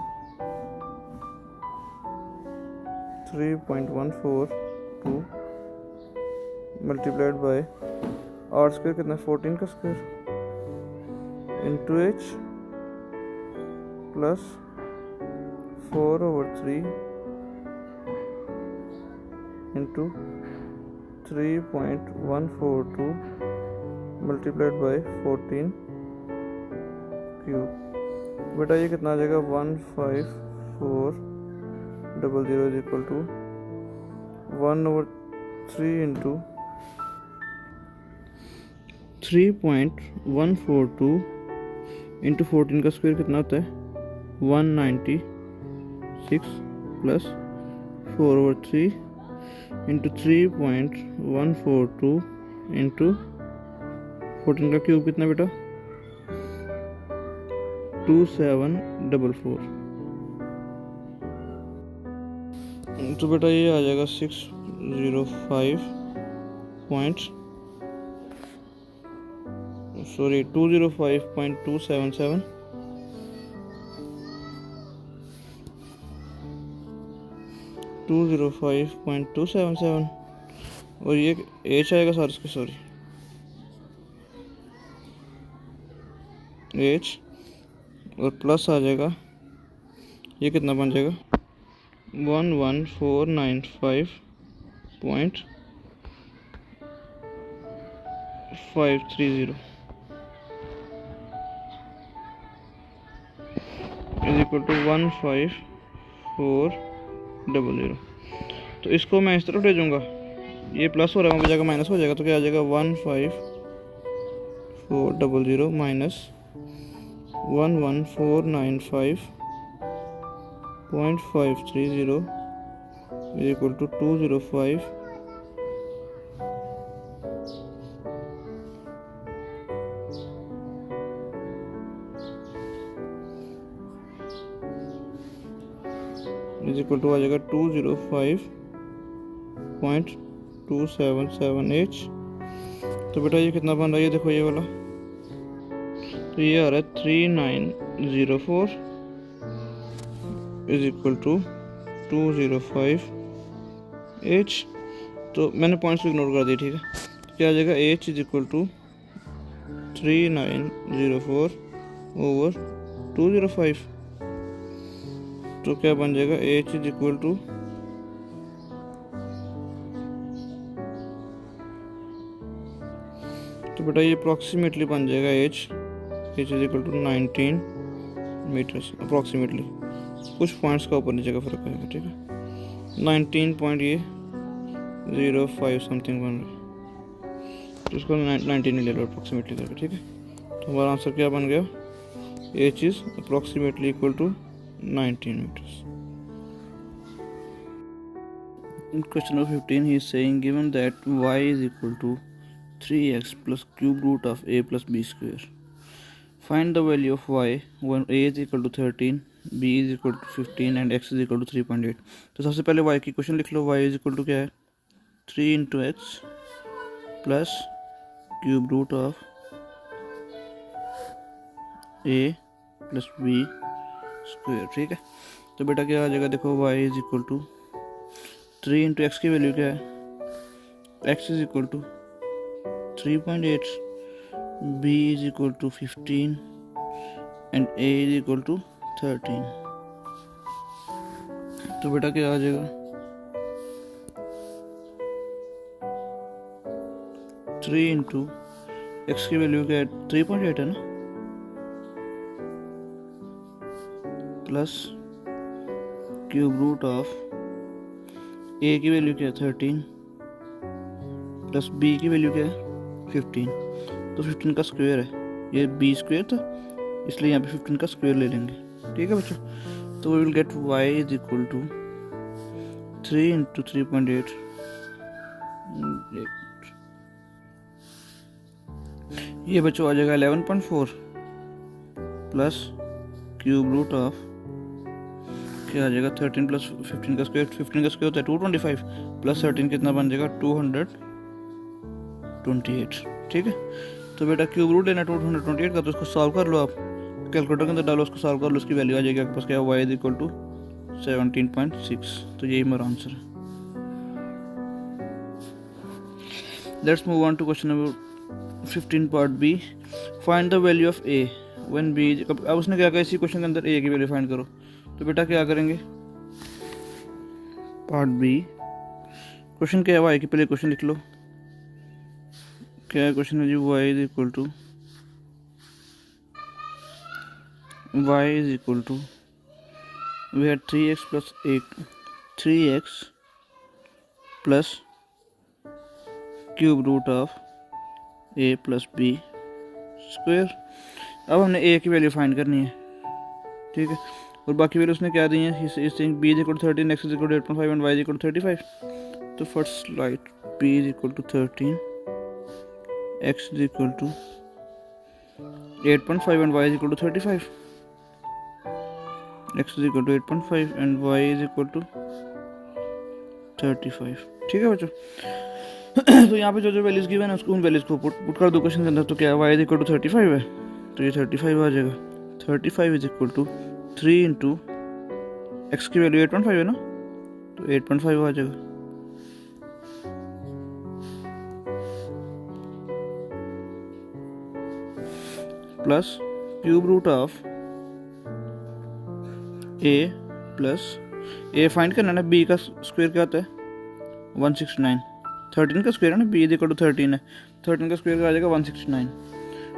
3.142 multiplied by r square कितना 14 का square into h plus 4/3 into 3.142 multiplied by 14 cube. बेटा ये कितना आ जाएगा 15400 is equal to 1/3 into 3.142 into 14 का स्क्वायर कितना होता है 196 प्लस 4/3 इंटू 3.142 इंटू 14 का क्यूब कितना बेटा 2744। तो बेटा ये आ जाएगा 205.277 205.277 और ये एच आएगा सर इसके, सॉरी एच और प्लस आ जाएगा, ये कितना बन जाएगा 11495.530 इज इक्वल टू 15400। तो इसको मैं इस तरफ भेजूंगा, ये प्लस हो रहा है वहाँ पे जाकर माइनस हो जाएगा, तो क्या आ जाएगा 15400 minus 11495.530 is equal to 205 is equal to आ जाएगा 205.277H। तो बेटा ये कितना बन रहा है, ये देखो ये वाला, तो ये आ रहा है 3904 इज इक्वल टू 205H। तो मैंने पॉइंट्स को इग्नोर कर दिया, ठीक है। तो क्या आ जाएगा H is equal to 3904 over 205। तो क्या बन जाएगा H इज इक्वल टू तो बेटा ये अप्रॉक्सीमेटली बन जाएगा H is equal to 19 metres approximately. कुछ पॉइंट्स का ऊपर नीचे का फर्क आएगा, ठीक है। 19.05 समथिंग बन रहा है, तो इसको 19 ले लो अप्रॉक्सीमेटली करके, ठीक है। तो हमारा आंसर क्या बन गया, H is approximately equal to 19 meters. In question number 15, he is saying given that y is equal to 3x plus cube root of a plus b square. Find the value of y when a is equal to 13, b is equal to 15 and x is equal to 3.8. तो सबसे पहले y की question लिख लो, y is equal to क्या है 3 into x plus cube root of a plus b square, ठीक है। तो बेटा क्या आ जाएगा, देखो y is equal to 3 into x की वैल्यू क्या है, x is equal to 3.8, b is equal to 15 and a is equal to 13। तो बेटा क्या आ जाएगा 3 इंटू एक्स की वैल्यू क्या है 3.8 है ना, प्लस क्यूब रूट ऑफ ए की वैल्यू क्या है 13 प्लस बी की वैल्यू क्या है 15, तो 15 का स्क्वायर है, ये बी स्क्वायर था इसलिए यहाँ पे 15 का स्क्वायर ले लेंगे। ठीक है बच्चों, तो we will get y is equal to 3 into 3.8, ये बच्चों आ जाएगा 11.4 प्लस क्यूब रूट ऑफ क्या आ जाएगा 13 प्लस 15 का स्क्वायर, 15 का स्क्वायर होता है 225 प्लस 13 कितना बन जाएगा 228। ठीक है, तो बेटा क्यूब रूट लेना 228 का, तो उसको सॉल्व कर लो आप, कैलकुलेटर के अंदर डालो, उसको सॉल्व कर लो, उसकी वैल्यू आ जाएगी आपके पास क्या, y इज इक्वल टू 17.6। तो यही मेरा आंसर है। Let's move on to question number 15 part b, find the value of a when b। अब उसने क्या कहा, इसी क्वेश्चन के अंदर a की वैल्यू फाइंड करो। तो बेटा क्या करेंगे, पार्ट बी क्वेश्चन क्या है, y की पहले क्वेश्चन लिख लो, क्या है क्वेश्चन है जी, y is equal to we had 3x plus cube root of a plus b square. अब हमने a की वैल्यू फाइंड करनी है। ठीक है, और बाकी वैल्यू उसने क्या दी है, इस thing b is equal to 13, x is equal to 8.5 and y is equal to 35। तो first write b is equal to 13, x is equal to 8.5 and y is equal to 35, x is equal to 8.5 and y is equal to 35। ठीक है बच्चों, तो यहाँ पे जो values given है उसको उन वैल्यूज को पुट कर दो क्वेश्चन के अंदर। तो क्या है, y इज इक्वल टू 35 है, तो ये 35 आ जाएगा। 35 is equal to 3 into x की वैल्यू 8.5 है ना, तो 8.5 आ जाएगा। Plus cube root of a plus a find करना है, b का स्क्वायर क्या होता है 169, 13 का स्क्वायर है ना, b इज इक्वल टू 13 है, 13 का स्क्वायर आ जाएगा 169।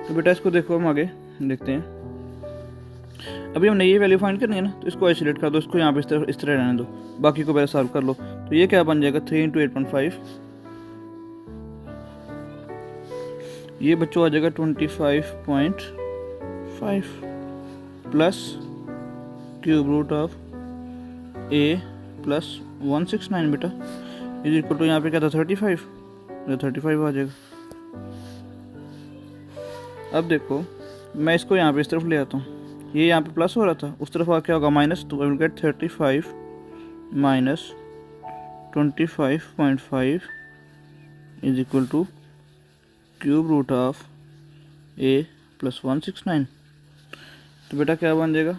तो बेटा इसको देखो, हम आगे देखते हैं। अभी हमने ये वैल्यू फाइंड करनी है ना, तो इसको आइसोलेट कर दो, इसको यहाँ पे इस तरह रहने दो, बाकी को पहले सॉल्व कर लो। तो ये क्या बन जाएगा 3 इंटू 8.5, ये बच्चों आ जाएगा 25.5 plus cube root of a plus 169 बेटा इज इक्वल टू यहाँ पे क्या था 35, तो 35 आ जाएगा। अब देखो मैं इसको यहाँ पे इस तरफ ले आता हूँ, ये यहाँ पे प्लस हो रहा था, उस तरफ क्या होगा माइनस, तो I will get 35 minus 25.5 is equal to cube root of a plus 169। तो बेटा क्या बन जाएगा,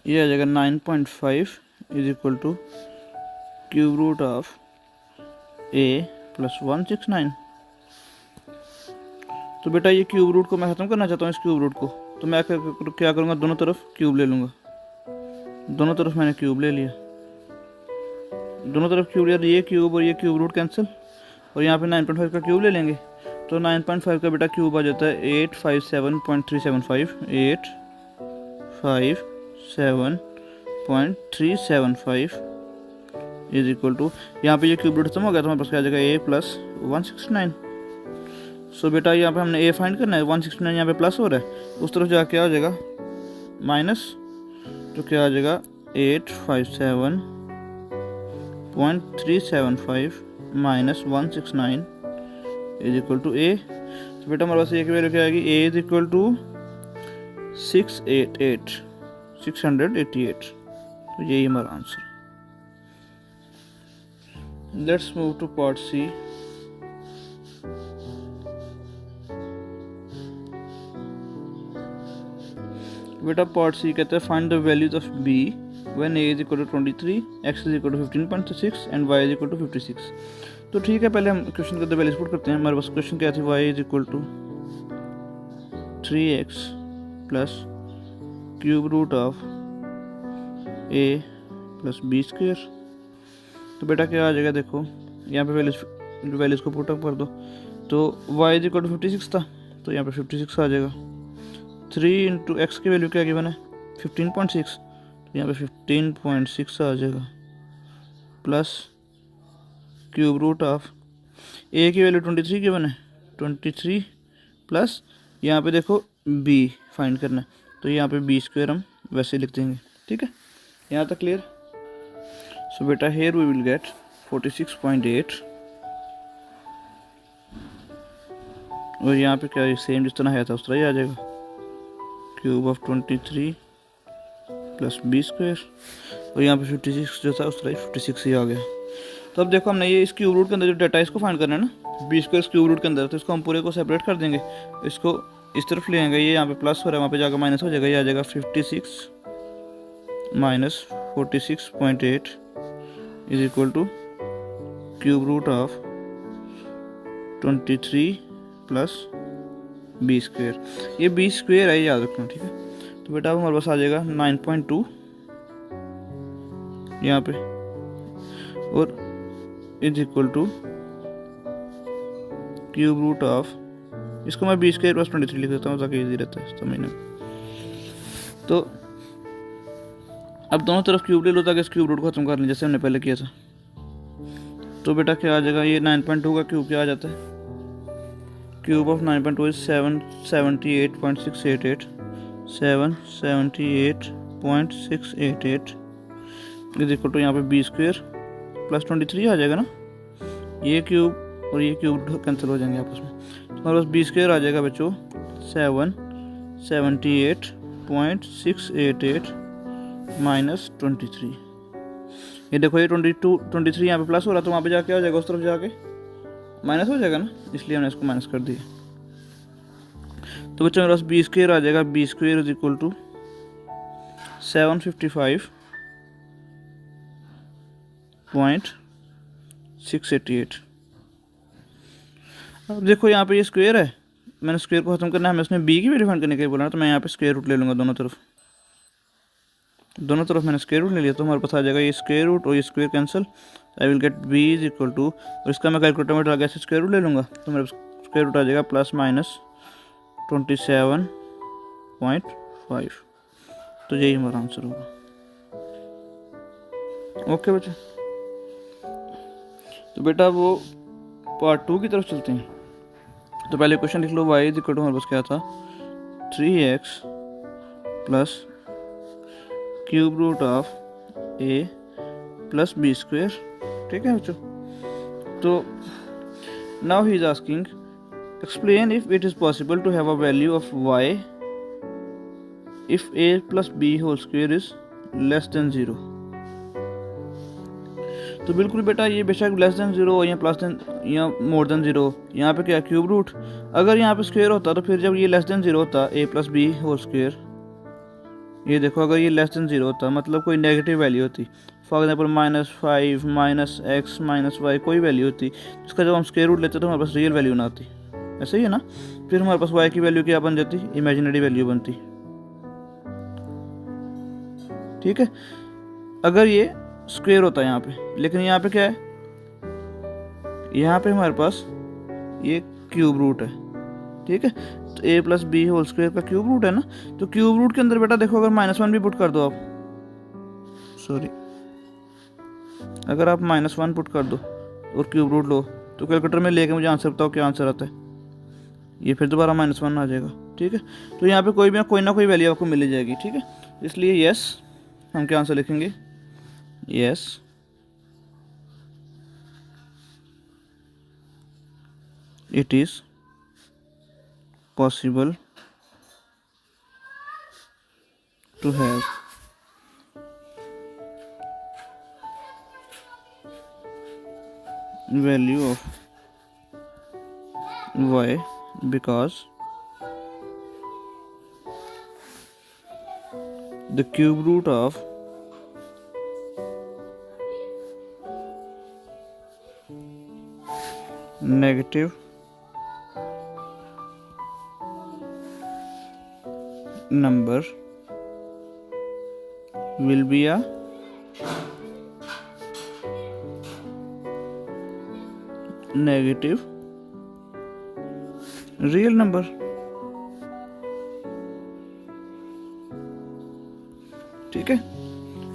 ये आ जाएगा 9.5 is equal to cube root of a plus 169। तो बेटा ये क्यूब रूट को मैं ख़त्म करना चाहता हूँ, इस क्यूब रूट को, तो मैं क्या करूँगा, दोनों तरफ क्यूब ले लूँगा। दोनों तरफ मैंने क्यूब ले लिया, दोनों तरफ क्यूब लिया, ये क्यूब और ये क्यूब रूट कैंसिल, और यहाँ पे 9.5 का क्यूब ले लेंगे। तो 9.5 का बेटा क्यूब आ जाता है 857.375, 857.375 इज इक्वल टू, यहाँ पे ये क्यूब रूट खत्म हो गया तो हमारे पास क्या आ जाएगा a प्लस 169। सो बेटा यहाँ पे हमने a फाइंड करना है, 169 यहाँ पे प्लस हो रहा है, उस तरफ जाकर क्या हो जाएगा माइनस, तो क्या आ जाएगा 857.375 minus 169 is equal to a। तो बेटा हमारे पास a की वैल्यू क्या आएगी, a इज इक्वल टू 688। तो यही हमारा answer. Let's move to part c. बेटा पार्ट सी कहता है find the values of b when a is equal to 23, x is equal to 15.6 and y is equal to 56। तो ठीक है, पहले हम क्वेश्चन के अंदर वैल्यूज पुट करते हैं। हमारे पास क्वेश्चन क्या थी, y is equal to 3x plus cube root of a plus b square. तो बेटा क्या आ जाएगा, देखो यहाँ पे वैल्यूज को पुट अप कर दो। तो y इज इक्वल टू 56 था, तो यहाँ पे 56 आ जाएगा। 3 इंटू एक्स की वैल्यू क्या गिवन है 15.6, तो यहाँ पे 15.6 आ जाएगा प्लस क्यूब रूट ऑफ ए की वैल्यू 23 गिवन है, 23 प्लस यहाँ पे देखो बी फाइंड करना है, तो यहाँ पे बी स्क्वायर हम वैसे लिख देंगे। ठीक है, यहाँ तक क्लियर। सो बेटा हेयर वी विल गेट 46.8 और यहाँ पे क्या सेम जिस तरह आया था उस तरह ही आ जाएगा, cube of 23 plus b square और यहाँ पे 56 जो था उस तरह ही 56 ही आ गया। तो अब देखो हमने ये इस क्यूब रूट के अंदर जो डाटा है इसको फाइंड करना है ना, बी स्क्वायर क्यूब रूट के अंदर, तो इसको हम पूरे को सेपरेट कर देंगे, इसको इस तरफ ले आएंगे, ये यहाँ पे प्लस हो रहा है वहाँ पे जाकर माइनस हो जाएगा, ये आ जाएगा 56 minus 46.8 is equal to cube root of 23 plus b square. ये बी स्क्वायर है, याद रखना। ठीक है, तो बेटा अब हमारे पास आ जाएगा 9.2 यहाँ पे और is equal to cube root of, इसको मैं बी स्क्वायर प्लस 23 लिख देता हूँ ताकि इजी रहता है समझने में। तो अब दोनों तरफ क्यूब ले लो ताकि इस क्यूब रूट को खत्म कर लें जैसे हमने पहले किया था। तो बेटा क्या आ जाएगा, ये 9.2 का क्यूब क्या आ जाता है, cube of 9.2 is 778.688 778.688 is equal to यहाँ पे बी स्क्वायर प्लस 23 आ जाएगा ना, ये क्यूब और ये क्यूब कैंसिल हो जाएंगे आपस में, तो हमारे पास बी स्क्वायर आ जाएगा बच्चों 778.688 माइनस 23। ये देखो ये 23 यहाँ पे प्लस हो रहा तो वहाँ पे जाके हो जाएगा, उस तरफ जाके माइनस हो जाएगा ना, इसलिए हमने इसको माइनस कर दिया। तो बच्चों मेरे पास बी स्क्वायर आ जाएगा, b square is equal to 755.688। अब देखो यहाँ पे ये स्क्वायर है, मैंने स्क्वायर को खत्म करना है, हमें इसमें बी की वैल्यू फाइंड करने के लिए बोला, तो मैं यहाँ पे स्क्वायर रूट ले लूँगा दोनों तरफ मैंने स्क्वायर रूट ले लिया, तो हमारे पास आ जाएगा ये स्क्वायर रूट और ये square cancel, I will get b is equal to, और इसका मैं कैलकुलेटर में डाल के ऐसे स्क्वायर रूट ले लूँगा, तो मेरा स्क्वायर रूट आ जाएगा प्लस माइनस 27.5। तो यही हमारा आंसर होगा। ओके बच्चे, तो बेटा वो पार्ट 2 की तरफ चलते हैं। तो पहले क्वेश्चन लिख लो, y इज इक्वल टू हमारे पास क्या था 3x plus cube root of a plus b square. ठीक है बच्चों, तो now he is asking explain if it is possible to have a value of y if a plus b whole square is less than 0। तो बिल्कुल बेटा ये बेशक less than 0 या प्लस देन या मोर देन 0, यहाँ पे क्या क्यूब रूट, अगर यहाँ पे स्क्वायर होता तो फिर जब ये लेस देन 0 होता a plus b whole square, ये देखो अगर ये लेस देन 0 होता मतलब कोई नेगेटिव वैल्यू होती, फॉर एग्जाम्पल -5 -x -y कोई वैल्यू होती, इसका जब हम स्क्वायर रूट लेते तो हमारे पास रियल वैल्यू ना आती, ऐसे ही है ना, फिर हमारे पास y की वैल्यू क्या बन जाती, इमेजिनरी वैल्यू बनती। ठीक है, अगर ये स्क्वायर होता है यहाँ पे, लेकिन यहाँ पे क्या है, यहाँ पे हमारे पास ये क्यूब रूट है। ठीक है, तो a plus b whole square का क्यूब रूट है ना, तो क्यूब रूट के अंदर बेटा देखो अगर -1 भी पुट कर दो आप, सॉरी अगर आप -1 पुट कर दो और क्यूब रूट लो तो कैलकुलेटर में लेके मुझे आंसर बताओ क्या आंसर आता है, ये फिर दोबारा -1 आ जाएगा। ठीक है, तो यहाँ पे कोई ना कोई वैल्यू आपको मिल जाएगी। ठीक है, इसलिए यस हम क्या आंसर लिखेंगे, yes it is possible to have value of y because the cube root of negative number will be a negative real number। ठीक है,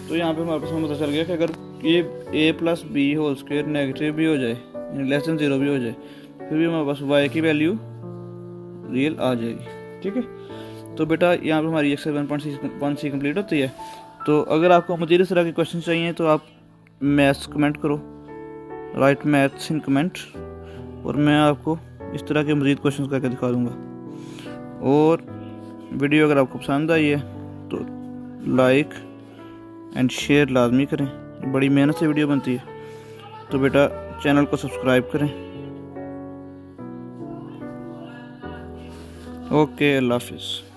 तो यहाँ पे हमारे पास हमें पता चल गया कि अगर ये a plus b whole square negative भी हो जाए, लेस देन 0 भी हो जाए, फिर भी हमारे पास y की वैल्यू रियल आ जाएगी। ठीक है, तो बेटा यहाँ पे हमारी एक्सरसाइज 1.1c कंप्लीट होती है। तो अगर आपको मज़ीद इस तरह के क्वेश्चन चाहिए तो आप मैथ्स कमेंट करो, राइट मैथ्स इन कमेंट, और मैं आपको इस तरह के मज़ीद क्वेश्चन करके दिखा दूँगा। और वीडियो अगर आपको पसंद आई है तो लाइक एंड शेयर लाजमी करें, बड़ी मेहनत से वीडियो बनती है। तो बेटा चैनल को सब्सक्राइब करें। ओके, अल्लाह हाफिज़।